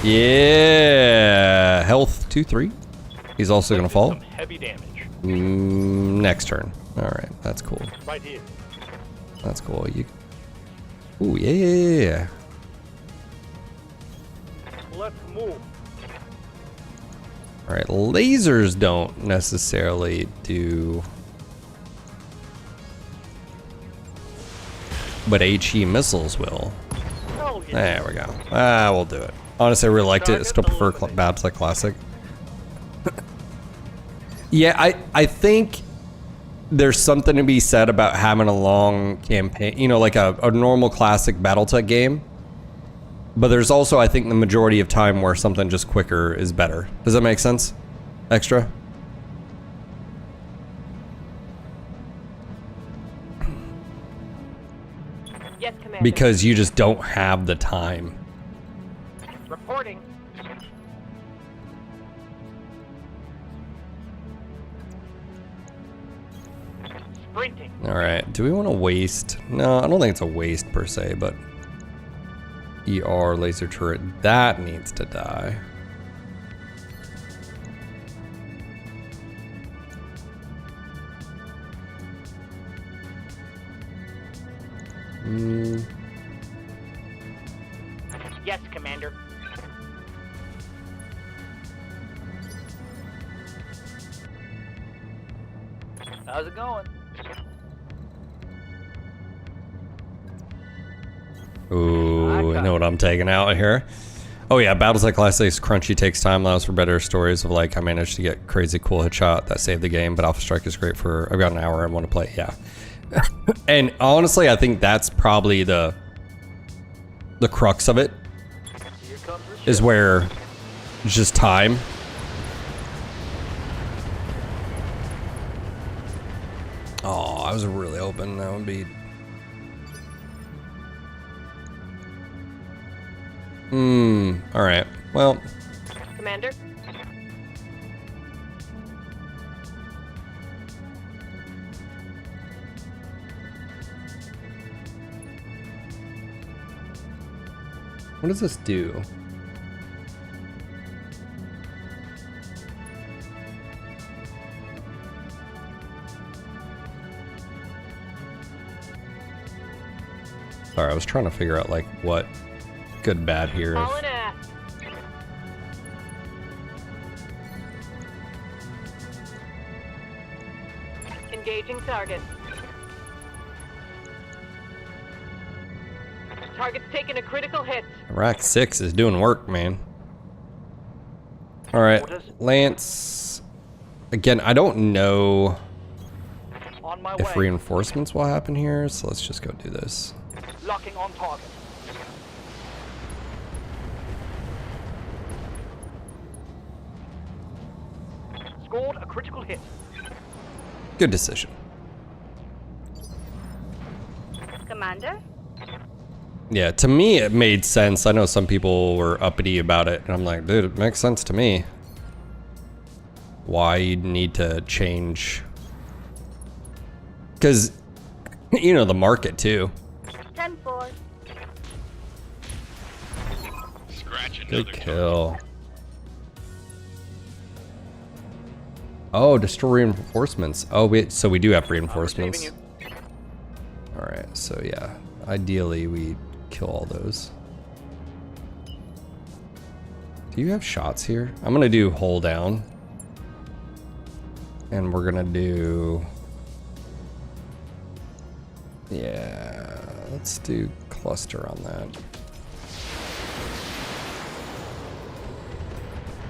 Yeah, health 2-3. He's also gonna fall. Some heavy damage. Next turn. All right, that's cool. Right here. That's cool. You. Ooh, yeah. Let's move. All right, lasers don't necessarily do, but HE missiles will. Oh, yeah. There we go. We'll do it. Honestly, I really liked it. I still prefer BattleTech Classic. Yeah, I think there's something to be said about having a long campaign, you know, like a normal classic BattleTech game. But there's also, I think, the majority of time where something just quicker is better. Does that make sense? Extra? Yes, Commander. Because you just don't have the time. Reporting. Sprinting. All right, do we want to waste? No, I don't think it's a waste per se, but ER laser turret, that needs to die. Yes, Commander. How's it going? Ooh, I know what I'm taking out here. Oh yeah, BattleTech Classic's crunchy takes time, allows for better stories of like I managed to get crazy cool headshot that saved the game, but Alpha Strike is great for I've got an hour and want to play, yeah. And honestly, I think that's probably the crux of it, is where it's just time. Oh, I was really hoping that would be. All right. Well. Commander? What does this do? Sorry, I was trying to figure out like what good bad here. Fallen ass. Engaging target. Target's taking a critical hit. Rack 6 is doing work, man. All right, Lance. Again, I don't know On my if way. reinforcements will happen here, so let's just go do this. Locking on target. Scored a critical hit. Good decision. Commander? Yeah, to me it made sense. I know some people were uppity about it, and I'm like, dude, it makes sense to me. Why you need to change? Because You know, the market too. 10-4. Scratch another Good target. kill. Oh, destroy reinforcements. Oh, so we do have reinforcements. Alright, so yeah. Ideally, we kill all those. Do you have shots here? I'm gonna do hold down. And we're gonna do... Yeah, let's do cluster on that.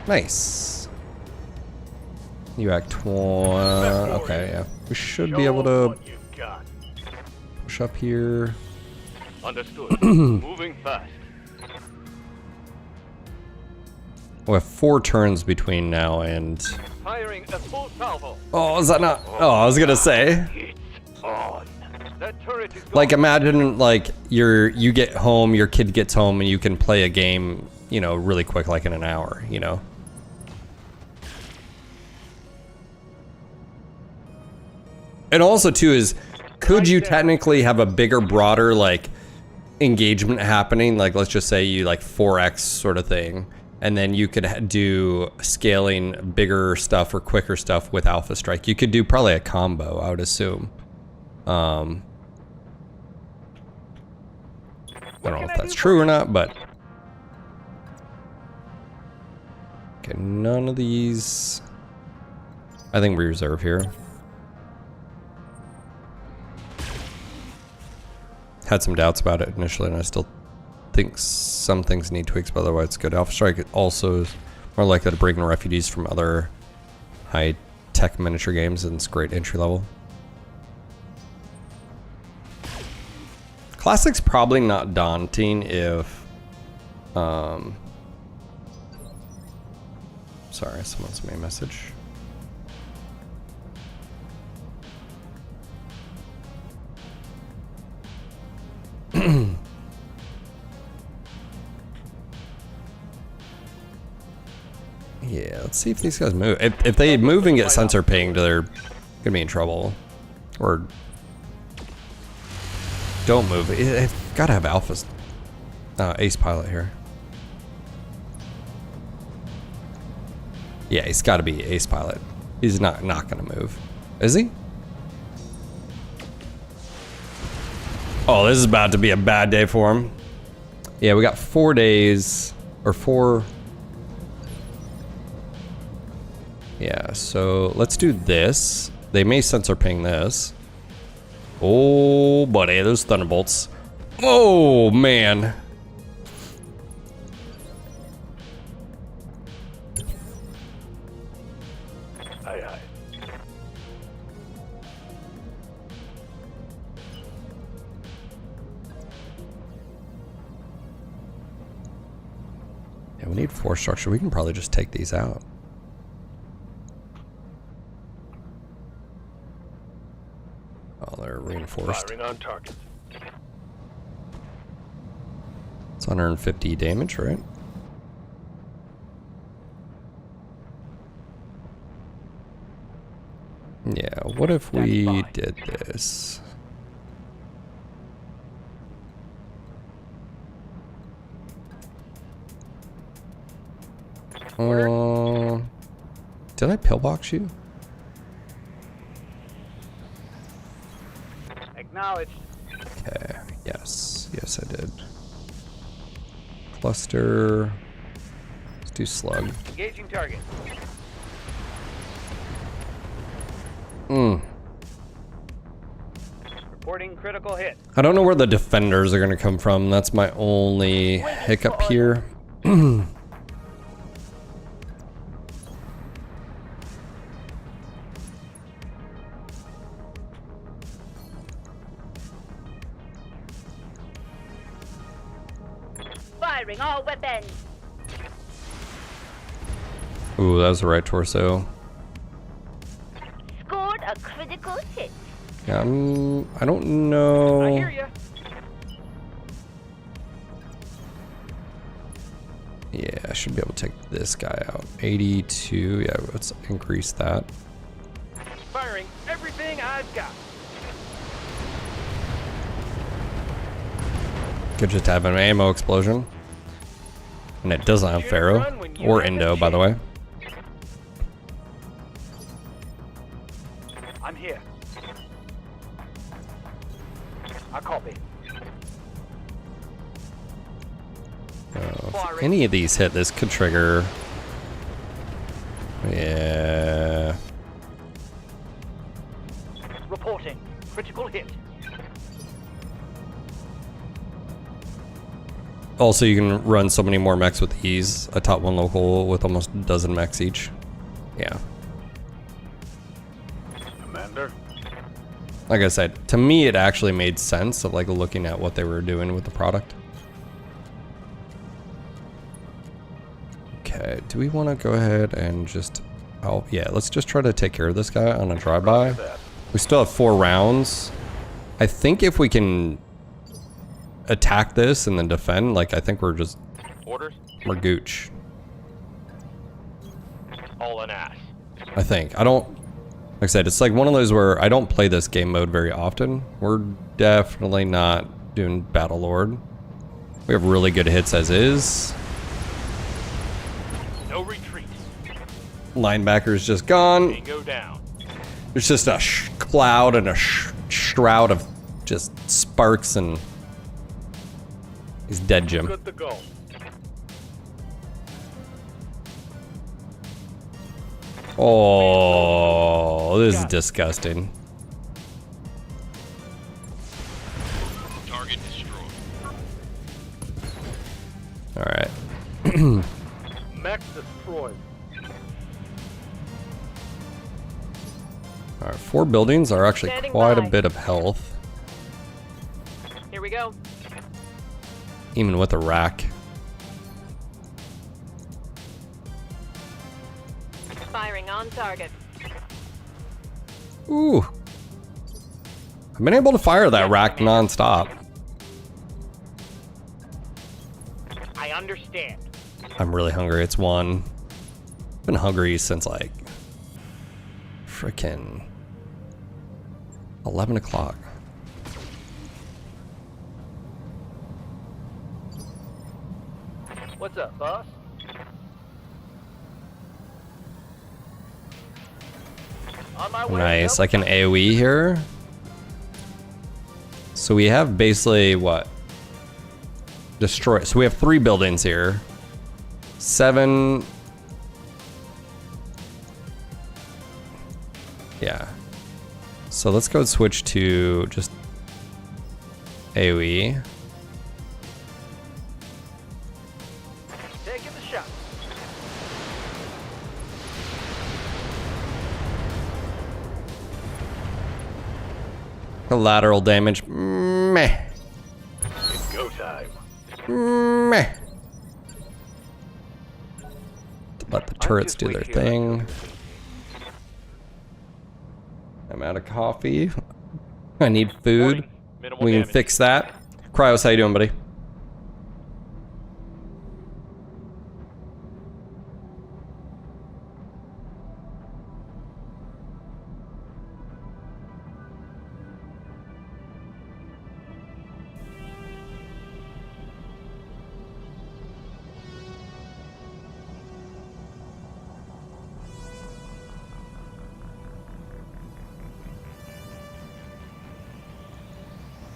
Nice. You act 20. Okay, yeah. We should be able to push up here. Understood. Moving fast. We have 4 turns between now and... Firing a full salvo. Oh, is that not... Oh, I was gonna say. It's on. That turret is Like, gone. imagine, like, you get home, your kid gets home, and you can play a game, you know, really quick, like in an hour, you know? And also, too, is could you technically have a bigger, broader, like, engagement happening? Like, let's just say you, like, 4x sort of thing. And then you could do scaling bigger stuff or quicker stuff with Alpha Strike. You could do probably a combo, I would assume. I don't know if that's true or not, but... Okay, none of these... I think we reserve here. Had some doubts about it initially, and I still think some things need tweaks, but otherwise it's good. Alpha Strike also is more likely to bring in refugees from other high-tech miniature games, and it's great entry level. Classic's probably not daunting if... Sorry, someone sent me a message. Yeah, let's see if these guys move. If they move and get sensor pinged, they're gonna be in trouble. Or don't move. They've gotta have alphas. Ace pilot here. Yeah, he's gotta be ace pilot. He's not gonna move. Is he? Oh, this is about to be a bad day for him. Yeah, we got 4 days, or 4... Yeah, so let's do this. They may sensor ping this. Oh, buddy, those thunderbolts. Oh, man. Aye, aye. Yeah, we need 4 structure. We can probably just take these out. Oh, they're reinforced. Firing on target. It's 150 damage, right? Yeah, what if we did this? Did I pillbox you? Acknowledged. Okay, yes. Yes, I did. Cluster. Let's do slug. Engaging target. Reporting critical hit. I don't know where the defenders are going to come from. That's my only hiccup here. Firing all weapons. Ooh, that was the right torso. Scored a critical hit. Yeah, I don't know. I hear ya. Yeah, I should be able to take this guy out. 82. Yeah, let's increase that. Firing everything I've got. Could just have an ammo explosion. And it doesn't have Pharaoh. Or Indo, by the way. I'm here. I copy. If any of these hit, this could trigger. Yeah. Reporting. Critical hit. Also, you can run so many more mechs with ease. A top 1 local with almost a dozen mechs each. Yeah. Commander? Like I said, to me it actually made sense of like looking at what they were doing with the product. Okay, do we want to go ahead and just... Oh, yeah, let's just try to take care of this guy on a drive-by. We still have 4 rounds. I think if we can attack this and then defend, like, I think we're just... Orders? We're gooch. All an ass. I think. I don't... Like I said, it's like one of those where I don't play this game mode very often. We're definitely not doing Battle Lord. We have really good hits as is. No retreat. Linebacker's just gone. Tango down. There's just a cloud and a shroud of just sparks, and he's dead, Jim. Good to go. Oh, this is disgusting. Target destroyed. All right. Mechs destroyed. All right, 4 buildings are actually Standing quite a by. bit of health, Here we go. even with a rack. Firing on target. Ooh. I've been able to fire that rack non-stop. I understand. I'm really hungry. It's 1. I've been hungry since like frickin' 11 o'clock. What's up, boss? On my way. Nice, I can AoE here. So we have basically what? Destroy. So we have 3 buildings here. 7. Yeah. So let's go switch to just AoE. Taking the shot. Collateral damage. Meh. It's go time. Meh. Let the turrets do their thing. I'm out of coffee. I need food. Minimal We can damage. fix that. Cryos, how you doing, buddy?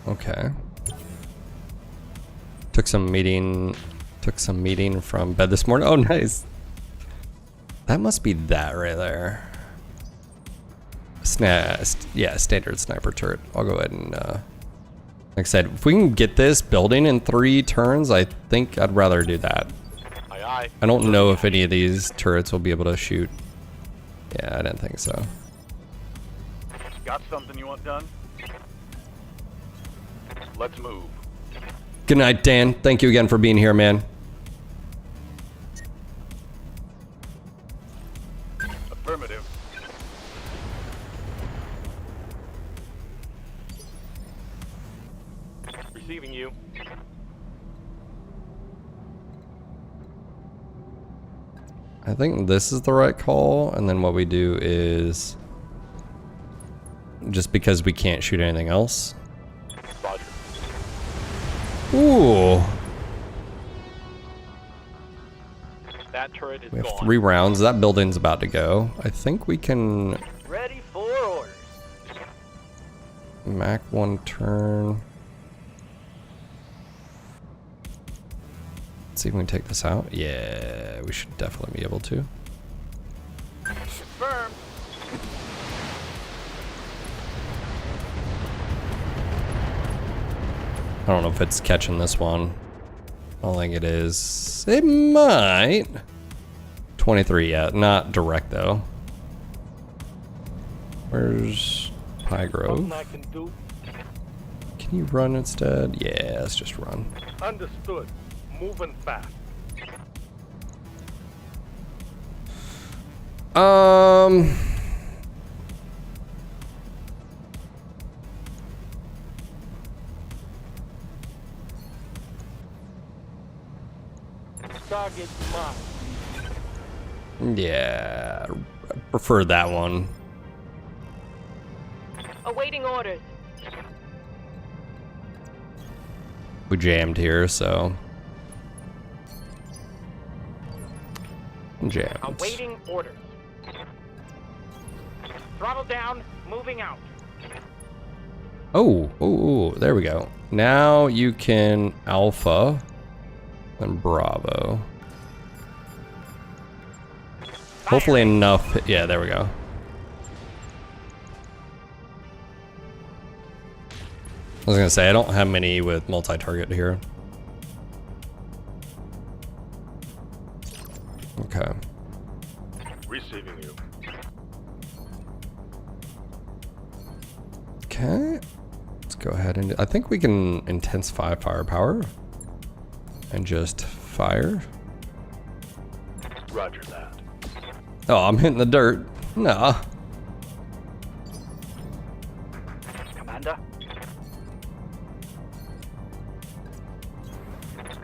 Okay. Took some meeting from bed this morning. Oh, nice. That must be that right there. Yeah, standard sniper turret. I'll go ahead and, like I said, if we can get this building in 3 turns, I think I'd rather do that. Aye, aye. I don't know if any of these turrets will be able to shoot. Yeah, I didn't think so. Got something you want done? Let's move. Good night, Dan. Thank you again for being here, man. Affirmative. Receiving you. I think this is the right call, and then what we do is, just because we can't shoot anything else. Roger. Ooh. That turret is We have gone. 3 rounds. That building's about to go. I think we can Ready for orders. Mach 1 turn. Let's see if we can take this out. Yeah, we should definitely be able to. Confirmed. I don't know if it's catching this one. I don't think it is. It might. 23 yet. Not direct though. Where's Pie Grove? Nothing I can do. Can you run instead? Yeah, let's just run. Understood. Moving fast. Target marked. Yeah, I prefer that one. Awaiting orders. We jammed here, so. Jammed. Awaiting orders. Throttle down, moving out. Oh, there we go. Now you can Alpha and Bravo. Hopefully enough. Yeah, there we go. I was gonna say, I don't have many with multi-target here. Okay. Receiving you. Okay. Let's go ahead and I think we can intensify firepower and just fire. Roger that. Oh, I'm hitting the dirt. Nah. Commander.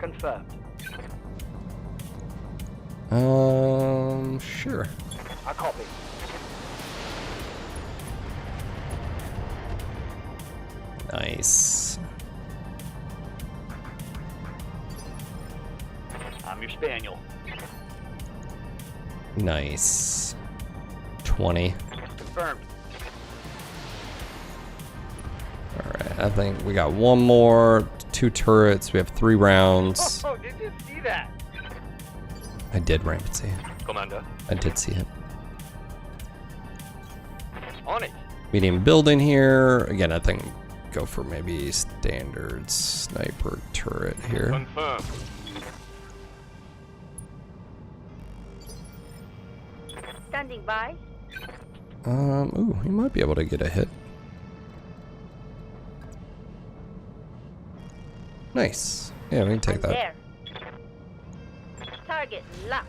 Confirmed. Sure. I copy. Nice. I'm your spaniel. Nice. 20. Confirmed. Alright, I think we got one more. 2 turrets. We have 3 rounds. Oh, did you see that? I did ramp see. Commander. I did see it. On it. Medium building here. Again, I think go for maybe standard sniper turret here. Confirmed. Standing by. Ooh, he might be able to get a hit. Nice. Yeah, we can take that. There. Target locked.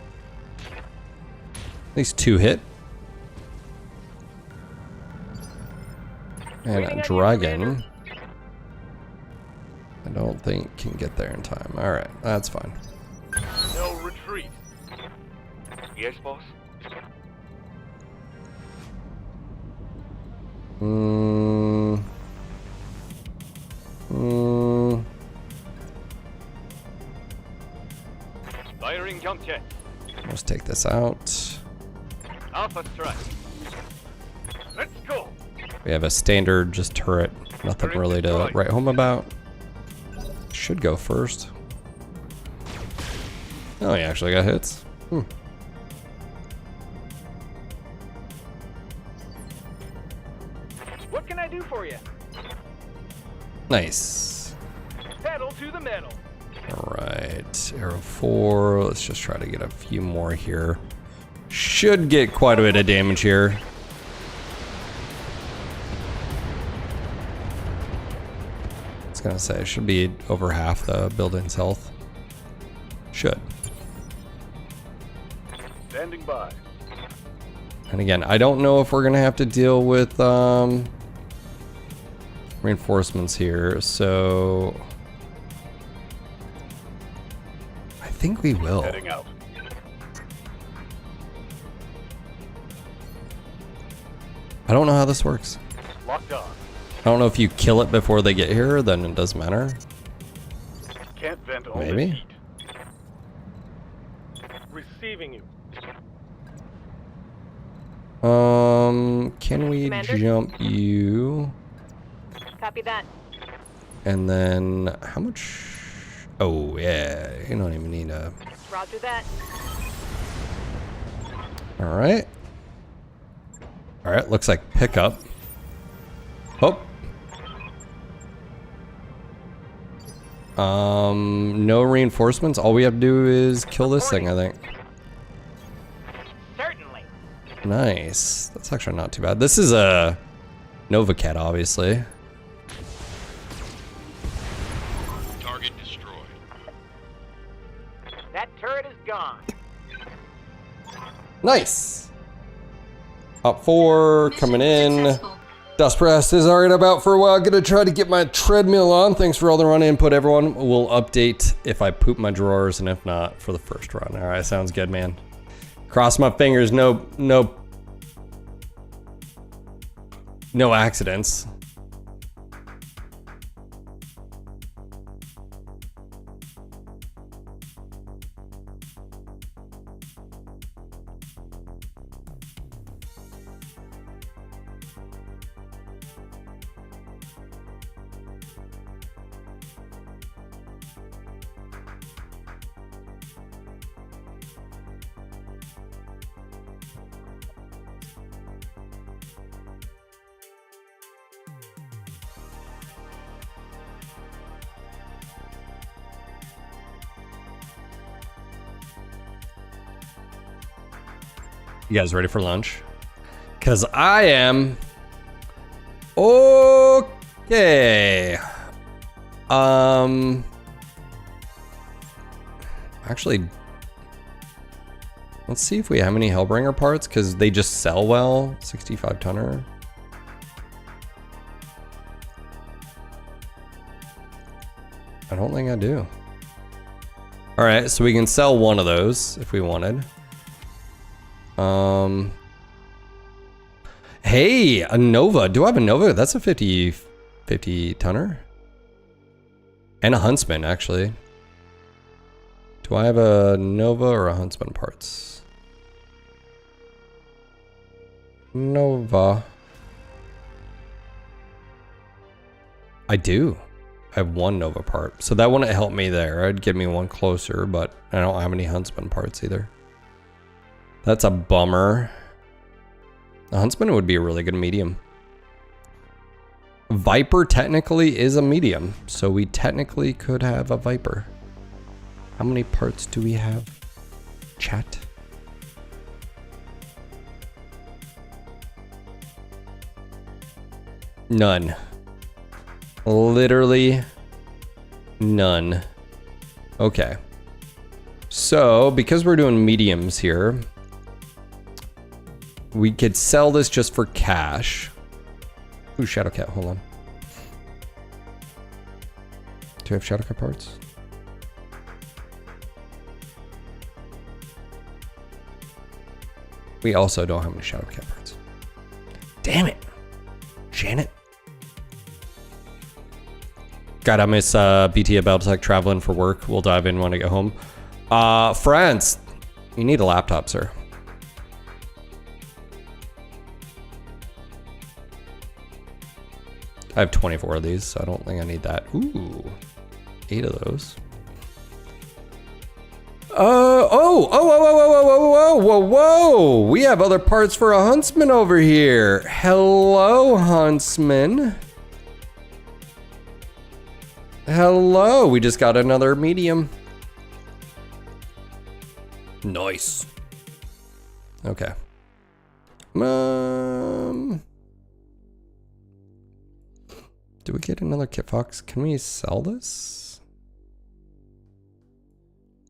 At least 2 hit. And Waiting a on you, dragon. Commander. I don't think can get there in time. Alright, that's fine. No retreat. Yes, boss. Firing jump jet. Let's take this out. Alpha strike. Let's go. We have a standard just turret. Nothing really to write home about. Should go first. Oh, he actually got hits. What can I do for you? Nice. Pedal to the metal. Alright, arrow 4. Let's just try to get a few more here. Should get quite a bit of damage here. I was gonna say, it should be over half the building's health. Should. Standing by. And again, I don't know if we're gonna have to deal with reinforcements here, so I think we will. Heading out. I don't know how this works. Locked on. I don't know if you kill it before they get here, then it doesn't matter. Stand all Maybe. this heat. Receiving you. Can we Commander? jump you? Copy that. And then how much? Oh yeah, you don't even need a. Roger that. All right. All right, looks like pickup. Oh. No reinforcements. All we have to do is kill this thing, I think. Certainly. Nice. That's actually not too bad. This is a Nova Cat, obviously. Target destroyed. That turret is gone. Nice. Up 4, coming in. Successful. Dust Press is alright about for a while. Gonna try to get my treadmill on. Thanks for all the run input, everyone. We'll update if I poop my drawers, and if not, for the first run. Alright, sounds good, man. Cross my fingers, no accidents. You guys ready for lunch? Cause I am. Okay. Actually, let's see if we have any Hellbringer parts, cause they just sell well. 65 tonner. I don't think I do. All right, so we can sell one of those if we wanted. Hey, a Nova. Do I have a Nova? That's a 50 tonner. And a Huntsman, actually. Do I have a Nova or a Huntsman parts? Nova. I do. I have one Nova part. So that wouldn't help me there. It'd give me one closer, but I don't have any Huntsman parts either. That's a bummer. The Huntsman would be a really good medium. Viper technically is a medium, so we technically could have a Viper. How many parts do we have? Chat. None. Literally none. Okay. So, because we're doing mediums here, we could sell this just for cash. Ooh, Shadowcat, hold on. Do you have Shadowcat parts? We also don't have any Shadowcat parts. Damn it. Janet. God, I miss BT at BattleTech traveling for work. We'll dive in when I get home. France, you need a laptop, sir. I have 24 of these, so I don't think I need that. Ooh, 8 of those. Whoa. We have other parts for a Huntsman over here. Hello, Huntsman. Hello, we just got another medium. Nice. Okay. Do we get another Kit Fox? Can we sell this?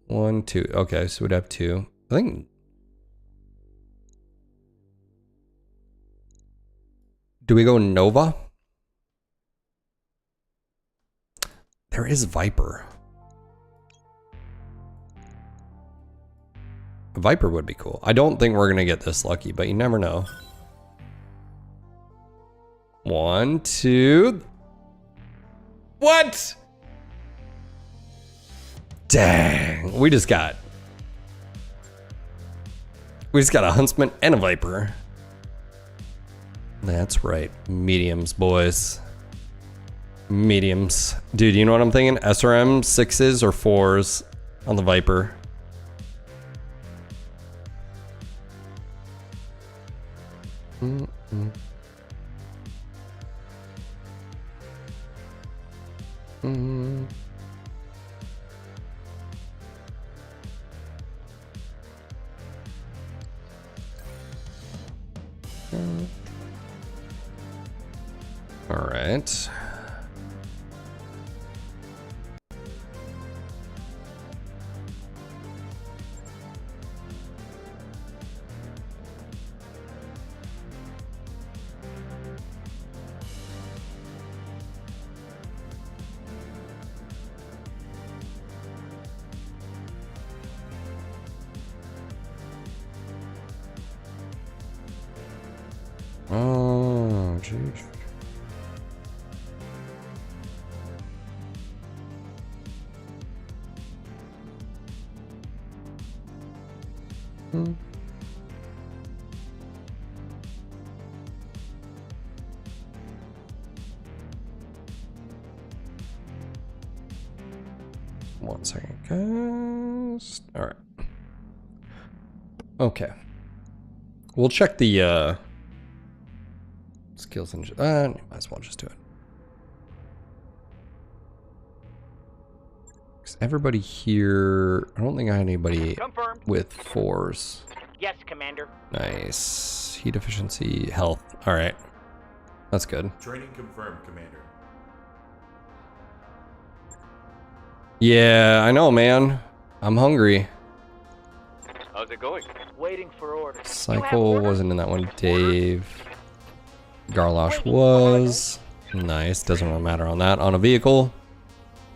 1, 2. Okay, so we'd have 2. I think. Do we go Nova? There is Viper. A Viper would be cool. I don't think we're gonna get this lucky, but you never know. 1, 2. What? Dang, we just got a Huntsman and a Viper. That's right, mediums, boys. Mediums. Dude, you know what I'm thinking? SRM 6s or 4s on the Viper. All right. Oh, jeez. One second, guys. All right. Okay. We'll check the skills and might as well just do it. Because everybody here, I don't think I had anybody Confirmed. with 4s. Yes, Commander. Nice. Heat efficiency, health. All right. That's good. Training confirmed, Commander. Yeah, I know, man. I'm hungry. How's it going? Waiting for orders. Cycle wasn't in that one. Dave. Garlosh was. Nice. Doesn't really matter on that. On a vehicle.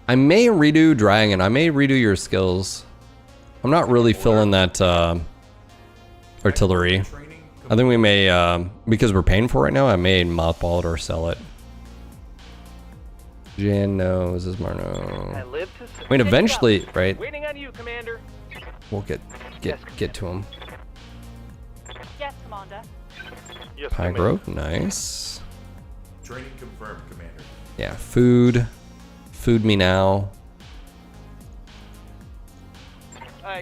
I may redo Dragon. I may redo your skills. I'm not really feeling that artillery. I think we may, because we're paying for it right now, I may mothball it or sell it. Jan, no. This is Marno. I live to I mean, eventually, right? Waiting on you, Commander. We'll get to him. Yes, Commander. Yes, Pine Grove, nice. Training confirmed, Commander. Yeah, food. Food me now.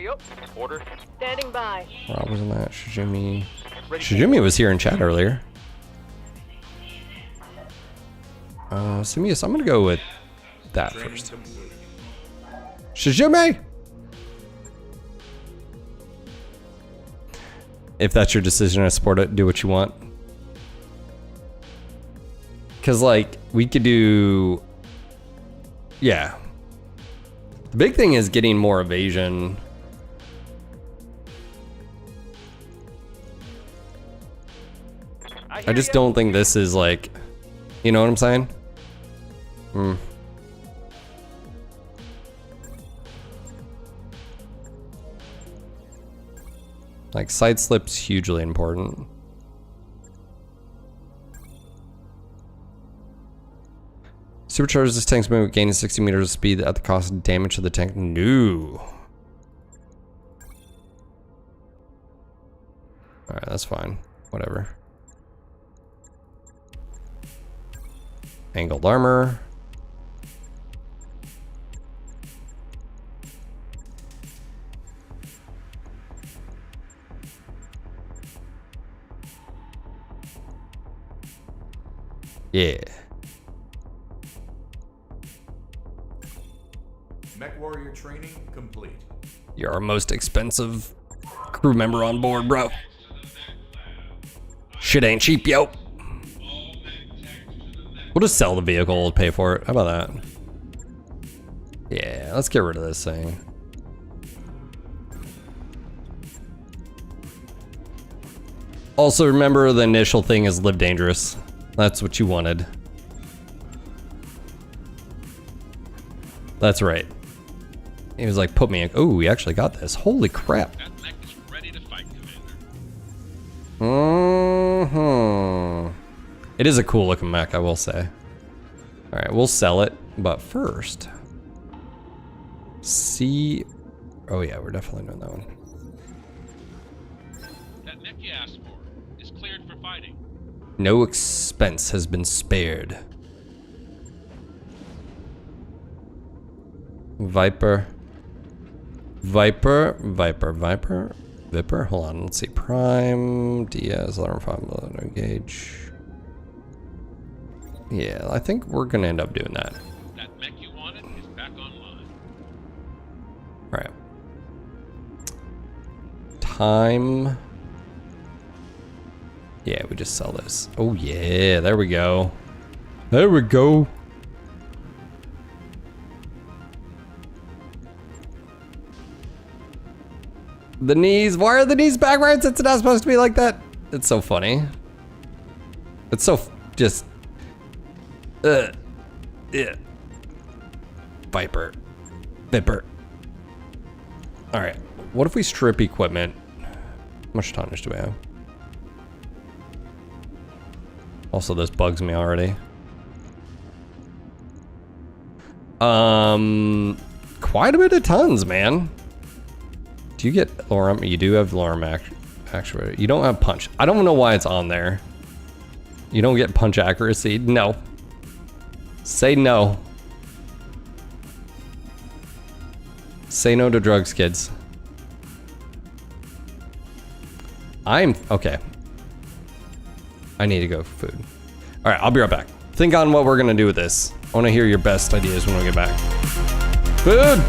Yup. Order. Standing by. Rob was in that. Shijumi. Shijumi was here in chat earlier. Simius, I'm gonna go with that Training first. complete. Shijumi! If that's your decision, I support it. Do what you want. Cause like, we could do... Yeah. The big thing is getting more evasion. I just don't think this is like... You know what I'm saying? Like, side slip's hugely important. Supercharges this tank's movement, gaining 60 meters of speed at the cost of damage to the tank. No. Alright, that's fine. Whatever. Angled armor. Yeah. MechWarrior training complete. You're our most expensive crew member on board, bro. Shit ain't cheap, yo. We'll just sell the vehicle and pay for it. How about that? Yeah, let's get rid of this thing. Also, remember the initial thing is live dangerous. That's what you wanted. That's right. He was like, put me in. Oh, we actually got this. Holy crap. That mech is ready to fight, Commander. It is a cool looking mech, I will say. Alright, we'll sell it. But first, C. Oh yeah, we're definitely doing that one. That mech you asked for is cleared for fighting. No expense has been spared. Viper. Viper. Hold on, let's see. Prime, Diaz, alarm 5, no gauge. Yeah, I think we're gonna end up doing that. That mech you wanted is back online. Alright. Time. Yeah, we just sell this. Oh yeah, there we go. There we go. The knees, why are the knees backwards? It's not supposed to be like that. It's so funny. It's so just, yeah. Viper. All right, what if we strip equipment? How much tonnage do we have? Also, this bugs me already. Quite a bit of tons, man. Do you get lorem? You do have lorem actuator. You don't have punch. I don't know why it's on there. You don't get punch accuracy. No. Say no. Say no to drugs, kids. Okay. I need to go for food. All right, I'll be right back. Think on what we're gonna do with this. I wanna hear your best ideas when we get back. Food!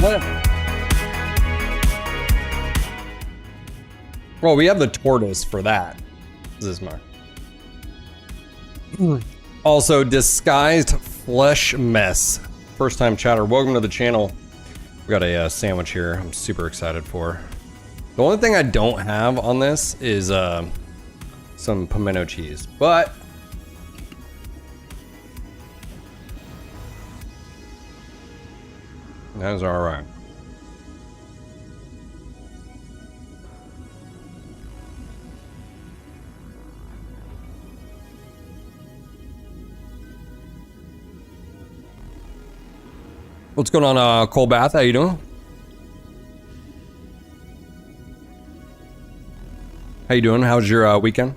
What? Well, we have the tortoise for that. Zismar. Also, disguised flesh mess. First time chatter. Welcome to the channel. We got a sandwich here. I'm super excited for. The only thing I don't have on this is some pimento cheese, but that's all right. What's going on, Cole Bath? How you doing? How you doing? How's your weekend?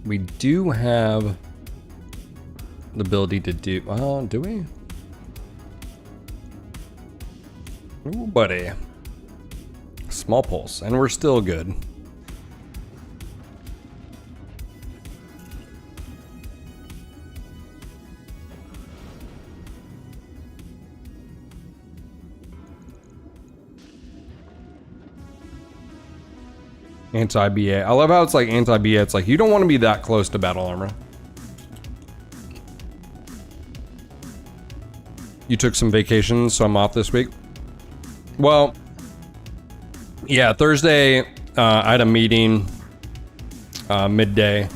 We do have the ability to do, do we? Ooh, buddy. Small pulse, and we're still good. Anti-BA. I love how it's like anti-BA. It's like, you don't want to be that close to battle armor. You took some vacation, so I'm off this week. Well, yeah, Thursday, I had a meeting midday.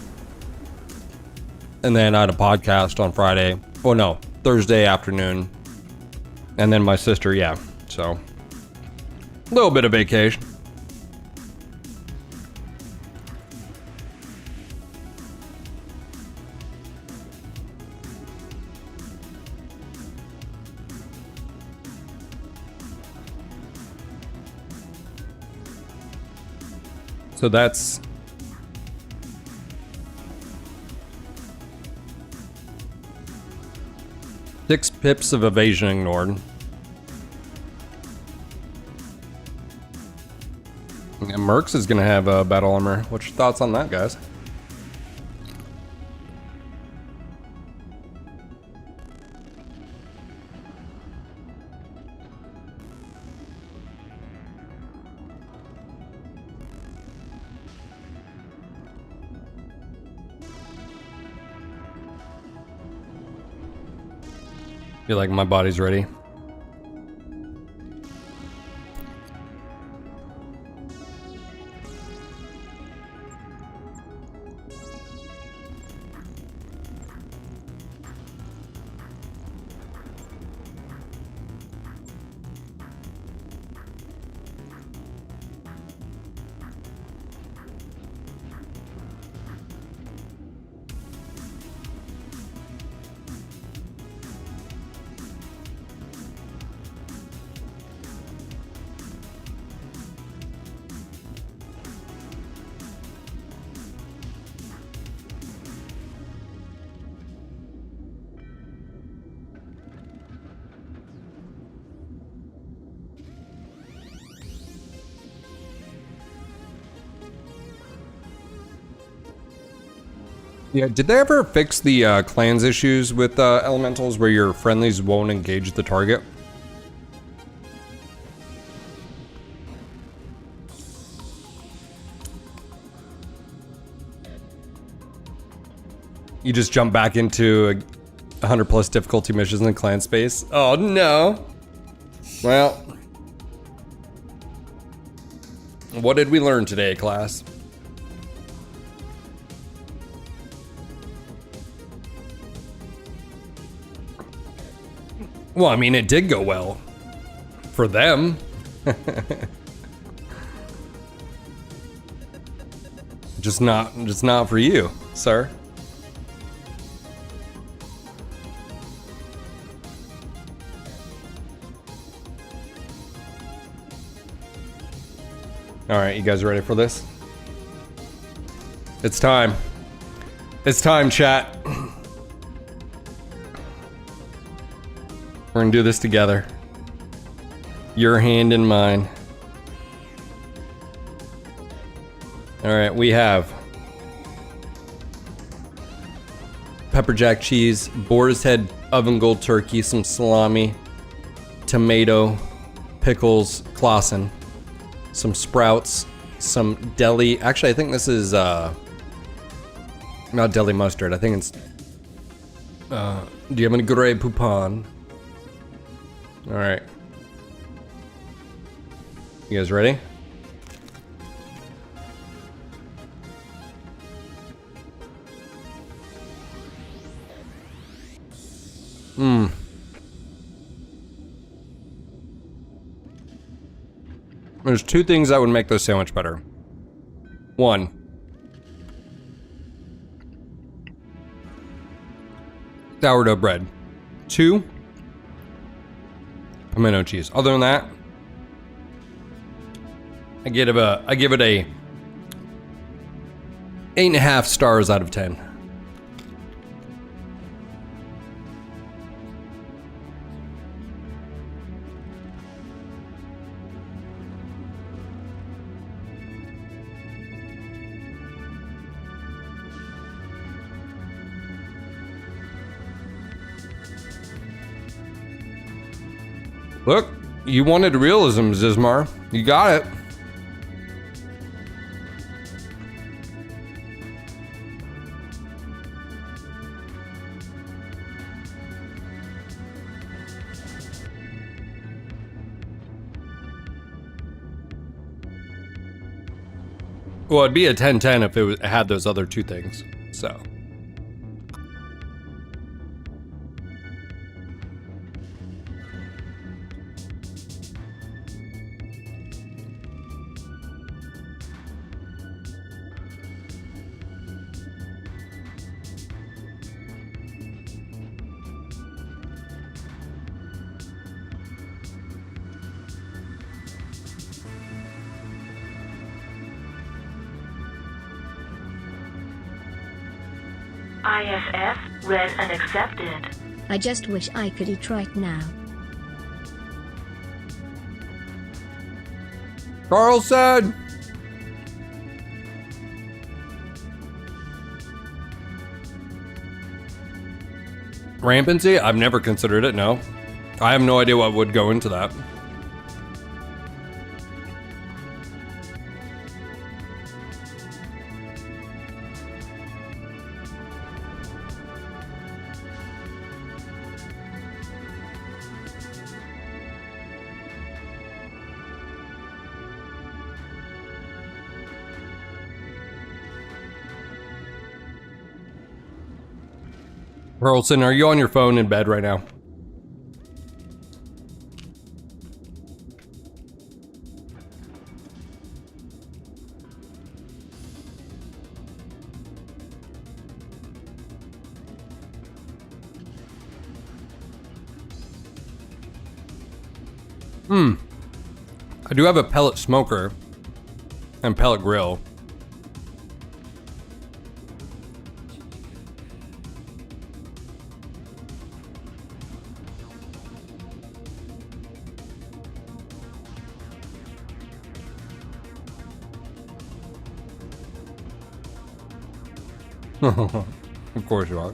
And then I had a podcast on Friday. Oh no, Thursday afternoon. And then my sister, yeah. So, a little bit of vacation. So that's six pips of evasion ignored. And Mercs is gonna have a battle armor. What's your thoughts on that, guys? Feel like my body's ready. Yeah, did they ever fix the clans issues with elementals where your friendlies won't engage the target? You just jump back into 100+ difficulty missions in clan space. Oh no. Well, what did we learn today, class? Well, I mean, it did go well for them. just not for you, sir. All right, you guys ready for this? It's time. It's time, chat. We're gonna do this together. Your hand in mine. Alright, we have pepper jack cheese, boar's head oven gold turkey, some salami, tomato, pickles, Clausen, some sprouts, some deli. Actually, I think this is not deli mustard. I think it's do you have any Grey Poupon? Alright. You guys ready? There's two things that would make this sandwich better. One, sourdough bread. Two, pimento cheese. Other than that, I give it a 8.5 stars out of 10. Look, you wanted realism, Zizmar. You got it. Well, it'd be a 10-10 if it had those other two things, so. IFF read and accepted. I just wish I could eat right now. Carlson! Rampancy? I've never considered it, no. I have no idea what would go into that. Carlson, are you on your phone in bed right now? I do have a pellet smoker and pellet grill. Of course you are.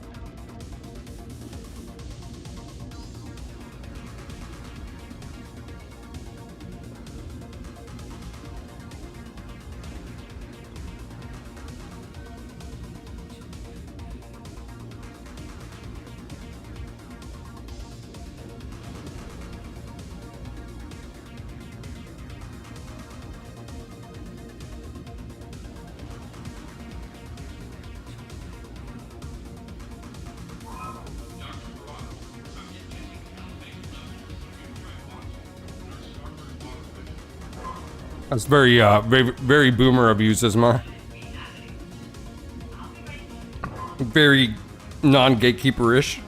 That's very, very boomer of you, Zizmar. Very non-gatekeeper-ish.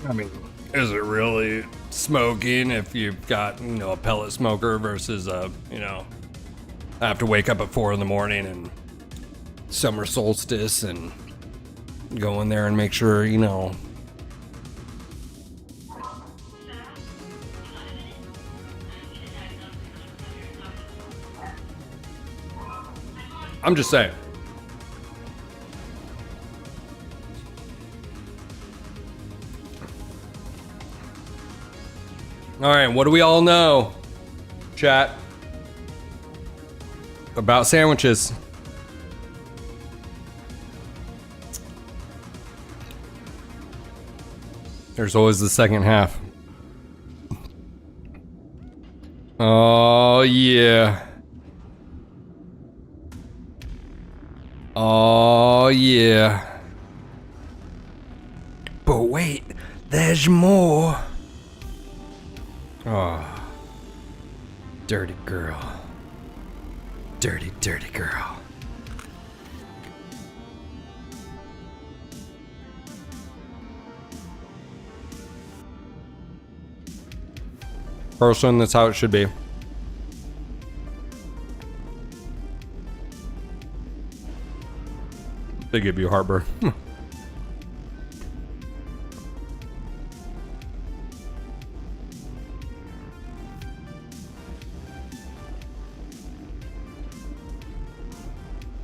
I mean, is it really smoking if you've got, a pellet smoker versus I have to wake up at 4 in the morning and summer solstice and go in there and make sure, I'm just saying. All right, what do we all know, chat, about sandwiches? There's always the second half. Oh, yeah. Oh, yeah. But wait, there's more. Oh. Dirty girl. Dirty, dirty girl. Person, that's how it should be. They give you heartburn.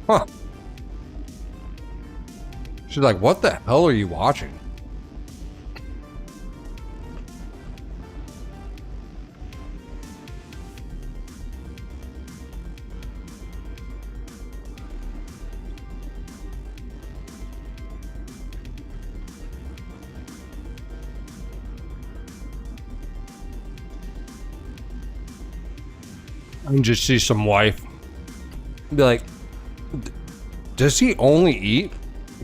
Huh. She's like, what the hell are you watching? I can just see some wife be like, does he only eat?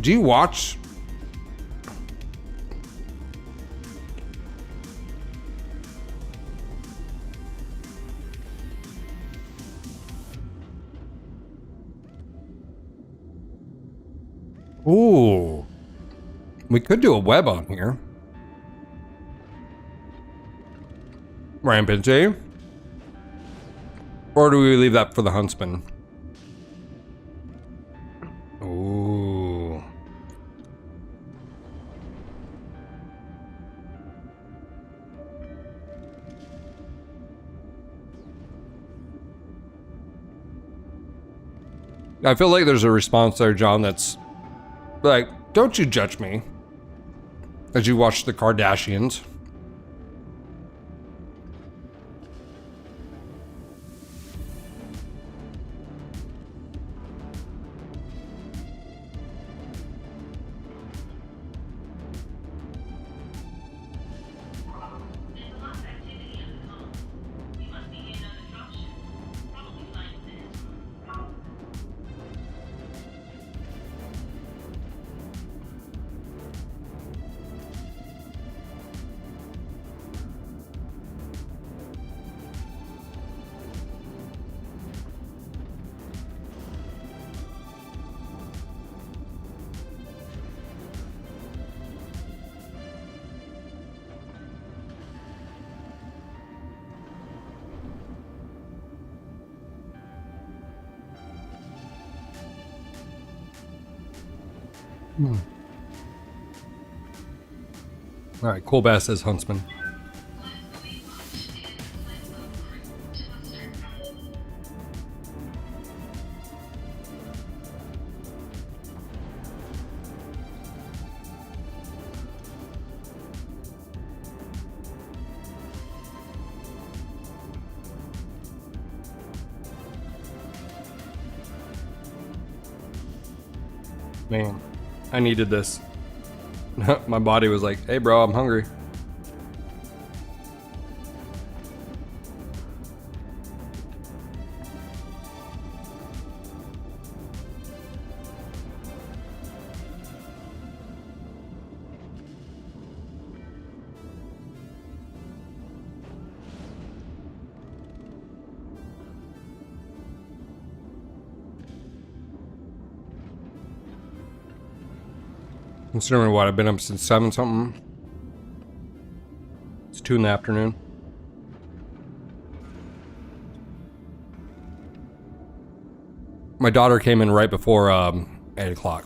Do you watch? Ooh. We could do a web on here. Rampage, eh? Or do we leave that for the huntsman? Ooh. I feel like there's a response there, John, that's like, don't you judge me as you watch the Kardashians. All right, Cool Bass says huntsman. Man, I needed this. My body was like, hey bro, I'm hungry. Considering what, I've been up since 7 something. It's 2 in the afternoon. My daughter came in right before 8 o'clock.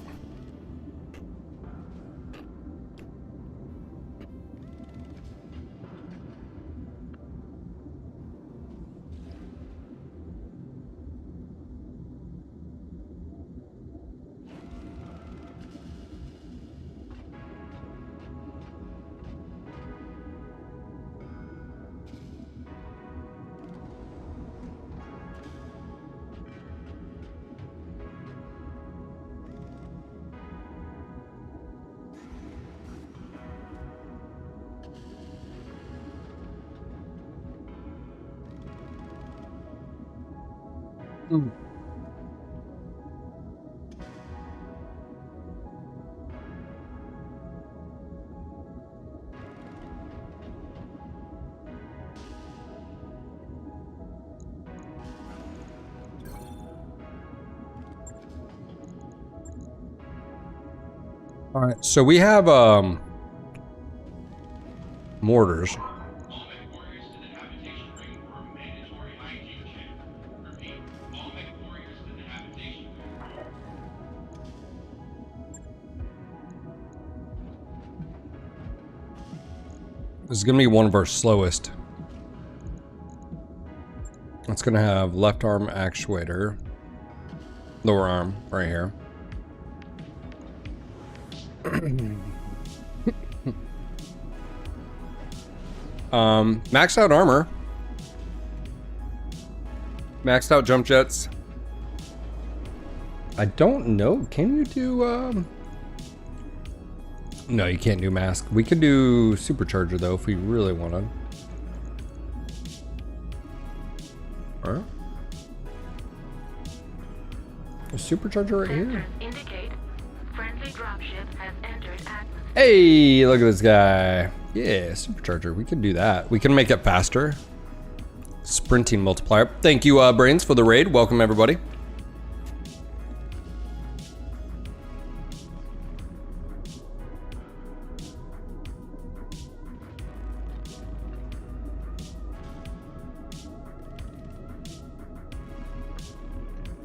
All right, so we have mortars. All MechWarriors to the habitation ring for a mandatory hygiene check. Repeat, all MechWarriors to the habitation ring. This is gonna be one of our slowest. It's gonna have left arm actuator, lower arm right here. Maxed out armor, maxed out jump jets. I don't know. Can you do? No, you can't do mask. We could do supercharger though if we really wanted. Alright. A supercharger right here. Indicate friendly dropship has entered atmosphere. Hey, look at this guy. Yeah, supercharger. We can do that. We can make it faster. Sprinting multiplier. Thank you, Brains, for the raid. Welcome, everybody.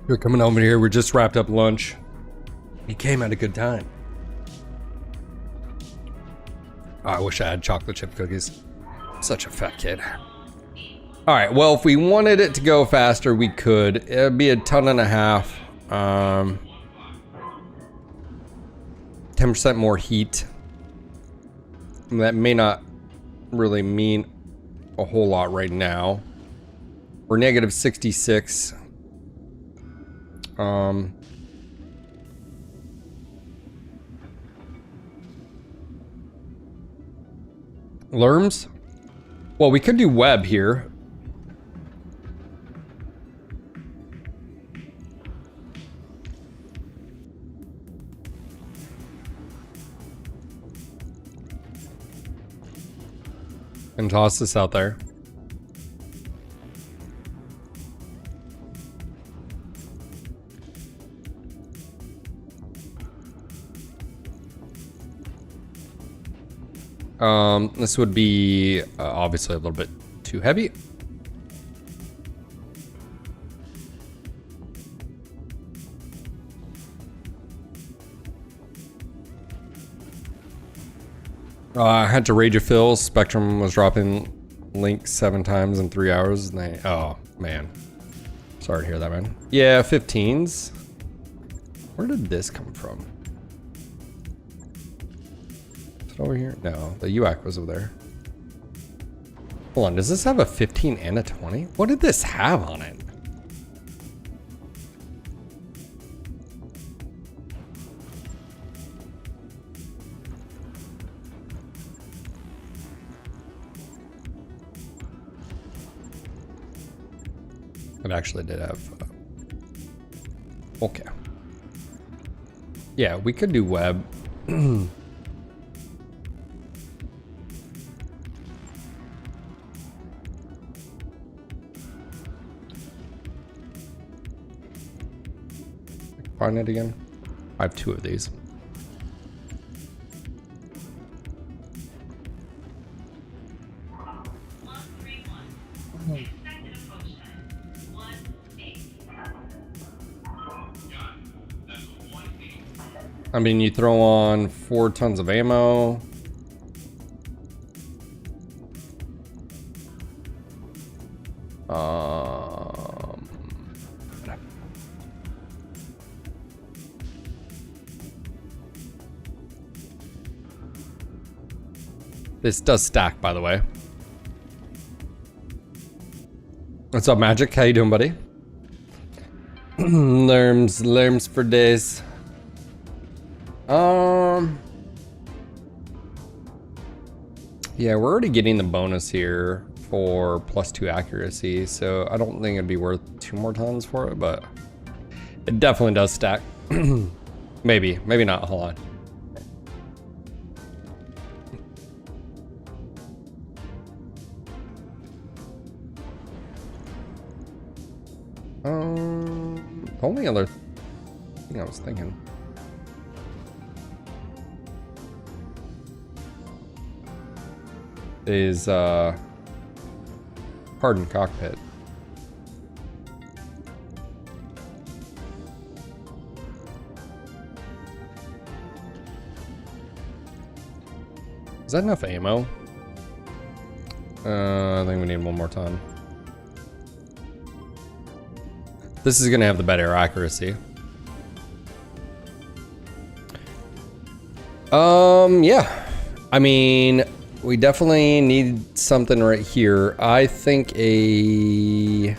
You're coming over here. We just wrapped up lunch. He came at a good time. Oh, I wish I had chocolate chip cookies. Such a fat kid. All right, well, if we wanted it to go faster, we could. It'd be 1.5 tons. 10% more heat. That may not really mean a whole lot right now. We're negative 66. Lerms? Well, we could do web here. And toss this out there. This would be obviously a little bit too heavy. I had to rage a fill. Spectrum was dropping links 7 times in 3 hours. And they, oh man, sorry to hear that, man. Yeah, 15s. Where did this come from? Is it over here? No, the UAC was over there. Hold on, does this have a 15 and a 20? What did this have on it? It actually did have. Okay. Yeah, we could do web. Find it again. I have 2 of these. I mean, you throw on 4 tons of ammo. This does stack, by the way. What's up, Magic? How you doing, buddy? Lerms for days. Yeah, we're already getting the bonus here for +2 accuracy, so I don't think it'd be worth 2 more tons for it, but it definitely does stack. Maybe not. Hold on. The only other thing I was thinking is hardened cockpit. Is that enough ammo? I think we need 1 more ton. This is gonna have the better accuracy. Yeah. I mean, we definitely need something right here. I think a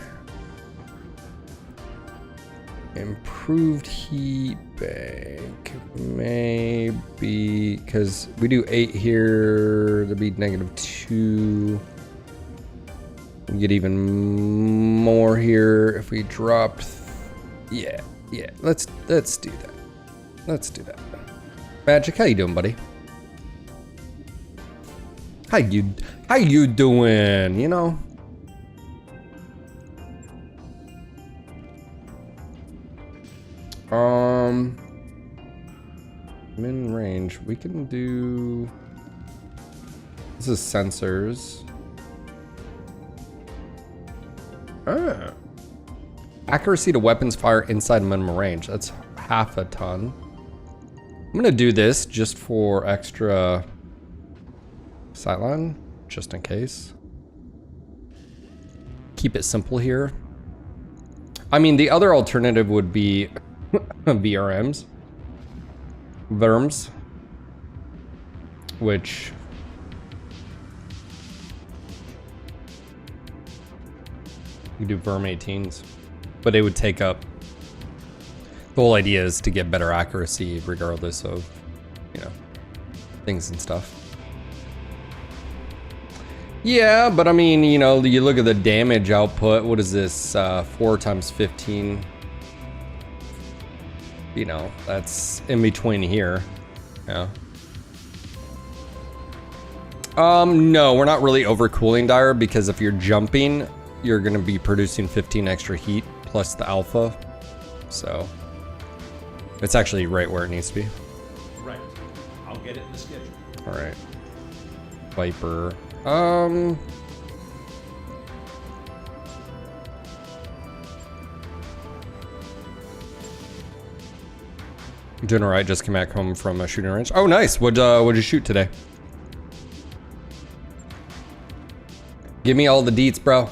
improved heat bank maybe, because we do 8 here, there'd be -2. We get even more here if we dropped. Yeah. Let's do that. Let's do that. Magic, how you doing, buddy? How you doing? You know. Min range. We can do. This is sensors. Accuracy to weapons fire inside minimum range. That's half a ton. I'm gonna do this just for extra sightline, just in case. Keep it simple here. I mean, the other alternative would be VRMs. Which you do Verm 18s, but it would take up. The whole idea is to get better accuracy regardless of, you know, things and stuff. Yeah, but I mean, you know, you look at the damage output. What is this? 4 times 15. You know, that's in between here. Yeah. No, we're not really overcooling dire, because if you're jumping, you're gonna be producing 15 extra heat plus the alpha. So it's actually right where it needs to be. Right. I'll get it in the schedule. All right. Viper. Doing all right. Just came back home from a shooting range. Oh, nice. What'd you shoot today? Give me all the deets, bro.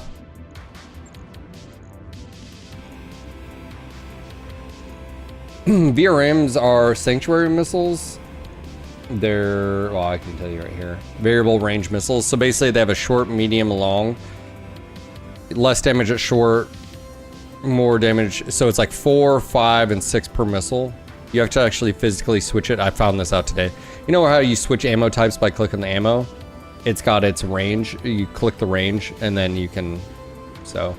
VRMs are sanctuary missiles. They're, well, I can tell you right here. Variable range missiles. So basically they have a short, medium, long. Less damage at short, more damage. So it's like 4, 5, and 6 per missile. You have to actually physically switch it. I found this out today. You know how you switch ammo types by clicking the ammo? It's got its range. You click the range and then you can, so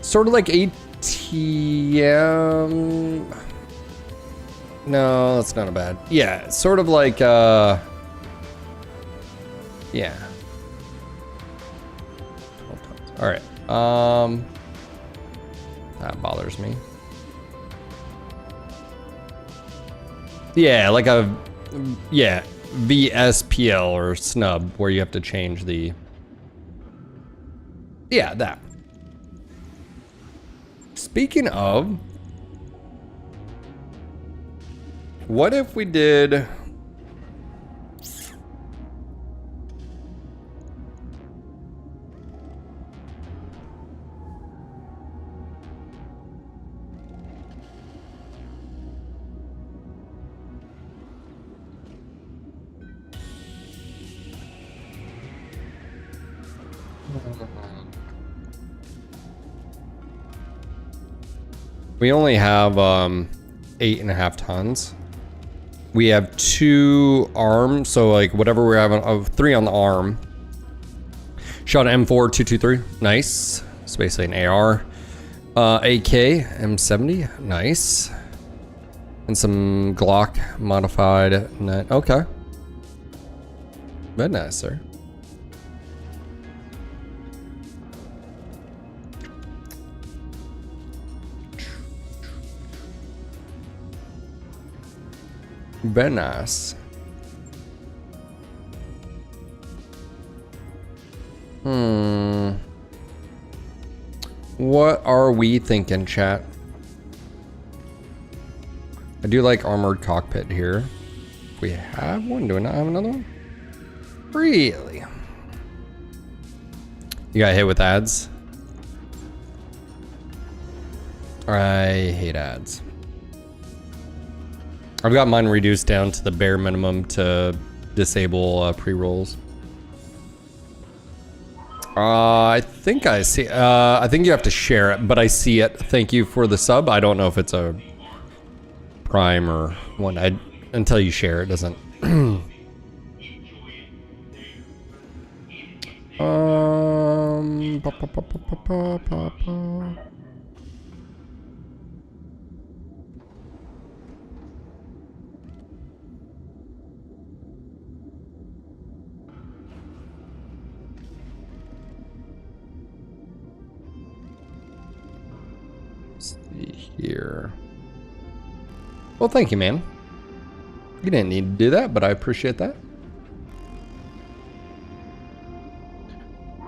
sort of like ATM. No, that's not a bad. Yeah, it's sort of like yeah. 12 times. All right. That bothers me. Yeah, like a VSPL or snub, where you have to change the. Yeah, that. Speaking of, What if we did... We only have 8.5 tons. We have 2 arms, so like whatever we're having of 3 on the arm. Shot M4 223, nice. It's basically an AR. AK M70, nice. And some Glock modified. Okay. Very nice, sir. Very nice. What are we thinking, chat? I do like armored cockpit here. We have one. Do we not have another one? Really? You got hit with ads? I hate ads. I've got mine reduced down to the bare minimum to disable pre-rolls. I think I see. I think you have to share it, but I see it. Thank you for the sub. I don't know if it's a prime or one. Until you share it, doesn't. Here. Well, thank you, man. You didn't need to do that, but I appreciate that.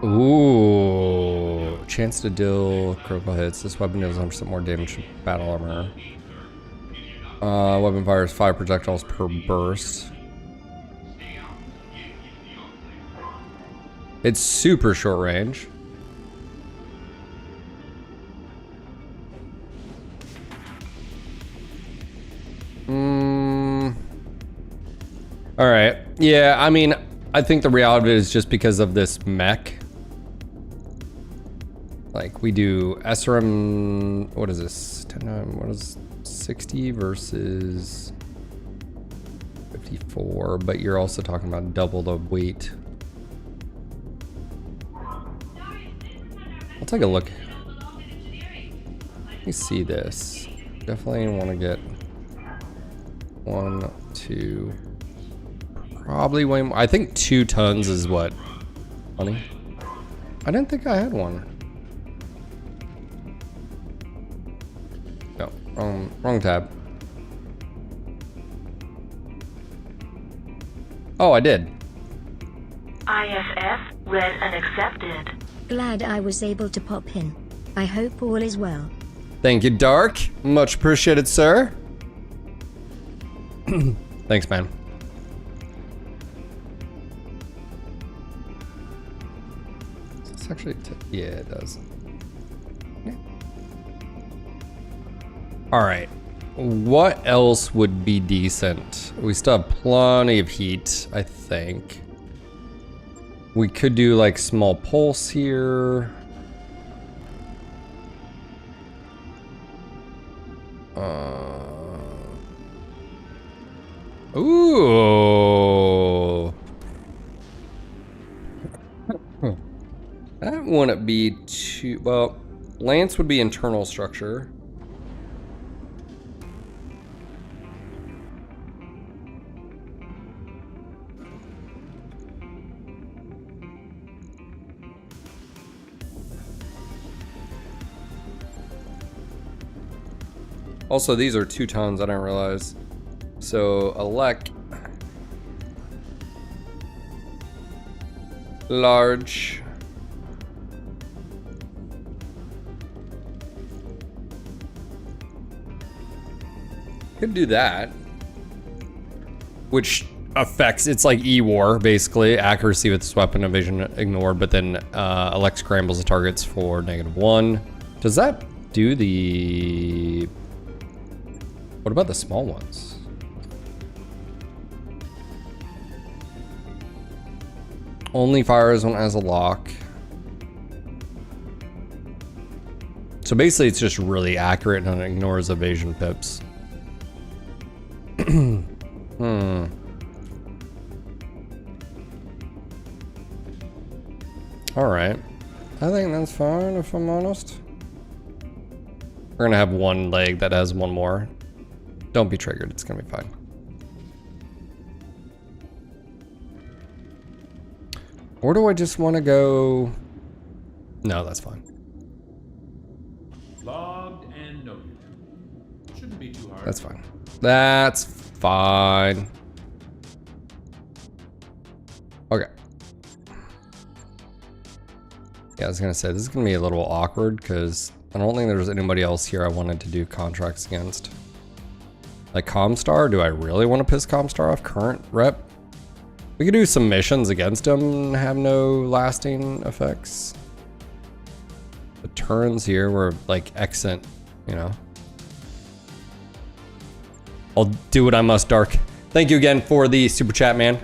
Ooh, chance to deal critical hits. This weapon deals 100% more damage to battle armor. Weapon fires 5 projectiles per burst. It's super short range. All right. Yeah, I mean, I think the reality is just because of this mech. Like we do SRM, what is this? 10, what is 60 versus 54, but you're also talking about double the weight. I'll take a look. Let me see this. Definitely want to get 1, 2, probably way more. I think 2 tons is what? Funny. I didn't think I had one. No, wrong tab. Oh, I did. IFF read and accepted. Glad I was able to pop in. I hope all is well. Thank you, Dark. Much appreciated, sir. Thanks, man. It's actually, yeah, it does. Yeah. All right. What else would be decent? We still have plenty of heat, I think. We could do like small pulse here. Ooh. That wouldn't be too, well, Lance would be internal structure. Also, these are 2 tons, I didn't realize. So, elect. Large. Could do that. which affects, it's like E-War, basically. Accuracy with this weapon, evasion ignored, but then elect scrambles the targets for -1. Does that do the... What about the small ones? Only fires when it has a lock. So basically it's just really accurate and it ignores evasion pips. Alright. I think that's fine if I'm honest. We're gonna have one leg that has one more. Don't be triggered, it's gonna be fine. Or do I just want to go... No, that's fine. Logged and noted. Shouldn't be too hard. That's fine. That's fine. Okay. Yeah, I was gonna say, this is gonna be a little awkward because I don't think there's anybody else here I wanted to do contracts against. Like Comstar, do I really want to piss Comstar off? Current rep? We could do some missions against him and have no lasting effects. The turns here were like accent, you know. I'll do what I must, Dark. Thank you again for the super chat, man.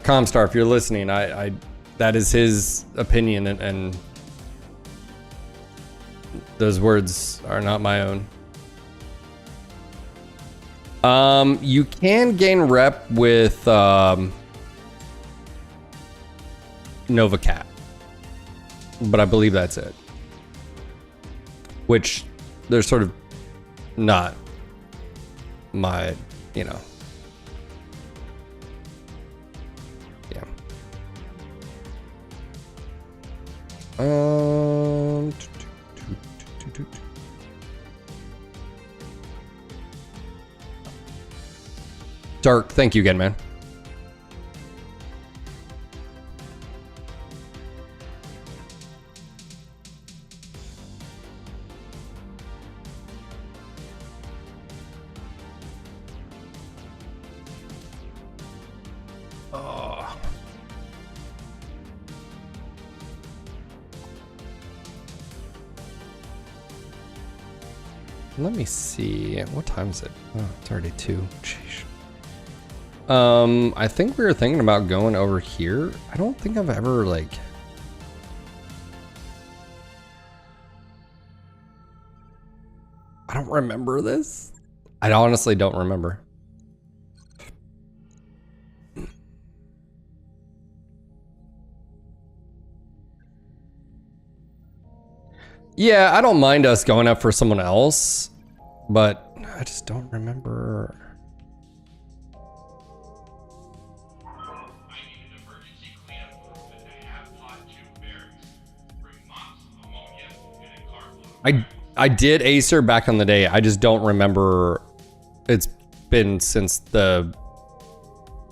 Comstar, if you're listening, I that is his opinion, and those words are not my own. You can gain rep with Nova Cat, but I believe that's it. Which they're sort of not my, you know. Yeah. Dark, thank you again, man. Oh. Let me see. What time is it? Oh, it's already 2. Sheesh. I think we were thinking about going over here. I don't think I've ever, like... I don't remember this. I honestly don't remember. Yeah, I don't mind us going up for someone else, but I just don't remember. I did Acer back on the day. I just don't remember. It's been since the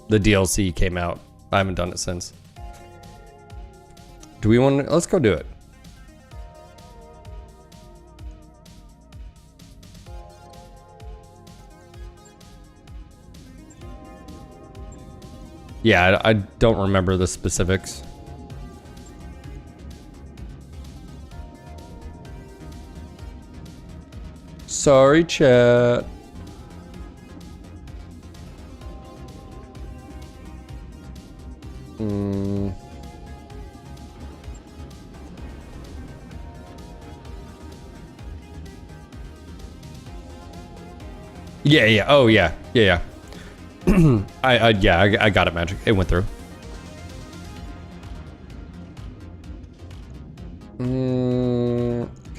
DLC came out. I haven't done it since. Do we want to? Let's go do it. Yeah, I don't remember the specifics. Sorry, chat. Yeah. Oh, yeah. Yeah. I got it, Magic. It went through.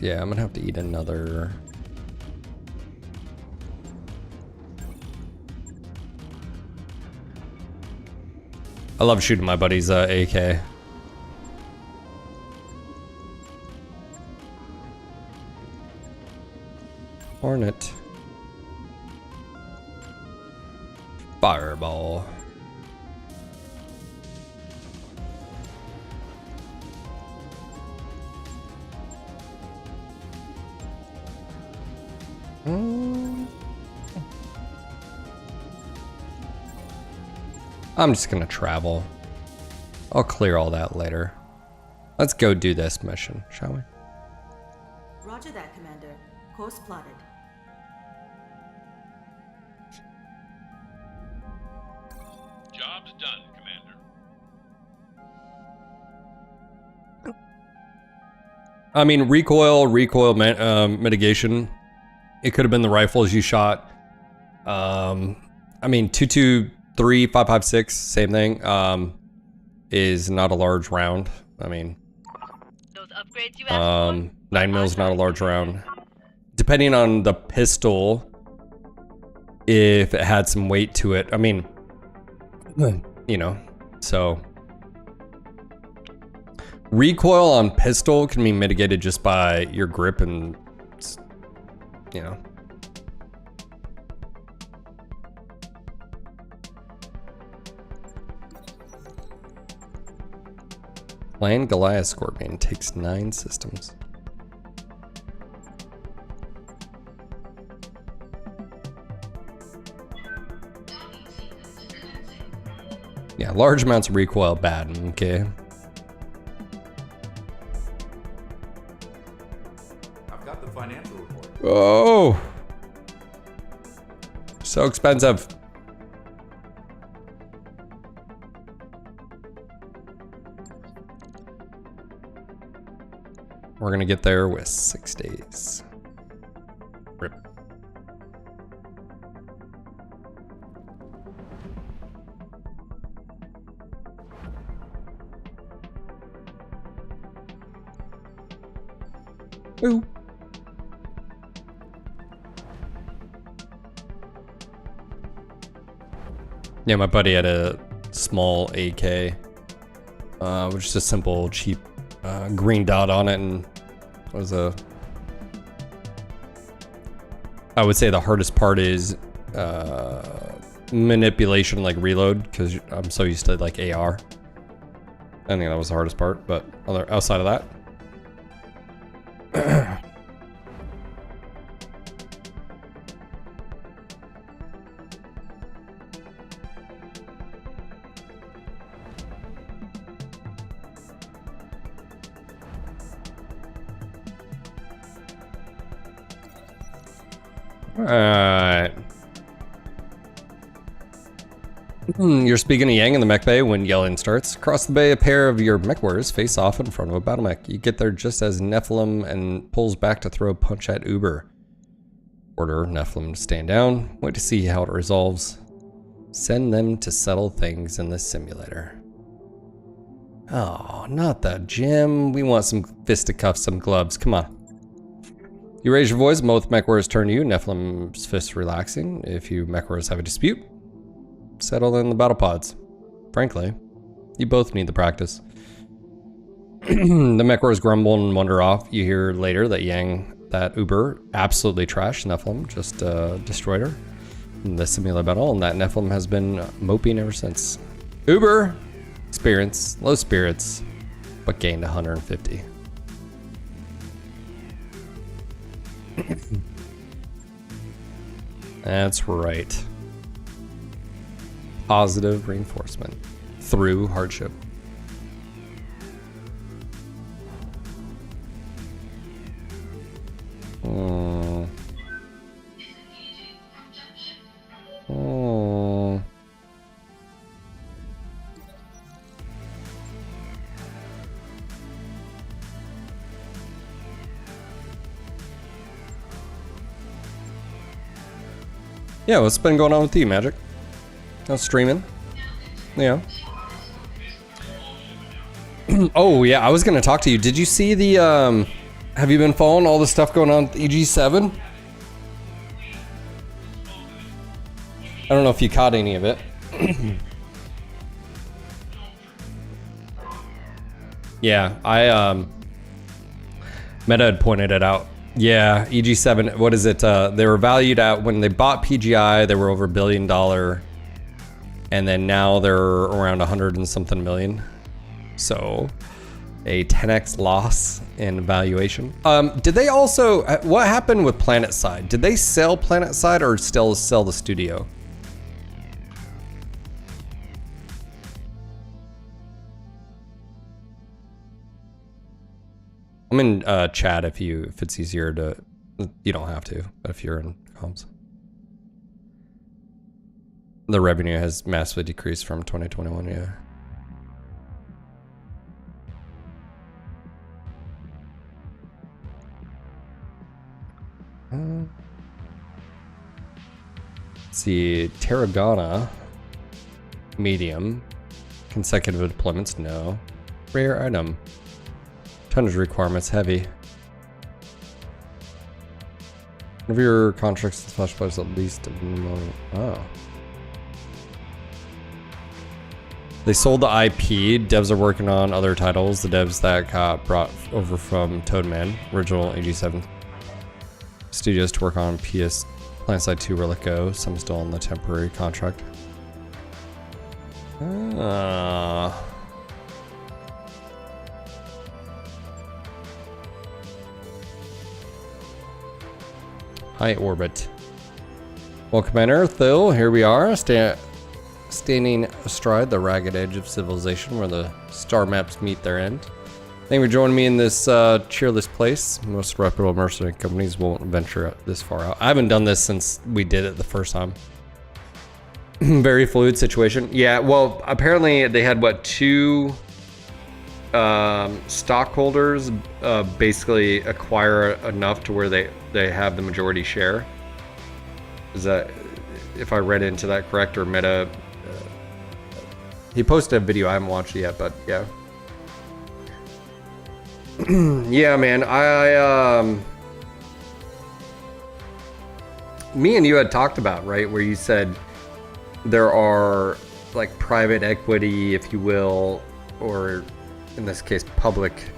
Yeah, I'm gonna have to eat another. I love shooting my buddy's AK. Hornet. Fireball. I'm just gonna travel. I'll clear all that later. Let's go do this mission, shall we? Roger that, Commander. Course plotted. Job's done, Commander. I mean, recoil mitigation. It could have been the rifles you shot. I mean, 223, 556, same thing. Is not a large round. I mean, Those upgrades you asked for? 9 mils not a large round. Depending on the pistol, if it had some weight to it. I mean, you know, so recoil on pistol can be mitigated just by your grip and, you know. Land Goliath Scorpion takes 9 systems. Yeah, large amounts of recoil bad, okay. I've got the financial report. Oh, so expensive. We're gonna get there with 6 days. Rip. Ooh. Yeah, my buddy had a small AK, which is a simple, cheap green dot on it, and was I would say the hardest part is manipulation, like reload, because I'm so used to like AR. I think that was the hardest part, but outside of that. Alright. You're speaking to Yang in the mech bay when yelling starts. Across the bay, a pair of your mech warriors face off in front of a battle mech. You get there just as Nephilim and pulls back to throw a punch at Uber. Order Nephilim to stand down. Wait to see how it resolves. Send them to settle things in the simulator. Oh, not the gym. We want some fisticuffs, some gloves. Come on. You raise your voice, both mech warriors turn to you. Nephilim's fists relaxing. If you mech warriors have a dispute, settle in the battle pods. Frankly, you both need the practice. The mech warriors grumble and wander off. You hear later that that Uber absolutely trashed Nephilim, just destroyed her in the simulator battle, and that Nephilim has been moping ever since. Uber, experience, low spirits, but gained 150. That's right. Positive reinforcement through hardship. Oh. Oh. Yeah, what's been going on with you, Magic? How's streaming? Yeah. Oh, yeah, I was going to talk to you. Did you see the, have you been following all the stuff going on with EG7? I don't know if you caught any of it. Yeah, Meta had pointed it out. Yeah, EG7, what is it? They were valued at, when they bought PGI, they were over $1 billion. And then now they're around 100 and something million. So a 10x loss in valuation. Did they also, what happened with PlanetSide? Did they sell PlanetSide or still sell the studio? I'm in chat if it's easier to, you don't have to, but if you're in comms. The revenue has massively decreased from 2021, yeah. Let's see, Tarragona, medium. Consecutive deployments, no. Rare item. Tonnage requirements, heavy. One of your contracts is flash plays at least. Oh. They sold the IP. Devs are working on other titles. The devs that got brought over from Toadman, original AG7 studios to work on PS PlanetSide 2 were let go. Some still on the temporary contract. High orbit. Well, Commander Thill, here we are, standing astride the ragged edge of civilization where the star maps meet their end. Thank you for joining me in this cheerless place. Most reputable mercenary companies won't venture this far out. I haven't done this since we did it the first time. Very fluid situation. Yeah, well, apparently they had, what, 2 stockholders basically acquire enough to where they have the majority share. Is that, if I read into that correct, or Meta? He posted a video, I haven't watched it yet, but yeah. Yeah, man, me and you had talked about, right, where you said there are like private equity, if you will, or in this case public,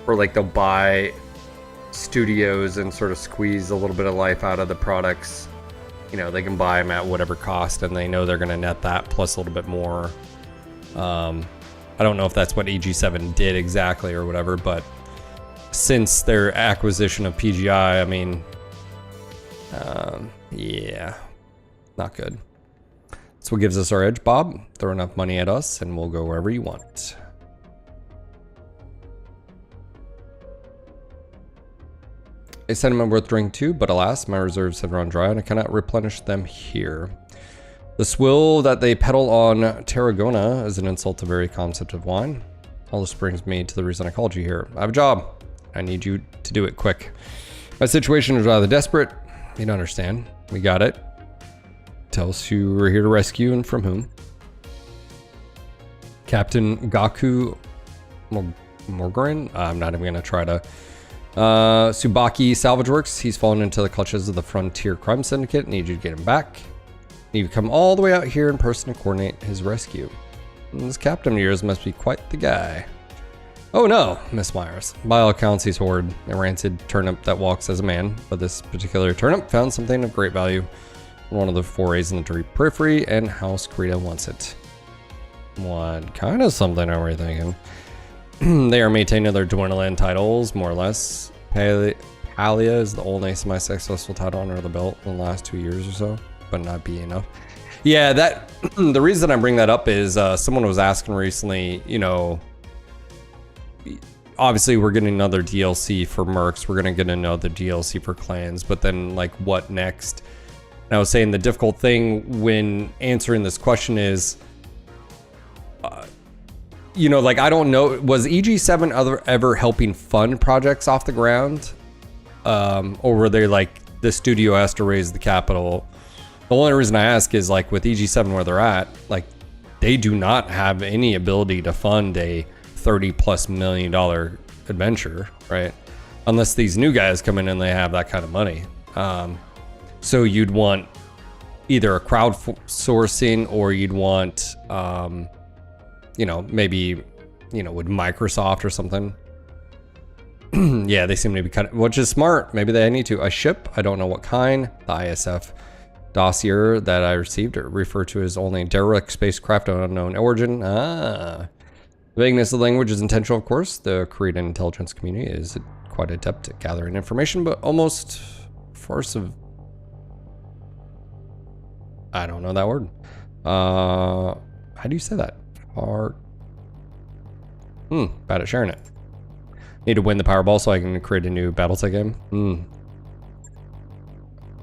or like they'll buy studios and sort of squeeze a little bit of life out of the products. You know, they can buy them at whatever cost and they know they're going to net that plus a little bit more. I don't know if that's what EG7 did exactly or whatever, but since their acquisition of PGI, I mean, yeah, not good. That's what gives us our edge, Bob. Throw enough money at us and we'll go wherever you want. A sentiment worth drinking too, but alas, my reserves have run dry and I cannot replenish them here. The swill that they peddle on Tarragona is an insult to the very concept of wine. All this brings me to the reason I called you here. I have a job. I need you to do it quick. My situation is rather desperate. You don't understand. We got it. Tell us who we're here to rescue and from whom. Captain Gaku Morgarin. I'm not even going to try to. Tsubaki Salvage Works. He's fallen into the clutches of the Frontier Crime Syndicate. Need you to get him back. Need you to come all the way out here in person to coordinate his rescue. And this captain of yours must be quite the guy. Oh no, Miss Myers. By all accounts, he's horrid, a rancid turnip that walks as a man. But this particular turnip found something of great value. One of the forays in the dirty periphery, and House Krita wants it. What kind of something are we thinking? They are maintaining their dwindling titles, more or less. Palia is the only semi-successful title under the belt in the last 2 years or so, but not be enough. Yeah, that the reason I bring that up is someone was asking recently, you know, obviously we're getting another DLC for Mercs, we're gonna get another DLC for Clans, but then like what next? And I was saying the difficult thing when answering this question is, you know, like I don't know, was EG7 ever helping fund projects off the ground? Or were they like, the studio has to raise the capital? The only reason I ask is like with EG7 where they're at, like they do not have any ability to fund a $30+ million adventure, right? Unless these new guys come in and they have that kind of money. So you'd want either a crowdsourcing or you'd want, you know, maybe, you know, with Microsoft or something. Yeah, they seem to be kind of, which is smart. Maybe they need to. A ship, I don't know what kind. The ISF dossier that I received referred to as only derelict spacecraft of unknown origin. The vagueness of the language is intentional, of course. The Korean intelligence community is quite adept at gathering information, but almost force of... I don't know that word. How do you say that? Bad at sharing it. Need to win the Powerball so I can create a new BattleTech game.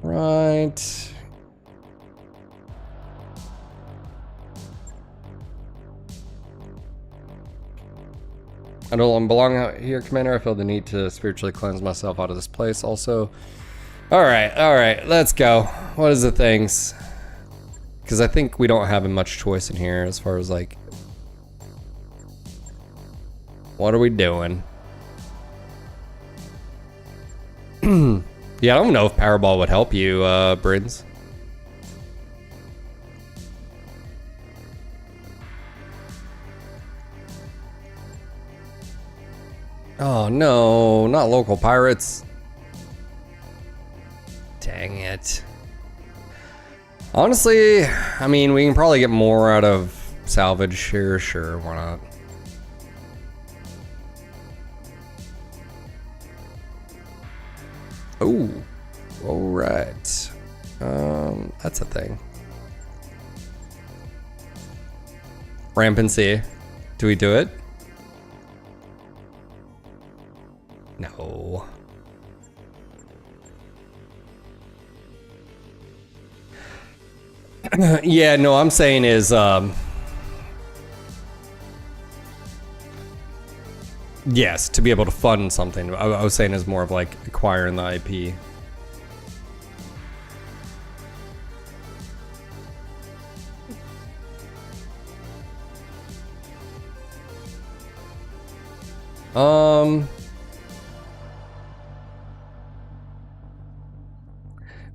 Right. I don't belong out here, Commander. I feel the need to spiritually cleanse myself out of this place also. Alright, let's go. What is the things? Because I think we don't have much choice in here as far as like... What are we doing? Yeah, I don't know if Powerball would help you, Brins. Oh no, not local pirates. Dang it. Honestly, I mean, we can probably get more out of salvage here. Sure, why not? Oh, all right. That's a thing. Rampancy. Do we do it? No. Yeah, no, I'm saying is, yes, to be able to fund something. I was saying is more of like acquiring the IP.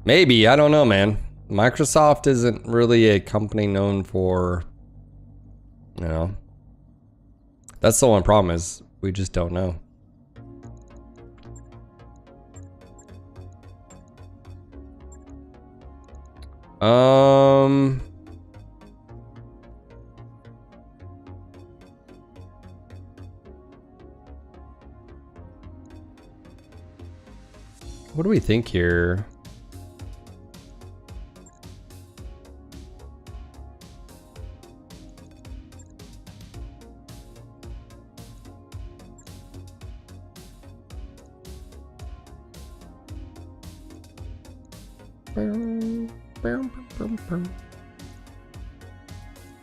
Maybe, I don't know, man. Microsoft isn't really a company known for, you know, that's the one problem is we just don't know. What do we think here?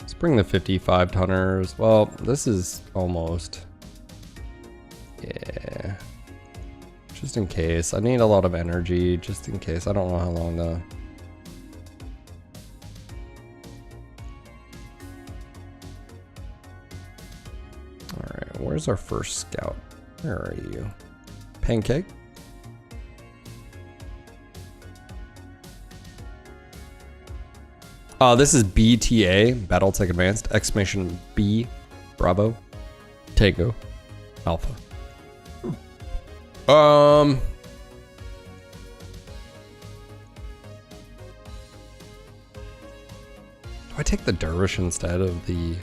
Let's bring the 55 tonners. Well, this is almost. Yeah. Just in case. I need a lot of energy, just in case. I don't know how long the... Alright, where's our first scout? Where are you? Pancake? This is BTA, BattleTech Advanced, exclamation B, Bravo, Tango, Alpha. Do I take the Dervish instead of the...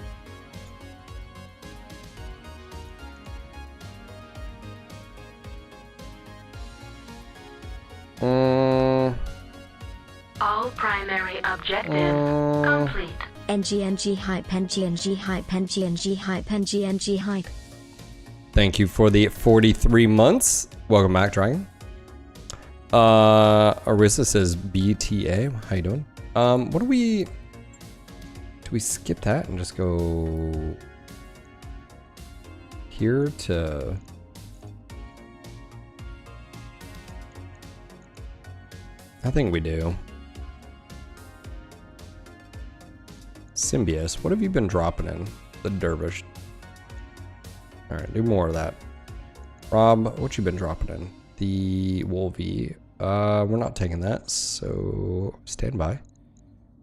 All primary objectives complete. NGNG hype, NGNG hype, NGNG hype, NGNG hype. Thank you for the 43 months. Welcome back, Dragon. Arisa says BTA. How you doing? What do we... Do we skip that and just go... here to... I think we do. Symbios, what have you been dropping in? The Dervish. Alright, do more of that. Rob, what you been dropping in? The Wolvie. We're not taking that, so stand by.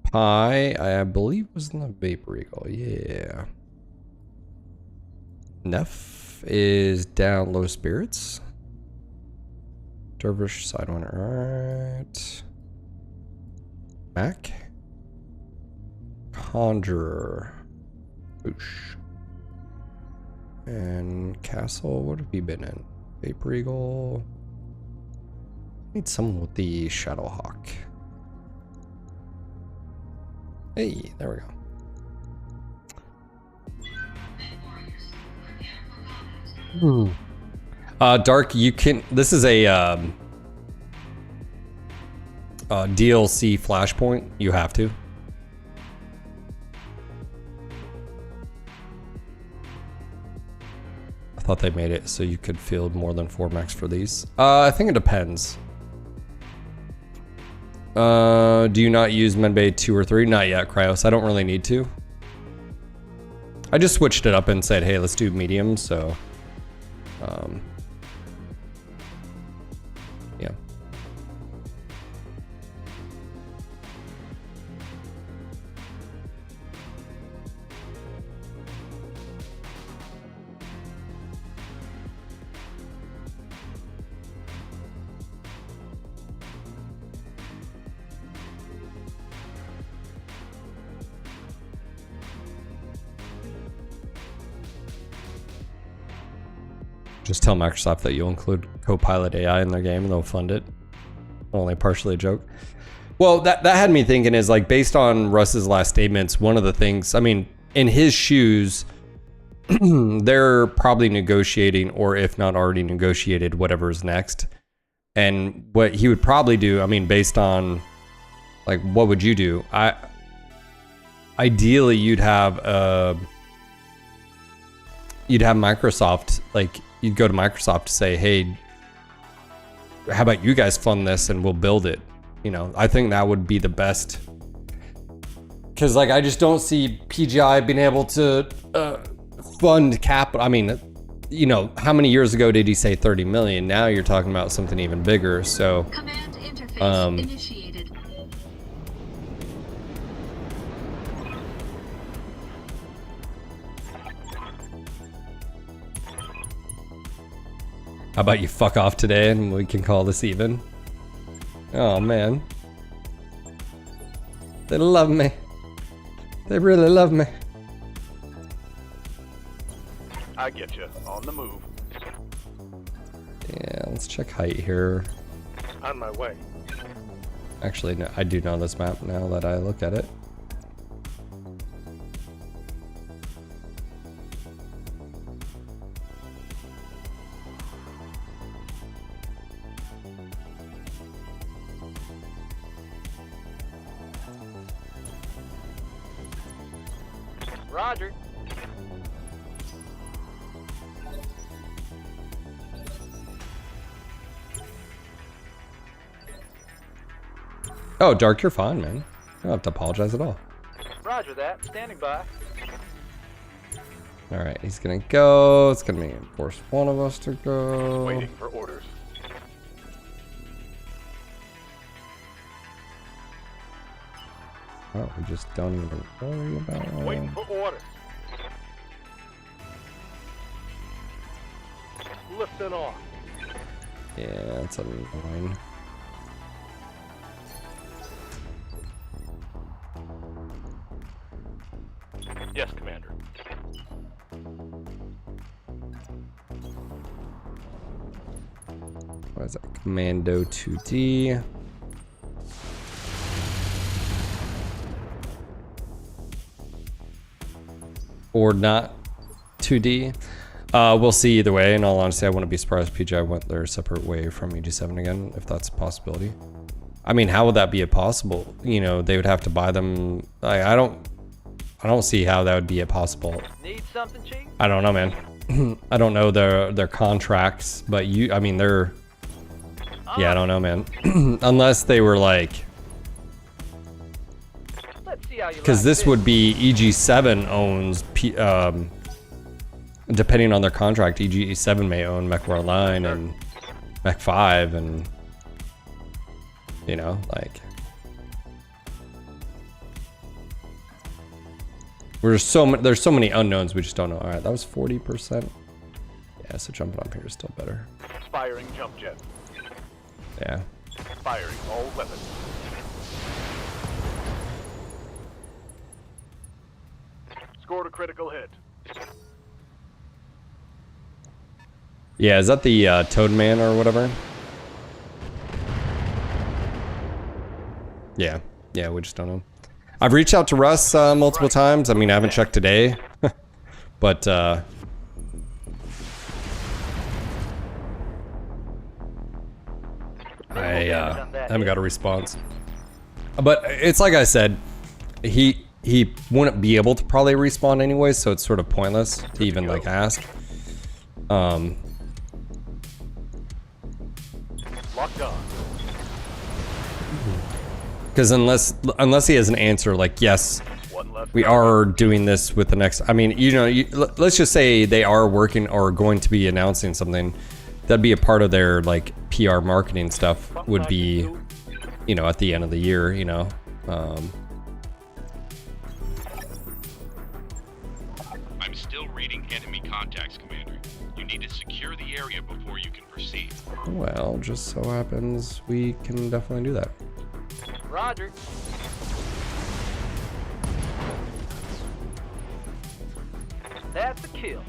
Pi, I believe was in the Vapor Eagle, yeah. Neff is down low spirits. Dervish Sidewinder, alright. Mac. Conjurer. Oosh. And Castle, what have you been in? Vapor Eagle. Need someone with the Shadowhawk. Hey, there we go. Dark, you can. This is a DLC flashpoint. You have to. I thought they made it so you could field more than 4 mechs for these. I think it depends. Do you not use Medbay 2 or 3? Not yet, Cryos. I don't really need to. I just switched it up and said, hey, let's do medium, so... yeah. Just tell Microsoft that you'll include Copilot AI in their game and they'll fund it. Only partially a joke. Well, that had me thinking is like based on Russ's last statements, one of the things, I mean, in his shoes, they're probably negotiating, or if not already negotiated, whatever's next. And what he would probably do, I mean, based on like, what would you do? Ideally you'd have Microsoft, like, you'd go to Microsoft to say, hey, how about you guys fund this and we'll build it? You know, I think that would be the best. Because, like, I just don't see PGI being able to fund capital. I mean, you know, how many years ago did he say 30 million? Now you're talking about something even bigger. So, Command interface initiated. how about you fuck off today and we can call this even? Oh man. They love me. They really love me. I get you. On the move. Yeah, let's check height here. On my way. Actually, no, I do know this map now that I look at it. Roger. Oh, Dark, you're fine, man. You don't have to apologize at all. Roger that. Standing by. All right, he's gonna go. It's gonna be force one of us to go. Waiting for orders. Oh, we just don't even worry about it. Waiting for orders. Lifting off. Yeah, it's a line. Yes, Commander. What is that? Commando 2D. Or not 2D. We'll see either way. In all honesty, I wouldn't be surprised if PGI went their separate way from EG7 again, if that's a possibility. I mean, how would that be possible? You know, they would have to buy them. I don't see how that would be possible. Need something, Chief? I don't know, man. I don't know their contracts, but I mean, they're. Yeah, I don't know, man. Unless they were like. Because this would be EG7 owns, depending on their contract, EG7 may own MechWarrior Online and Mech 5, and you know, like there's so many unknowns we just don't know. All right, that was 40%. Yeah, so jumping up here is still better. Firing jump jet. Yeah. Firing all weapons. Scored a critical hit. Yeah, is that the Toad Man or whatever? Yeah, yeah, we just don't know. I've reached out to Russ multiple times. I mean, I haven't checked today, but I haven't got a response. But it's like I said, he wouldn't be able to probably respawn anyway, so it's sort of pointless to even like ask. Locked on. Because unless he has an answer like, yes, we are doing this with the next, I mean, you know, let's just say they are working or going to be announcing something, that'd be a part of their like PR marketing stuff would be, you know, at the end of the year, you know. I'm still reading enemy contacts, Commander. You need to secure the area before you can proceed. Well, just so happens we can definitely do that. Roger. That's a kill.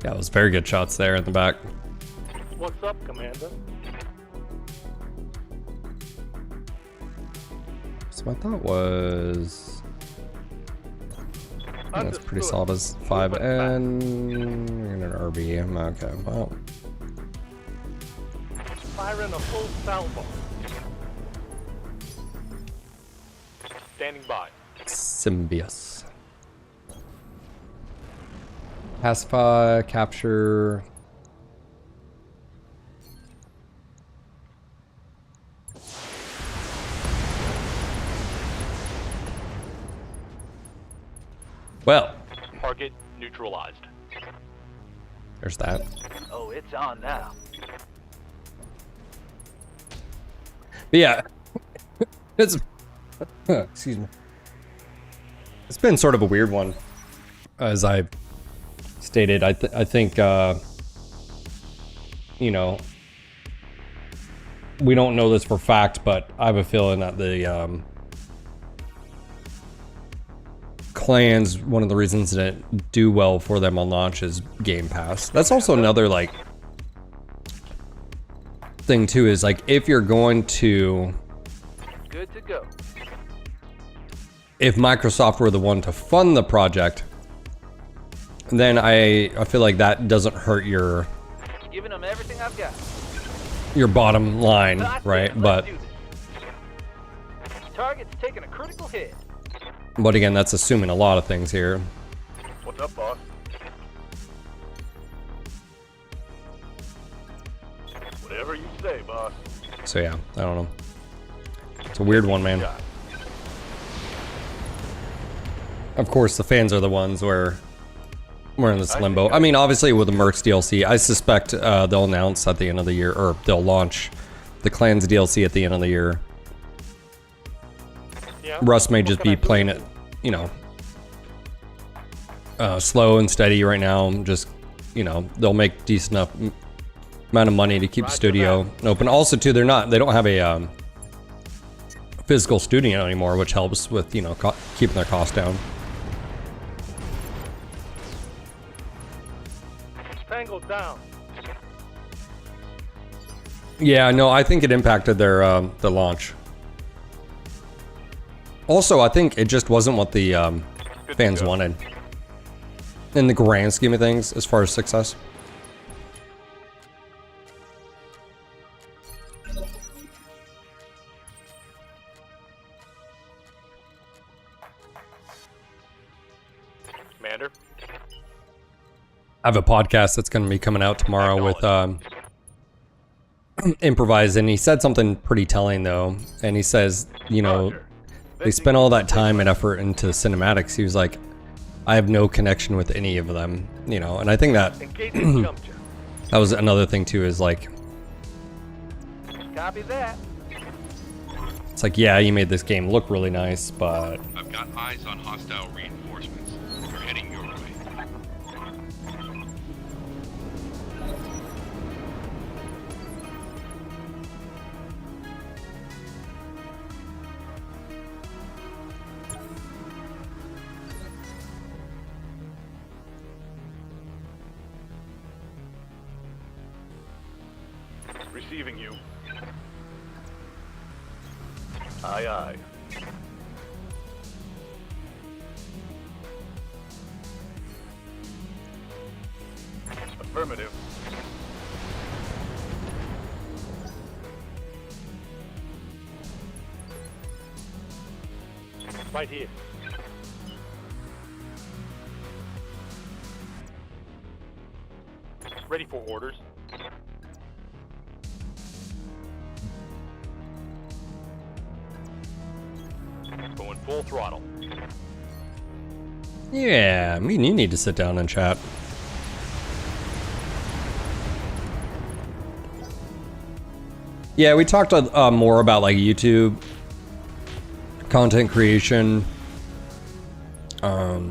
Yeah, it was very good shots there in the back. What's up, Commander? So my thought was, I think that's pretty solid as 5 and an RB. Okay, well. Firing a full salvo. Standing by. Symbios. Pacify, capture. Well, Target neutralized. there's that. Oh, it's on now. But yeah, it's excuse me. It's been sort of a weird one, as I stated. I think you know, we don't know this for fact, but I have a feeling that the clans, one of the reasons that do well for them on launch is Game Pass. That's also another like thing too, is like if you're going to, Good to go. if Microsoft were the one to fund the project, then I feel like that doesn't hurt your Giving them everything I've got. bottom line, right? But Target's taking a critical hit. again, that's assuming a lot of things here. What's up, boss? Whatever you say, boss. So yeah, I don't know. It's a weird one, man. Of course, the fans are the ones where we're in this limbo. I mean, obviously with the Mercs DLC, I suspect they'll announce at the end of the year, or they'll launch the Clans DLC at the end of the year. Yeah. Russ may just be playing it, you know, slow and steady right now. Just, you know, they'll make decent enough amount of money to keep the studio open. Also, too, they don't have a physical studio anymore, which helps with, you know, keeping their costs down. Tangled down. Yeah, no, I think it impacted their the launch. Also, I think it just wasn't what the fans wanted in the grand scheme of things as far as success. Commander. I have a podcast that's going to be coming out tomorrow with Improvise, and he said something pretty telling though. And he says, you know, they spent all that time and effort into cinematics. He was like, I have no connection with any of them, you know. And I think that that was another thing too, is like, Copy that. it's like, yeah, you made this game look really nice, but I've got eyes on hostile reinforcements. We're heading your way. Receiving you. Aye, aye. Affirmative. Right here. Ready for orders. Going full throttle. Yeah, I mean, you need to sit down and chat. Yeah, we talked more about like YouTube content creation. Took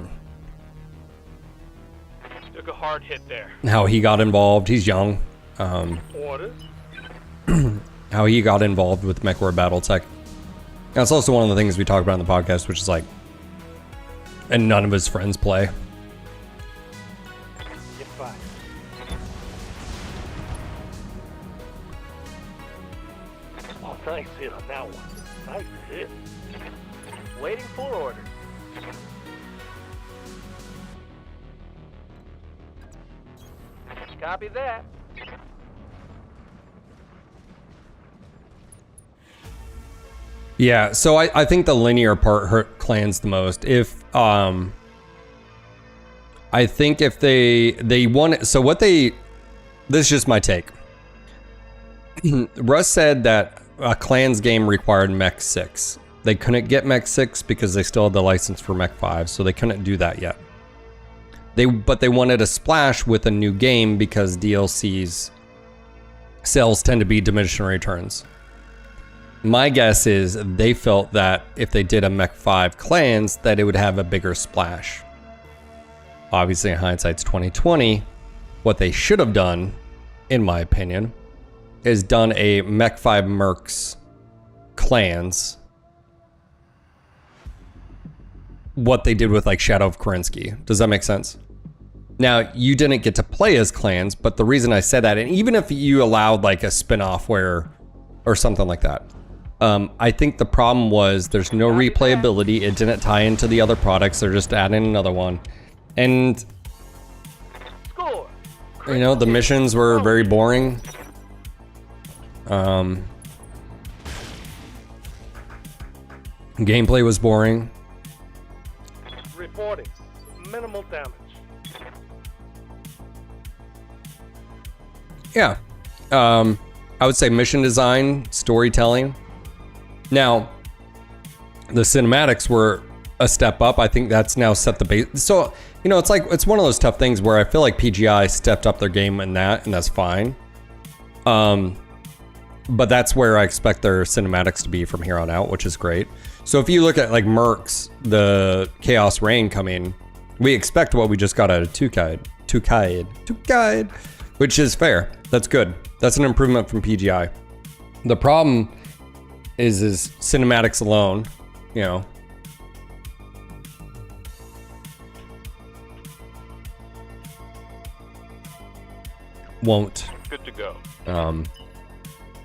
a hard hit there. How he got involved. He's young. Orders. How he got involved with MechWarrior BattleTech. That's also one of the things we talk about in the podcast, which is like, and none of his friends play. Get by. Oh, nice hit on that one. Nice hit. Waiting for orders. Copy that. Yeah, so I think the linear part hurt clans the most. If I think if they want, so what they, this is just my take. Russ said that a clans game required Mech 6. They couldn't get Mech 6 because they still had the license for Mech 5, so they couldn't do that yet. But they wanted a splash with a new game because DLC's sales tend to be diminishing returns. My guess is they felt that if they did a Mech 5 clans, that it would have a bigger splash. Obviously, in hindsight's 2020, what they should have done, in my opinion, is done a Mech 5 Mercs clans. What they did with like Shadow of Kerensky. Does that make sense? Now, you didn't get to play as clans, but the reason I said that, and even if you allowed like a spin-off where, or something like that, I think the problem was there's no replayability. It didn't tie into the other products. They're just adding another one. And, you know, the missions were very boring. Gameplay was boring. Reporting. Minimal damage. Yeah. I would say mission design, storytelling. Now, the cinematics were a step up. I think that's now set the base. So, you know, it's like, it's one of those tough things where I feel like PGI stepped up their game in that, and that's fine. But that's where I expect their cinematics to be from here on out, which is great. So if you look at like Mercs, the Chaos Reign coming, we expect what we just got out of Tukide, which is fair. That's good. That's an improvement from PGI. The problem is cinematics alone, you know. Won't. Good to go. You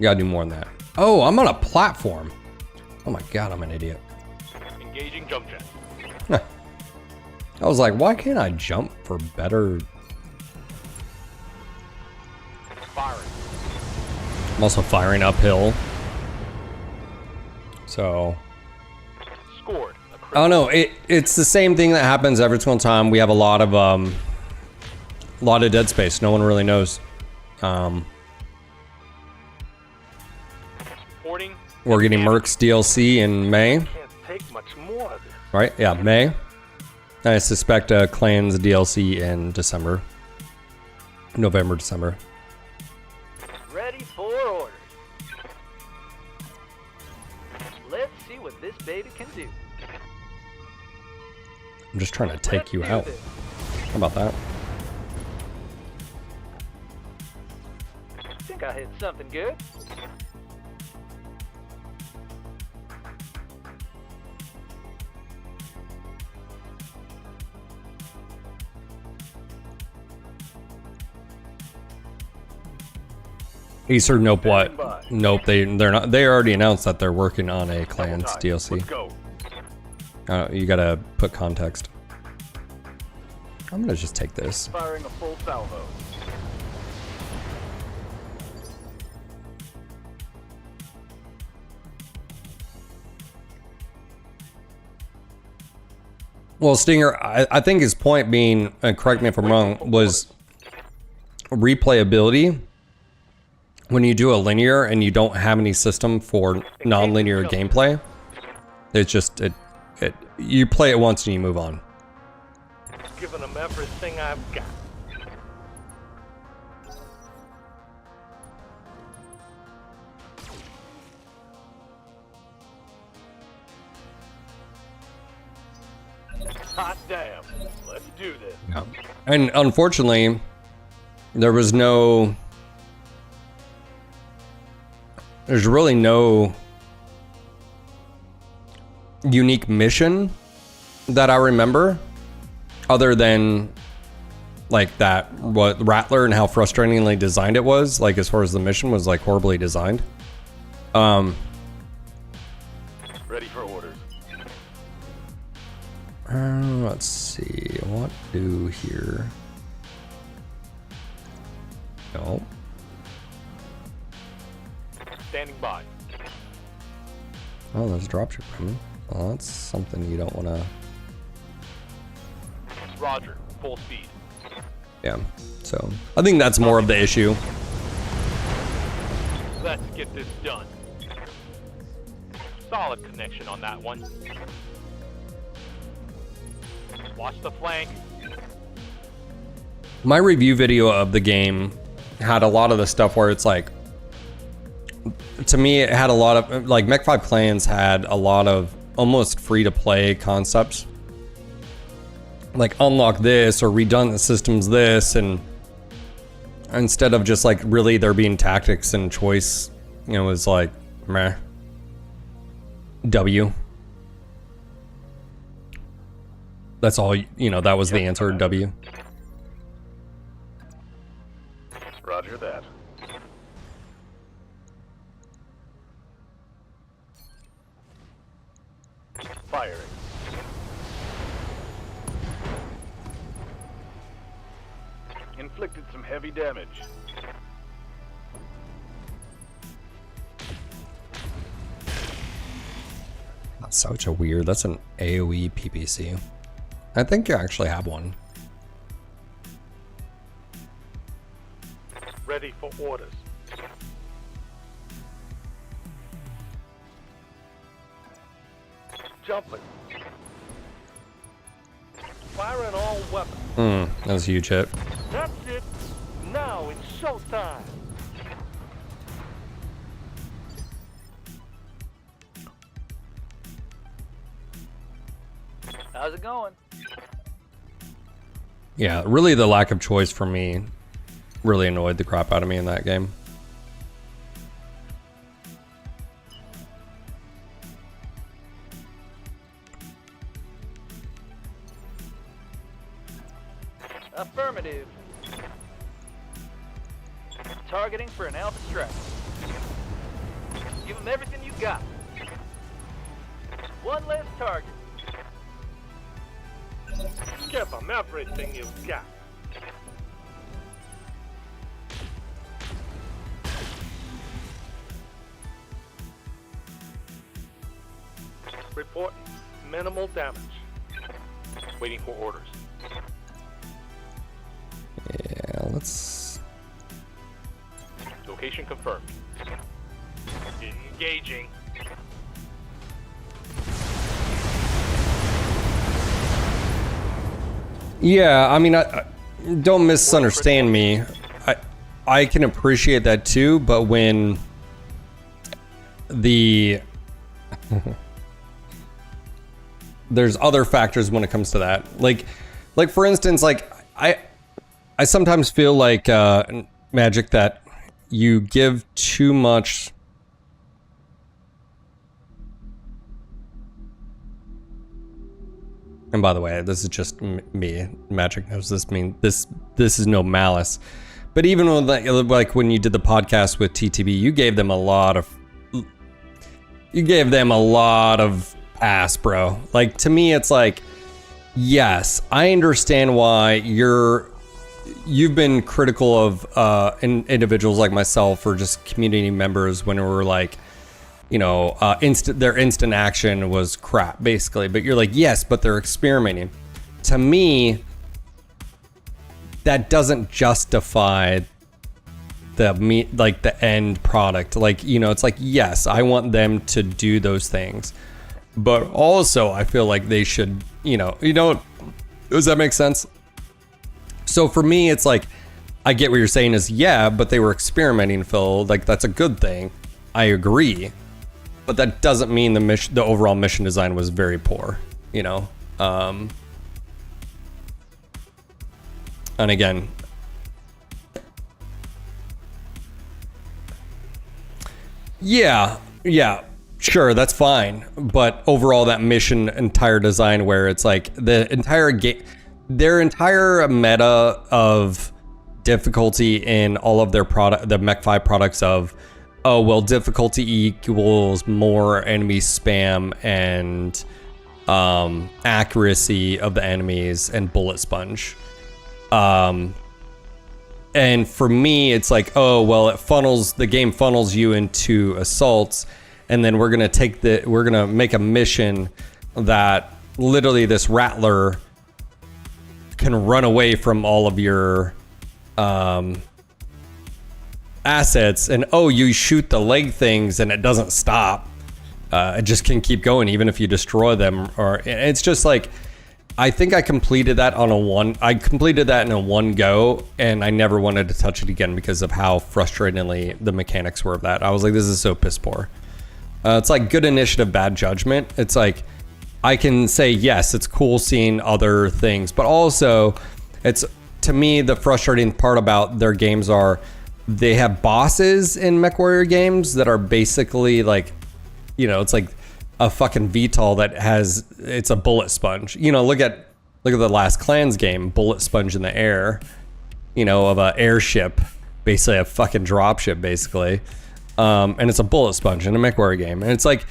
gotta do more than that. Oh, I'm on a platform. Oh my god, I'm an idiot. Engaging jump jet. Huh. I was like, why can't I jump for better? Firing. I'm also firing uphill. So Scored. I don't know. It's the same thing that happens every single time. We have a lot of dead space. No one really knows. We're getting Mercs DLC in May. Can't take much more of this. Right? Yeah, May. I suspect Clans DLC in December. November, December. Ready for orders. Let's see what this baby can do. I'm just trying to take you out. How about that? Think I hit something good. Acer, nope. What? Nope. They're not. They already announced that they're working on a Clans DLC. Let's go. You gotta put context. I'm gonna just take this. Firing a full salvo. Well, Stinger, I think his point being, and correct me if I'm wrong, was replayability. When you do a linear and you don't have any system for non-linear gameplay, it's just you play it once and you move on. Giving them everything I've got. Hot damn. Let's do this. Yeah. And unfortunately, there's really no unique mission that I remember other than like that what Rattler and how frustratingly designed it was, like as far as the mission was like horribly designed. Ready for orders. Let's see what do here. No. Standing by. Oh, there's a dropship coming. Well, that's something you don't want to. Roger. Full speed. Yeah. So I think that's more of the issue. Let's get this done. Solid connection on that one. Watch the flank. My review video of the game had a lot of the stuff where it's like, to me, it had a lot of, like, Mech 5 Clans had a lot of almost free-to-play concepts. Like, unlock this, or redundant systems this, and instead of just, like, really there being tactics and choice, you know, it was like, meh. W. That's all, you know, that was the answer, W. Roger that. Firing. Inflicted some heavy damage. That's such a weird, that's an AoE PPC. I think you actually have one. Ready for orders. Jumping. Firing all weapons. That was a huge hit. That's it. Now it's showtime. How's it going? Yeah, really the lack of choice for me really annoyed the crap out of me in that game. Affirmative. Targeting for an alpha strike. Give them everything you got. One less target. Give them everything you've got. Reporting minimal damage. Waiting for orders. Yeah, let's... Location confirmed. Engaging. Yeah, I mean, I don't misunderstand me. I can appreciate that too, but when the... there's other factors when it comes to that. Like for instance, like I sometimes feel like Magic that you give too much. And by the way, this is just me. Magic knows this. This is no malice, But even when, like when you did the podcast with TTB, you gave them a lot of ass, bro. Like, to me, it's like, yes, I understand why you've been critical of individuals like myself or just community members when we're like, you know, their instant action was crap, basically. But you're like, yes, but they're experimenting. To me, that doesn't justify the end product. Like, you know, it's like, yes, I want them to do those things, but also I feel like they should, you know, does that make sense? So for me, it's like, I get what you're saying is, yeah, but they were experimenting, Phil. Like, that's a good thing. I agree. But that doesn't mean the overall mission design was very poor, you know? And again, yeah, sure, that's fine. But overall, that mission entire design, where it's like the entire game, their entire meta of difficulty in all of their the Mech 5 products of, oh, well, difficulty equals more enemy spam and accuracy of the enemies and bullet sponge. And for me, it's like, oh, well, the game funnels you into assaults, and then we're gonna make a mission that literally this rattler can run away from all of your assets, and oh, you shoot the leg things and it doesn't stop. It just can keep going even if you destroy them. Or it's just like, I think I completed that in a one go, and I never wanted to touch it again because of how frustratingly the mechanics were of that. I was like, this is so piss poor. It's like good initiative, bad judgment. It's like, I can say, yes, it's cool seeing other things, but also it's, to me, the frustrating part about their games are they have bosses in MechWarrior games that are basically like, you know, it's like a fucking VTOL that it's a bullet sponge. You know, look at the last Clans game, bullet sponge in the air, you know, of an airship, basically a fucking dropship, basically. And it's a bullet sponge in a MechWarrior game. And it's like,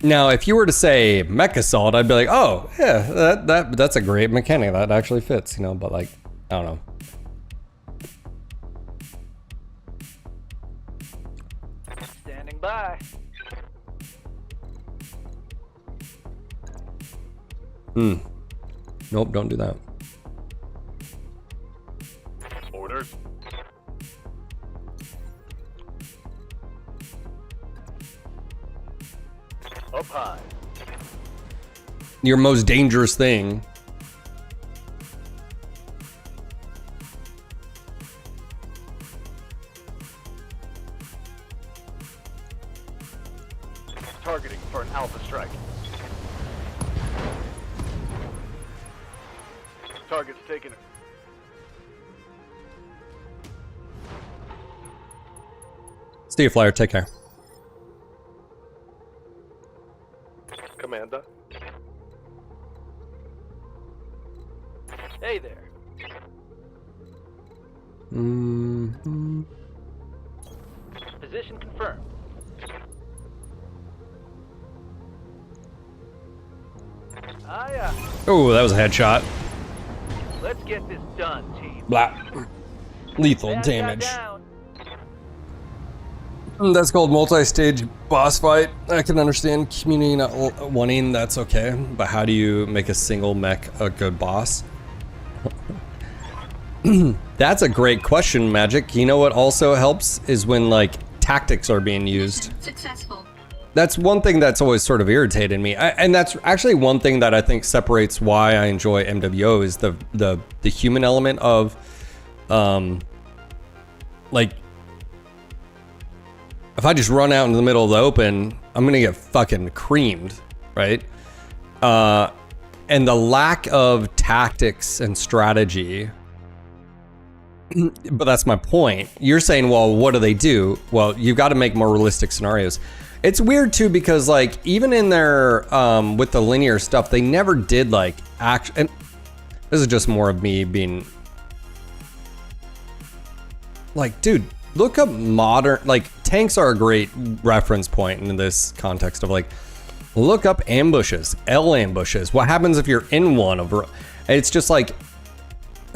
now if you were to say Mech Assault, I'd be like, oh yeah, that's a great mechanic, that actually fits, you know, but like, I don't know. Standing by. Nope, don't do that. Orders. Up high. Your most dangerous thing. Targeting for an alpha strike. Target's taken. See you, Flyer. Take care. Commander. Hey there. Position confirmed. Oh, that was a headshot. Let's get this done, team. Blah. Lethal Bad guy damage. down. That's called multi-stage boss fight. I can understand community not wanting, that's okay. But how do you make a single mech a good boss? That's a great question, Magic. You know what also helps is when like tactics are being used. Successful. That's one thing that's always sort of irritated me, and that's actually one thing that I think separates why I enjoy MWO is the human element of, like, if I just run out into the middle of the open, I'm gonna get fucking creamed, right? And the lack of tactics and strategy. But that's my point. You're saying, well, what do they do? Well, you've got to make more realistic scenarios. It's weird too because like even in their with the linear stuff, they never did like action. And this is just more of me being like, dude, look up modern, like, tanks are a great reference point in this context of like, look up ambushes, L ambushes. What happens if you're in one of, it's just like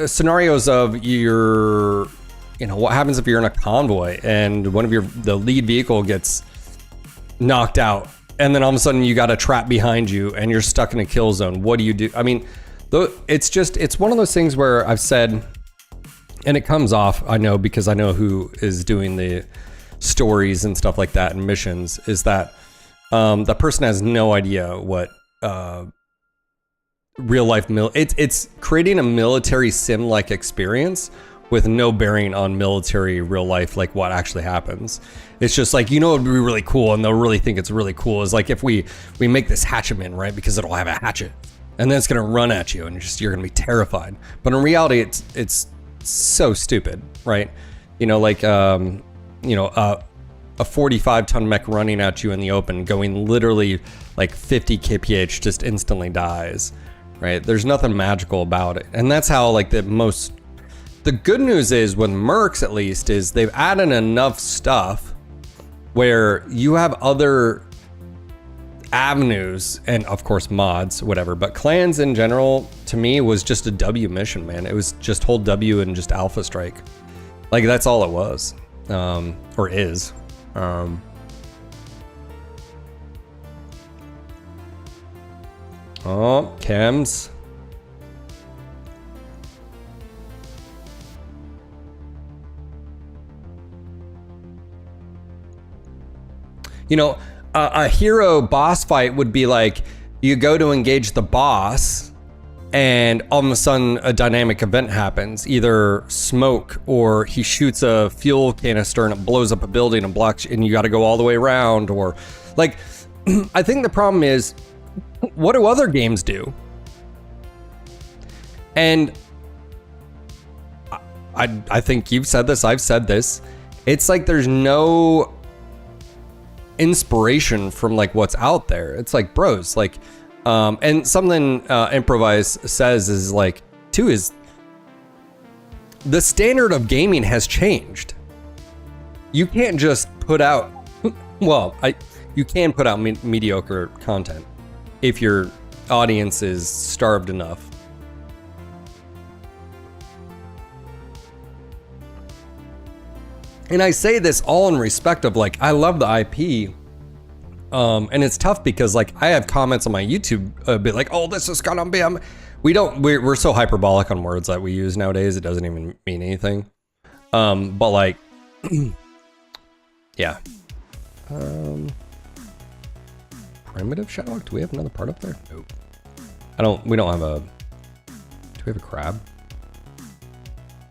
scenarios of your, you know, what happens if you're in a convoy and one of the lead vehicle gets knocked out and then all of a sudden you got a trap behind you and you're stuck in a kill zone. What do you do? I mean, it's one of those things where I've said, and it comes off, I know, because I know who is doing the stories and stuff like that and missions, is that that person has no idea what real life it's creating a military sim like experience with no bearing on military real life, like what actually happens. It's just like, you know, it'd be really cool, and they'll really think it's really cool, is like if we make this hatchetman, right, because it'll have a hatchet and then it's gonna run at you and you're gonna be terrified. But in reality, it's so stupid, right? You know, like you know, a 45-ton mech running at you in the open, going literally like 50 kph, just instantly dies, right? There's nothing magical about it. And that's how, like, the good news is with Mercs, at least, is they've added enough stuff where you have other avenues and of course mods, whatever, but clans in general, to me, was just a W mission, man. It was just hold W and just alpha strike. Like, that's all it was, or is. Oh, chems. You know, a hero boss fight would be like, you go to engage the boss and all of a sudden a dynamic event happens, either smoke or he shoots a fuel canister and it blows up a building and blocks, and you got to go all the way around. Or like, I think the problem is, what do other games do? And I think you've said this, I've said this. It's like there's no inspiration from like what's out there. It's like, bros, like, and something Improvise says is like, too, is the standard of gaming has changed. You can't just put out, well, you can put out mediocre content if your audience is starved enough. And I say this all in respect of, like, I love the IP. And it's tough because, like, I have comments on my YouTube a bit like, oh, this is gonna be, we're so hyperbolic on words that we use nowadays, it doesn't even mean anything. But like, yeah. Primitive Shadowhawk, do we have another part up there? Nope. We don't have a, do we have a crab?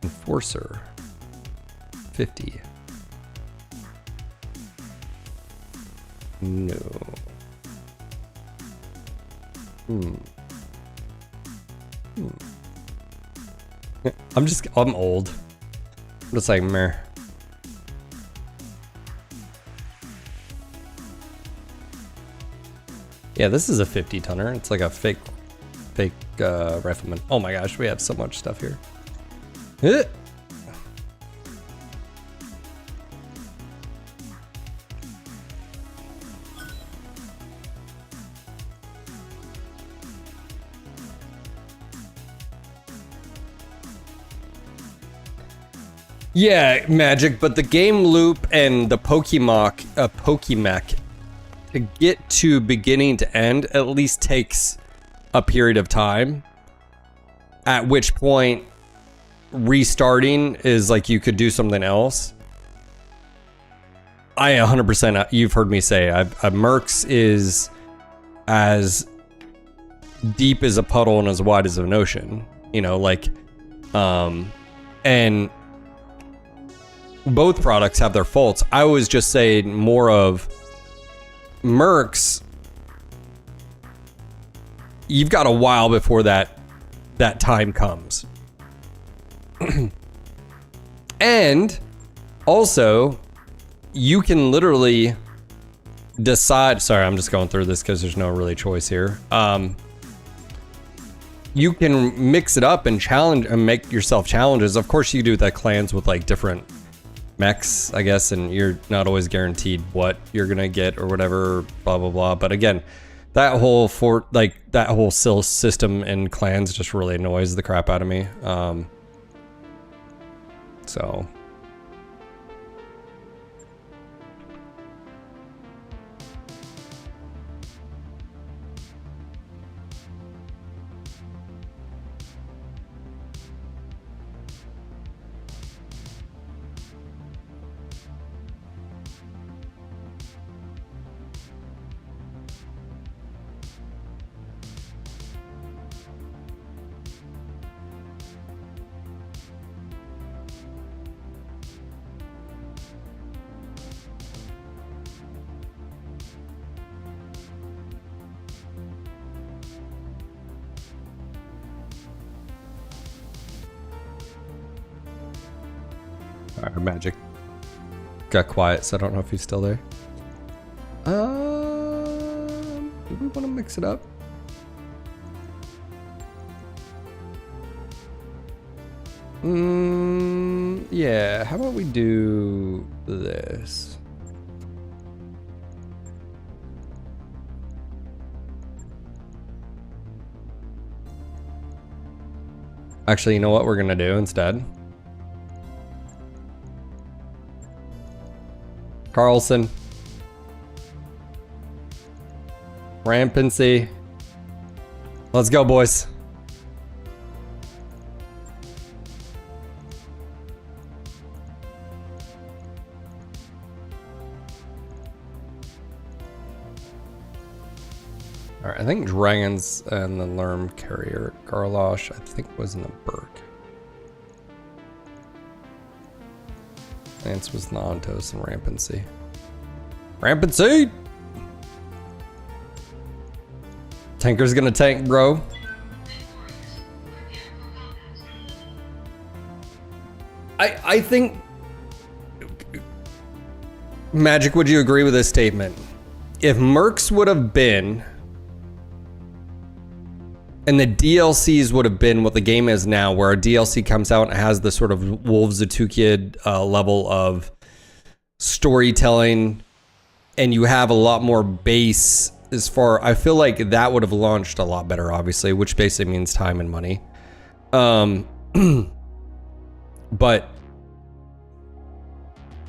Enforcer. 50. No. I'm old. I'm just like, meh. Yeah, this is a 50-tonner. It's like a fake rifleman. Oh my gosh, we have so much stuff here. Yeah, Magic, but the game loop and the Pokemech to get to beginning to end at least takes a period of time, at which point restarting is like you could do something else. I 100%, you've heard me say, Mercs is as deep as a puddle and as wide as an ocean, you know, like, and both products have their faults. I was just saying more of Mercs, you've got a while before that time comes. And also, you can literally decide, sorry, I'm just going through this because there's no really choice here. You can mix it up and challenge and make yourself challenges. Of course, you do that clans with like different mechs, I guess, and you're not always guaranteed what you're gonna get or whatever, blah blah blah. But again, that whole system and clans just really annoys the crap out of me. So. Alright, Magic got quiet, so I don't know if he's still there. Do we want to mix it up? Yeah, how about we do this? Actually, you know what we're gonna do instead? Carlson. Rampancy. Let's go, boys. Alright, I think Dragons and the Lerm Carrier. Garlosh, I think, was in the Burke. Lance was Nantos and Rampancy. Rampancy! Tanker's gonna tank, bro. I think... Magic, would you agree with this statement? If Mercs would have been... And the DLCs would have been what the game is now, where a DLC comes out and has the sort of Wolves of Tukid level of storytelling, and you have a lot more base as far... I feel like that would have launched a lot better, obviously, which basically means time and money. But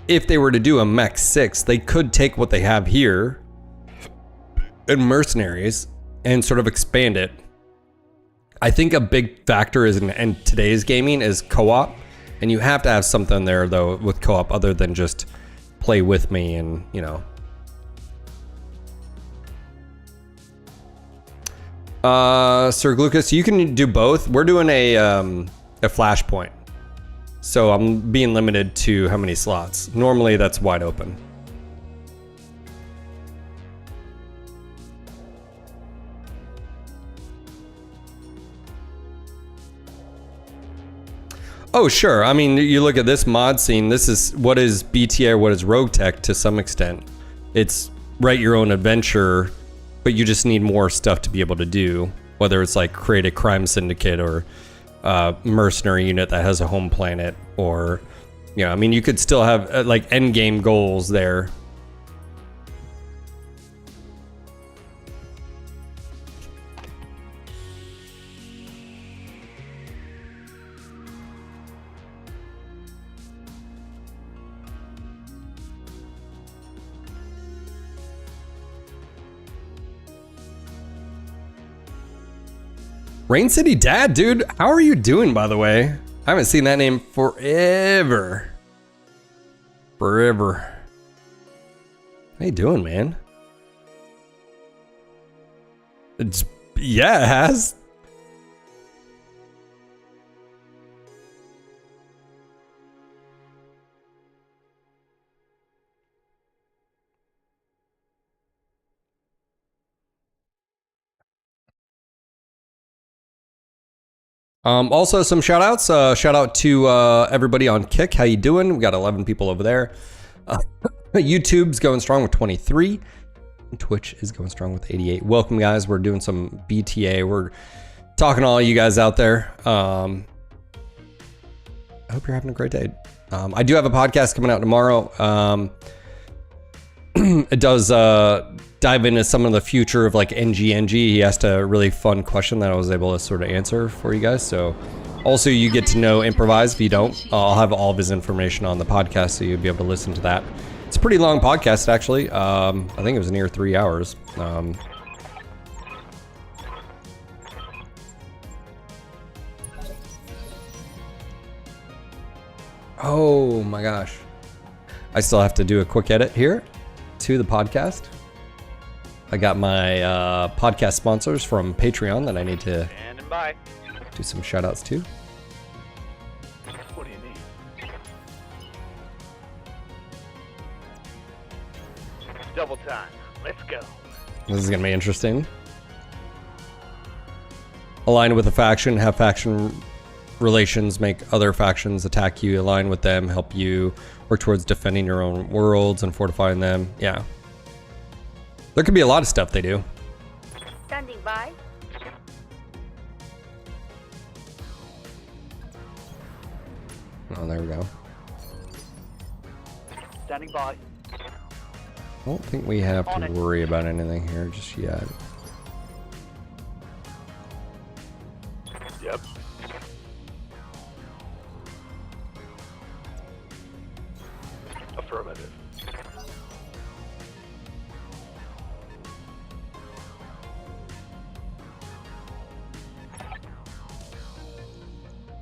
if they were to do a Mech 6, they could take what they have here in Mercenaries and sort of expand it. I think a big factor is in today's gaming is co-op, and you have to have something there though with co-op other than just play with me and, you know. Sir Glucas, you can do both. We're doing a flashpoint, so I'm being limited to how many slots. Normally that's wide open. Oh, sure. I mean, you look at this mod scene, this is what is BTA, what is Rogue Tech to some extent. It's write your own adventure, but you just need more stuff to be able to do. Whether it's like create a crime syndicate or mercenary unit that has a home planet, or, you know, I mean, you could still have like end game goals there. Rain City Dad, dude, how are you doing, by the way? I haven't seen that name forever. How you doing, man? Yeah, it has. Also some shout outs. Shout out to everybody on Kick. How you doing? We got 11 people over there. YouTube's going strong with 23. Twitch is going strong with 88. Welcome, guys. We're doing some BTA. We're talking to all you guys out there. I hope you're having a great day. I do have a podcast coming out tomorrow. It does dive into some of the future of like NGNG. He asked a really fun question that I was able to sort of answer for you guys. So also you get to know Improvise. If you don't, I'll have all of his information on the podcast, so you'll be able to listen to that. It's a pretty long podcast, actually. I think it was near 3 hours. Oh my gosh. I still have to do a quick edit here to the podcast. I got my podcast sponsors from Patreon that I need to do some shout outs to. What do you need? Double time. Let's go. This is going to be interesting. Align with a faction, have faction relations, make other factions attack you, align with them, help you work towards defending your own worlds and fortifying them. Yeah. There could be a lot of stuff they do. Standing by. Oh, there we go. Standing by. I don't think we have to worry about anything here just yet. Yep. Affirmative.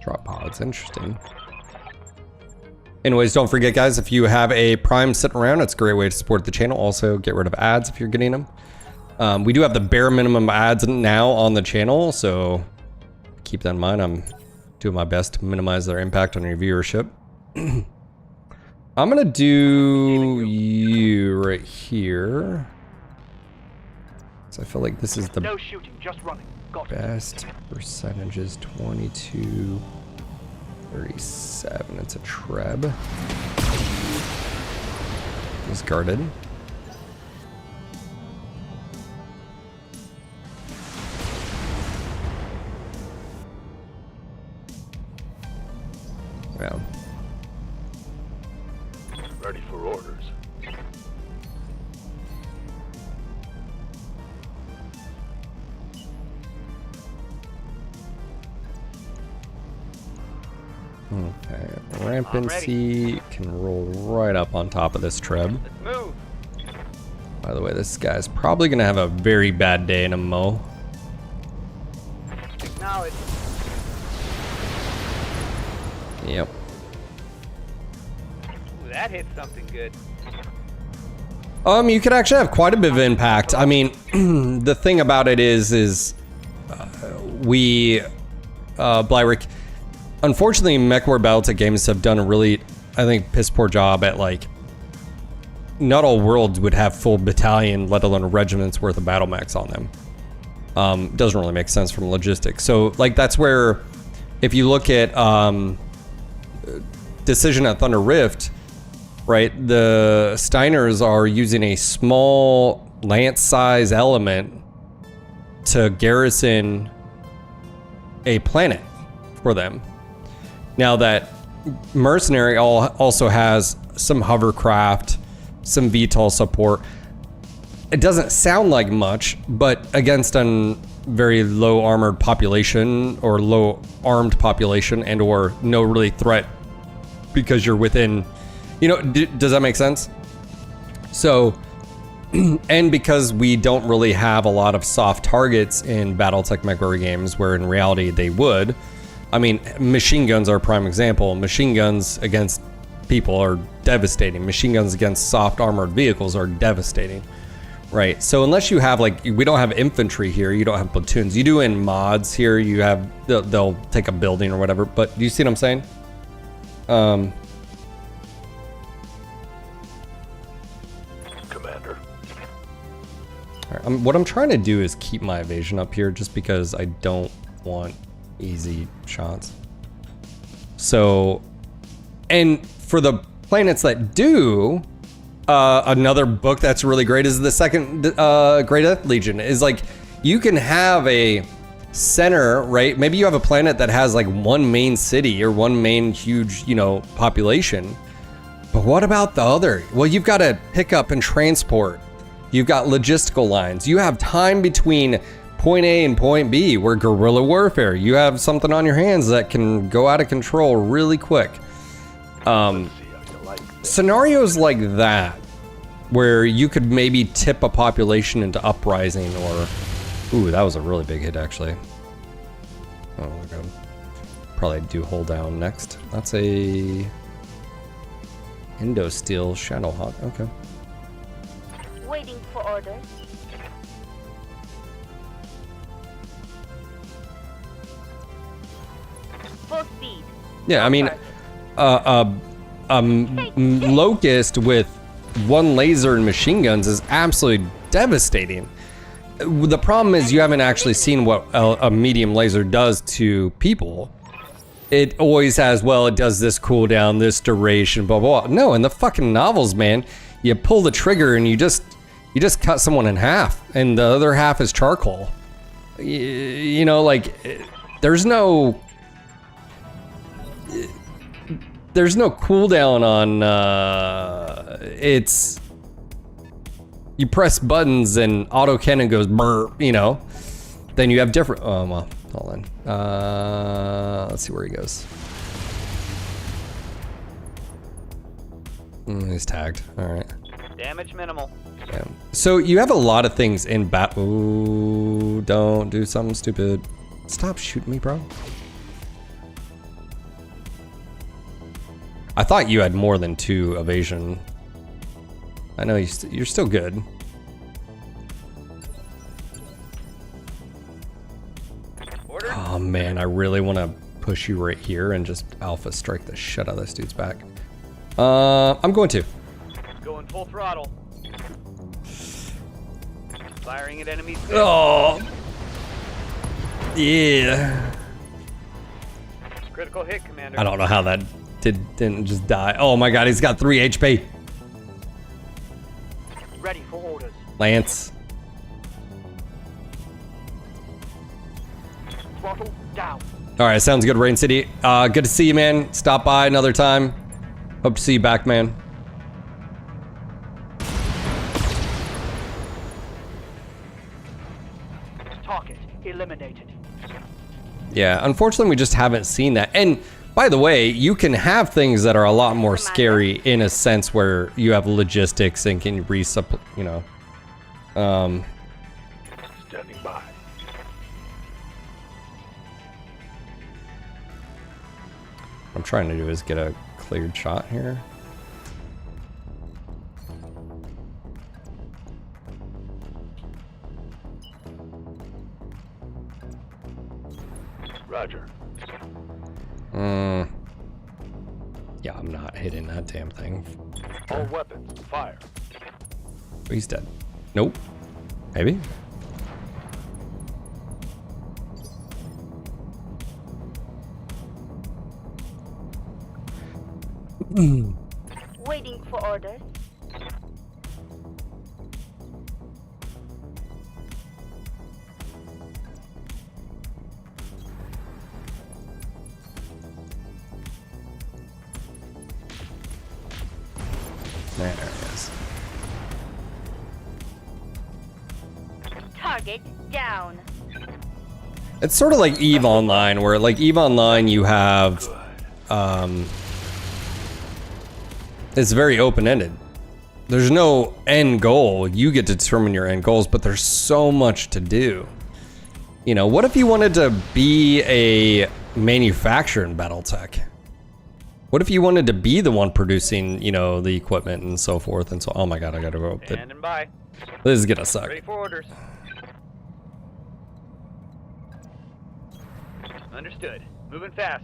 Drop pods, interesting. Anyways, don't forget, guys, if you have a Prime sitting around, it's a great way to support the channel. Also, get rid of ads if you're getting them. We do have the bare minimum ads now on the channel, so keep that in mind. I'm doing my best to minimize their impact on your viewership. I'm gonna do you right here. So I feel like this is the No shooting, just running. Got it. best percentages. 22, 37. It's a Treb. He's guarded. Yeah. Ready for orders. Okay, rampancy can roll right up on top of this Treb. Let's move. By the way, this guy's probably gonna have a very bad day in a mo. Acknowledge. Yep. Ooh, that hit something good. You could actually have quite a bit of impact. I mean, the thing about it is Blyrick, unfortunately, MechWarrior BattleTech games have done a really, I think, piss poor job at, like, not all worlds would have full battalion, let alone regiments worth of battle mechs on them. Doesn't really make sense from logistics. So, like, that's where, if you look at Decision at Thunder Rift, right, the Steiners are using a small lance size element to garrison a planet for them. Now that Mercenary also has some hovercraft, some VTOL support. It doesn't sound like much, but against a very low armored population or low armed population and or no really threat because you're within, you know, does that make sense? So, and because we don't really have a lot of soft targets in BattleTech MechWarrior games, where in reality they would. I mean, machine guns are a prime example. Machine guns against people are devastating. Machine guns against soft armored vehicles are devastating, right? So unless you have, like, we don't have infantry here, you don't have platoons. You do in mods here, you have, they'll take a building or whatever, but do you see what I'm saying? Commander. All right, what I'm trying to do is keep my evasion up here just because I don't want easy shots. So, and for the planets that do, another book that's really great is the second Great Death Legion. Is like, you can have a center, right? Maybe you have a planet that has like one main city or one main huge, you know, population. But what about the other? Well, you've got to pick up and transport. You've got logistical lines. You have time between point A and point B. We're guerrilla warfare. You have something on your hands that can go out of control really quick. Scenarios like that, where you could maybe tip a population into uprising or... Ooh, that was a really big hit, actually. Oh my god. Probably do hold down next. That's a... Indosteel Shadowhawk, okay. Waiting for orders. Full speed. Yeah, I mean, Locust with one laser and machine guns is absolutely devastating. The problem is you haven't actually seen what a medium laser does to people. It always has, well, it does this cooldown, this duration, blah, blah, blah. No, in the fucking novels, man, you pull the trigger and you just cut someone in half, and the other half is charcoal. You know, like, there's no cooldown on, it's, you press buttons and auto cannon goes brr, you know. Then you have different, oh, well, hold on. Let's see where he goes. He's tagged, all right. Damage minimal. Yeah. So you have a lot of things in bat. Ooh, don't do something stupid. Stop shooting me, bro. I thought you had more than 2 evasion. I know you're still good. Order. Oh man, I really want to push you right here and just alpha strike the shit out of this dude's back. I'm going to. Going full throttle. Firing at enemies. Oh. Yeah. Critical hit, Commander. I don't know how that didn't just die. Oh my god, he's got 3 HP. Ready for orders. Lance. Throttle down. All right, sounds good, Rain City. Good to see you, man. Stop by another time. Hope to see you back, man. Target eliminated. Yeah, unfortunately, we just haven't seen that. And by the way, you can have things that are a lot more scary in a sense where you have logistics and can resupply, you know. Standing by. What I'm trying to do is get a cleared shot here. Roger. Yeah, I'm not hitting that damn thing. All weapons, fire. Oh, he's dead. Nope. Maybe? Waiting for orders. There it is. Target down. It's sort of like EVE Online, where like EVE Online you have, it's very open-ended. There's no end goal. You get to determine your end goals, but there's so much to do. You know, what if you wanted to be a manufacturer in BattleTech? What if you wanted to be the one producing, you know, the equipment and so forth and so, oh my god, I gotta go. Standing by. This is gonna suck. Ready for orders. Understood. Moving fast.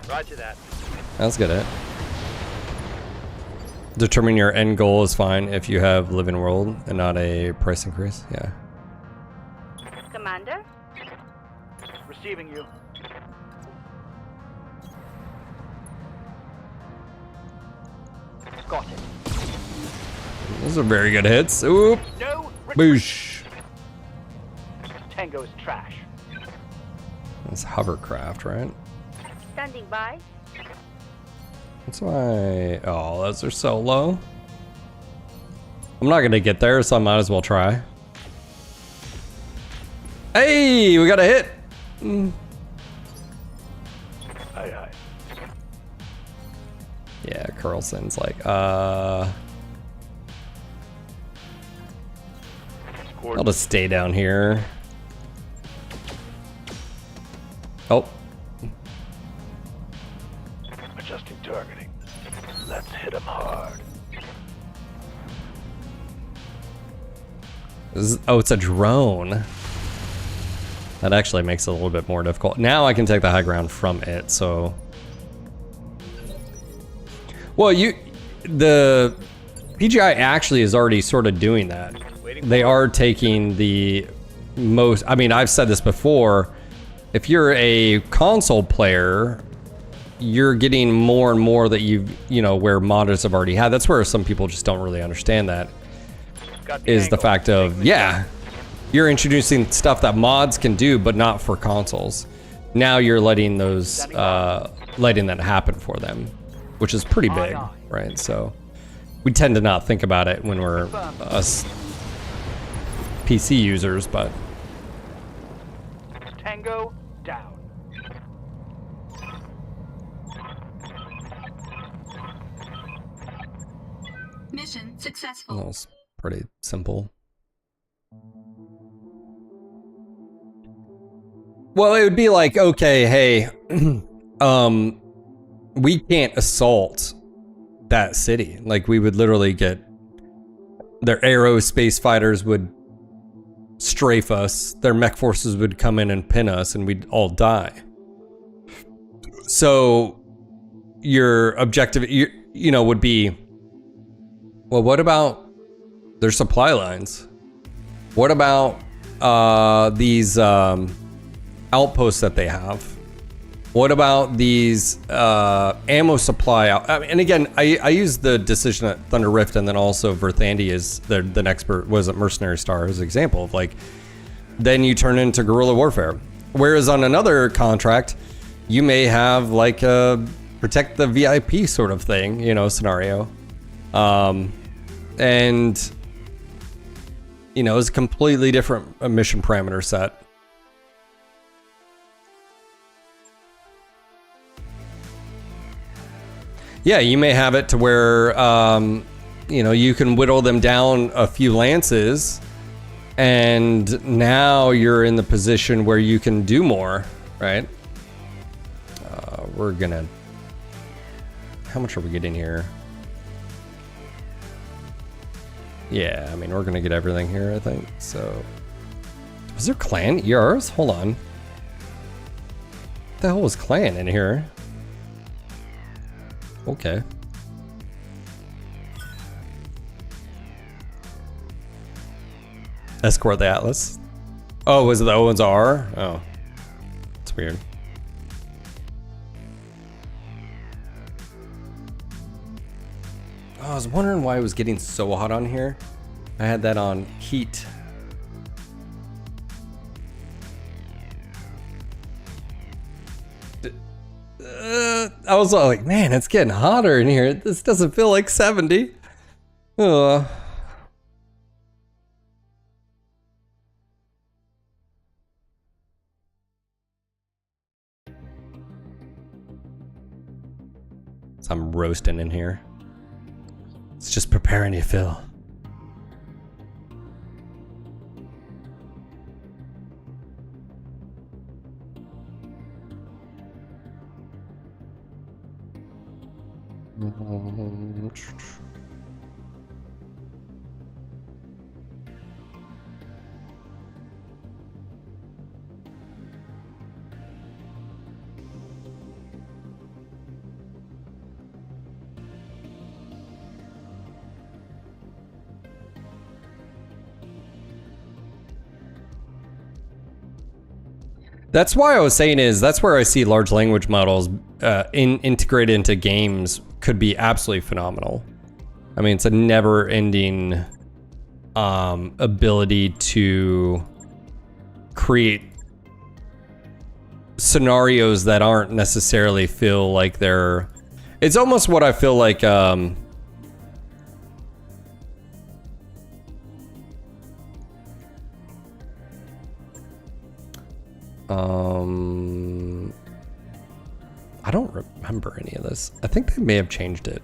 Roger that. That's good, eh? Determine your end goal is fine if you have live in world and not a price increase. Yeah. Commander? Receiving you. Got it. Those are very good hits. Oop. No. Boosh. Tango's trash. It's hovercraft, right? Standing by. That's why. Oh, those are so low. I'm not gonna get there, so I might as well try. Hey, we got a hit. Aye, aye. Yeah, Carlson's like, I'll just stay down here. Oh. Adjusting targeting. Let's hit him hard. Oh, it's a drone. That actually makes it a little bit more difficult. Now I can take the high ground from it, so. Well, the PGI actually is already sort of doing that. They are taking the most, I mean, I've said this before, if you're a console player, you're getting more and more that you know, where modders have already had. That's where some people just don't really understand that. Is the fact of, yeah, you're introducing stuff that mods can do, but not for consoles. Now you're letting those, letting that happen for them, which is pretty big, right? So we tend to not think about it when we're us PC users, but. Tango down. Mission successful. That was pretty simple. Well, it would be like, okay, hey, we can't assault that city. Like, we would literally get their aerospace fighters would strafe us, their mech forces would come in and pin us, and we'd all die. So your objective, you know, would be, well, what about their supply lines? What about these outposts that they have? What about these ammo supply out? I mean, and again, I use the decision at Thunder Rift and then also Verthandi is the next, was it Mercenary Star as an example of like, then you turn into guerrilla warfare. Whereas on another contract, you may have like a protect the VIP sort of thing, you know, scenario. And, you know, it's a completely different mission parameter set. Yeah, you may have it to where, you know, you can whittle them down a few lances, and now you're in the position where you can do more, right? We're gonna... How much are we getting here? Yeah, I mean, we're gonna get everything here, I think, so... Was there clan ERs? Hold on. What the hell was clan in here? Okay. Escort the Atlas. Oh, was it the Owens R? Oh. It's weird. Oh, I was wondering why it was getting so hot on here. I had that on heat. I was like, man, it's getting hotter in here. This doesn't feel like 70. So I'm roasting in here. It's just preparing you, Phil. That's why I was saying is that's where I see large language models integrated into games could be absolutely phenomenal. I mean, it's a never-ending ability to create scenarios that aren't necessarily feel like they're... It's almost what I feel like... I don't remember any of this. I think they may have changed it.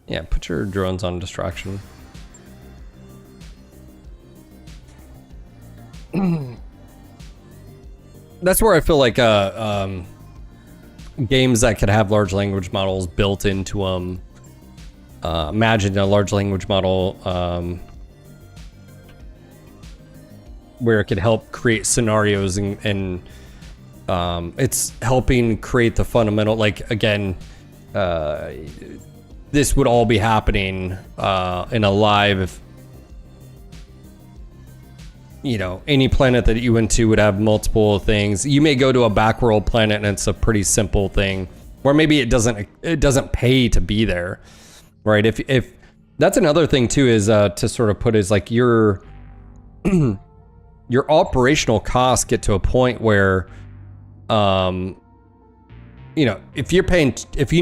Yeah, put your drones on distraction. That's where I feel like games that could have large language models built into them. Imagine a large language model where it could help create scenarios and it's helping create the fundamental, like, again, this would all be happening in a live, you know, any planet that you went to would have multiple things. You may go to a backworld planet and it's a pretty simple thing, or maybe it doesn't pay to be there, right? If that's another thing too, is to sort of put is like your operational costs get to a point where, you know, if you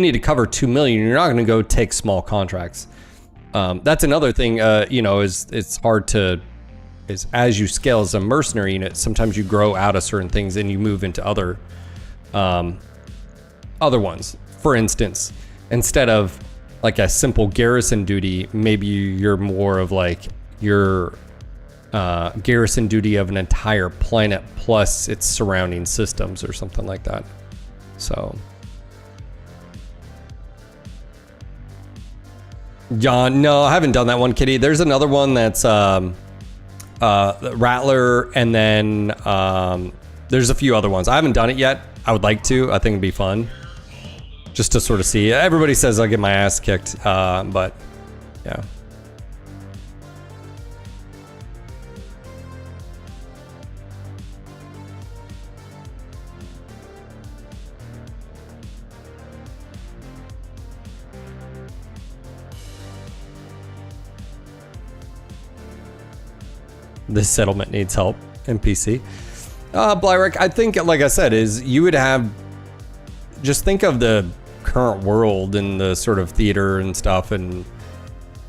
need to cover 2 million, you're not going to go take small contracts. That's another thing, you know, it's hard to, is as you scale as a mercenary unit, sometimes you grow out of certain things and you move into other ones. For instance, instead of like a simple garrison duty, maybe you're more of like your garrison duty of an entire planet plus its surrounding systems or something like that. So, John, no, I haven't done that one, Kitty. There's another one that's Rattler, and then there's a few other ones. I haven't done it yet. I would like to. I think it'd be fun, just to sort of see. Everybody says I'll get my ass kicked, but yeah. This settlement needs help. NPC. Blyrick, I think, like I said, is you would have... Just think of the current world and the sort of theater and stuff, and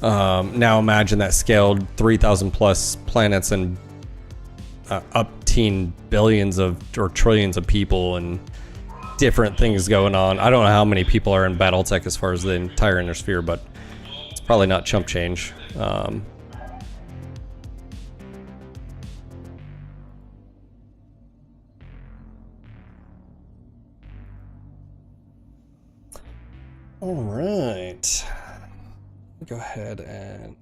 now imagine that scaled 3,000 plus planets and up-teen billions of or trillions of people and different things going on. I don't know how many people are in BattleTech as far as the entire inner sphere, but it's probably not chump change. All right, go ahead and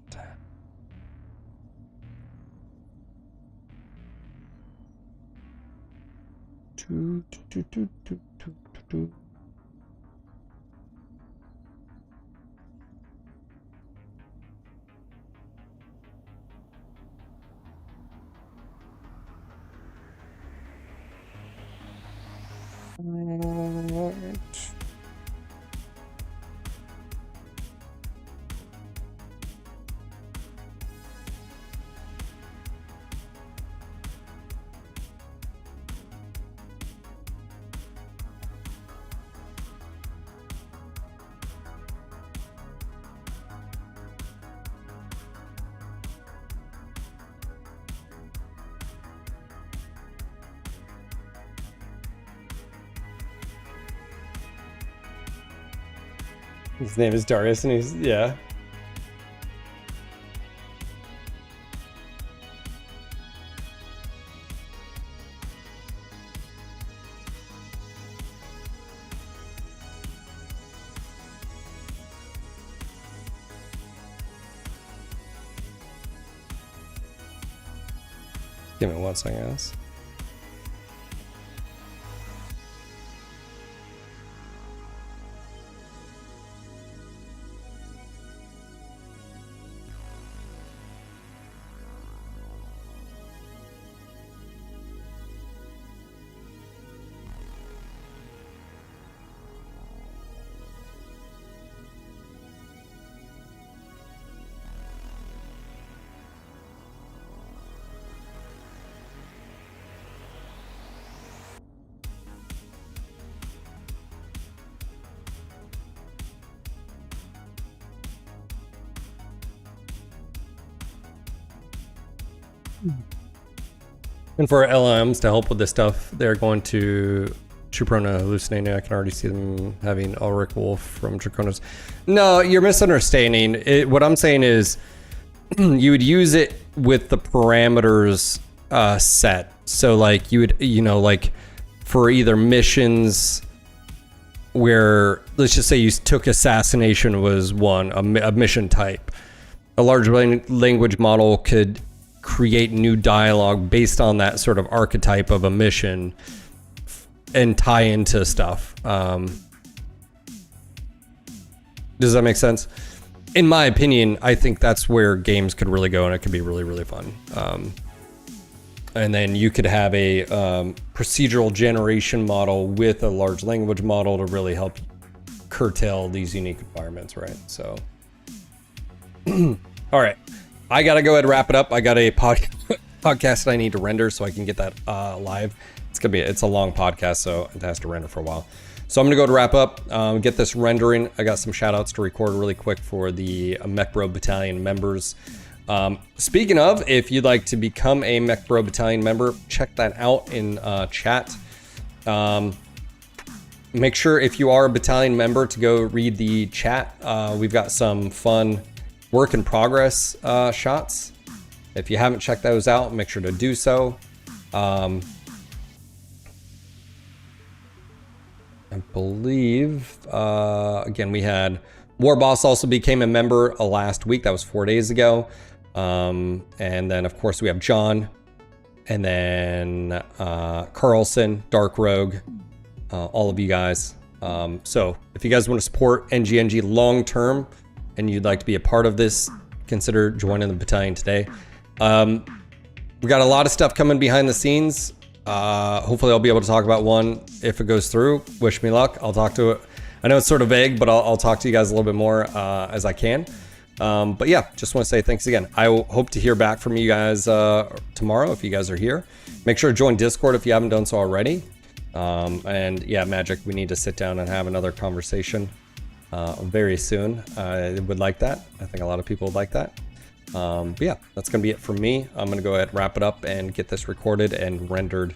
his name is Darius, and he's, yeah. Give me 1 second, guys. And for LMs to help with this stuff, they're going to Chuprona hallucinating. I can already see them having Ulrich Wolf from Draconis. No, you're misunderstanding. What I'm saying is you would use it with the parameters set. So like you would, you know, like for either missions where, let's just say you took assassination was one, a mission type. A large language model could create new dialogue based on that sort of archetype of a mission and tie into stuff. Does that make sense? In my opinion, I think that's where games could really go, and it could be really, really fun. And then you could have a procedural generation model with a large language model to really help curtail these unique environments, right? So, all right, I gotta go ahead and wrap it up. I got a podcast that I need to render so I can get that live. It's a long podcast, so it has to render for a while. So I'm gonna go to wrap up, get this rendering. I got some shout outs to record really quick for the MechBro Battalion members. Speaking of, if you'd like to become a MechBro Battalion member, check that out in chat. Make sure if you are a battalion member to go read the chat. We've got some fun work in progress shots. If you haven't checked those out, make sure to do so. I believe, again, we had War Boss also became a member last week. That was 4 days ago. And then, of course, we have John, and then Carlson, Dark Rogue, all of you guys. So if you guys want to support NGNG long term and you'd like to be a part of this, consider joining the battalion today. We got a lot of stuff coming behind the scenes. Hopefully I'll be able to talk about one if it goes through. Wish me luck. I'll talk to it. I know it's sort of vague, but I'll talk to you guys a little bit more as I can. But yeah, just want to say thanks again. I hope to hear back from you guys tomorrow if you guys are here. Make sure to join Discord if you haven't done so already. And yeah, Magic, we need to sit down and have another conversation very soon. I would like that. I think a lot of people would like that. But yeah, that's going to be it from me. I'm going to go ahead and wrap it up and get this recorded and rendered.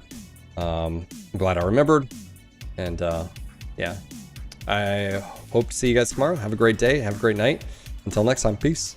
I'm glad I remembered. And yeah, I hope to see you guys tomorrow. Have a great day. Have a great night. Until next time, peace.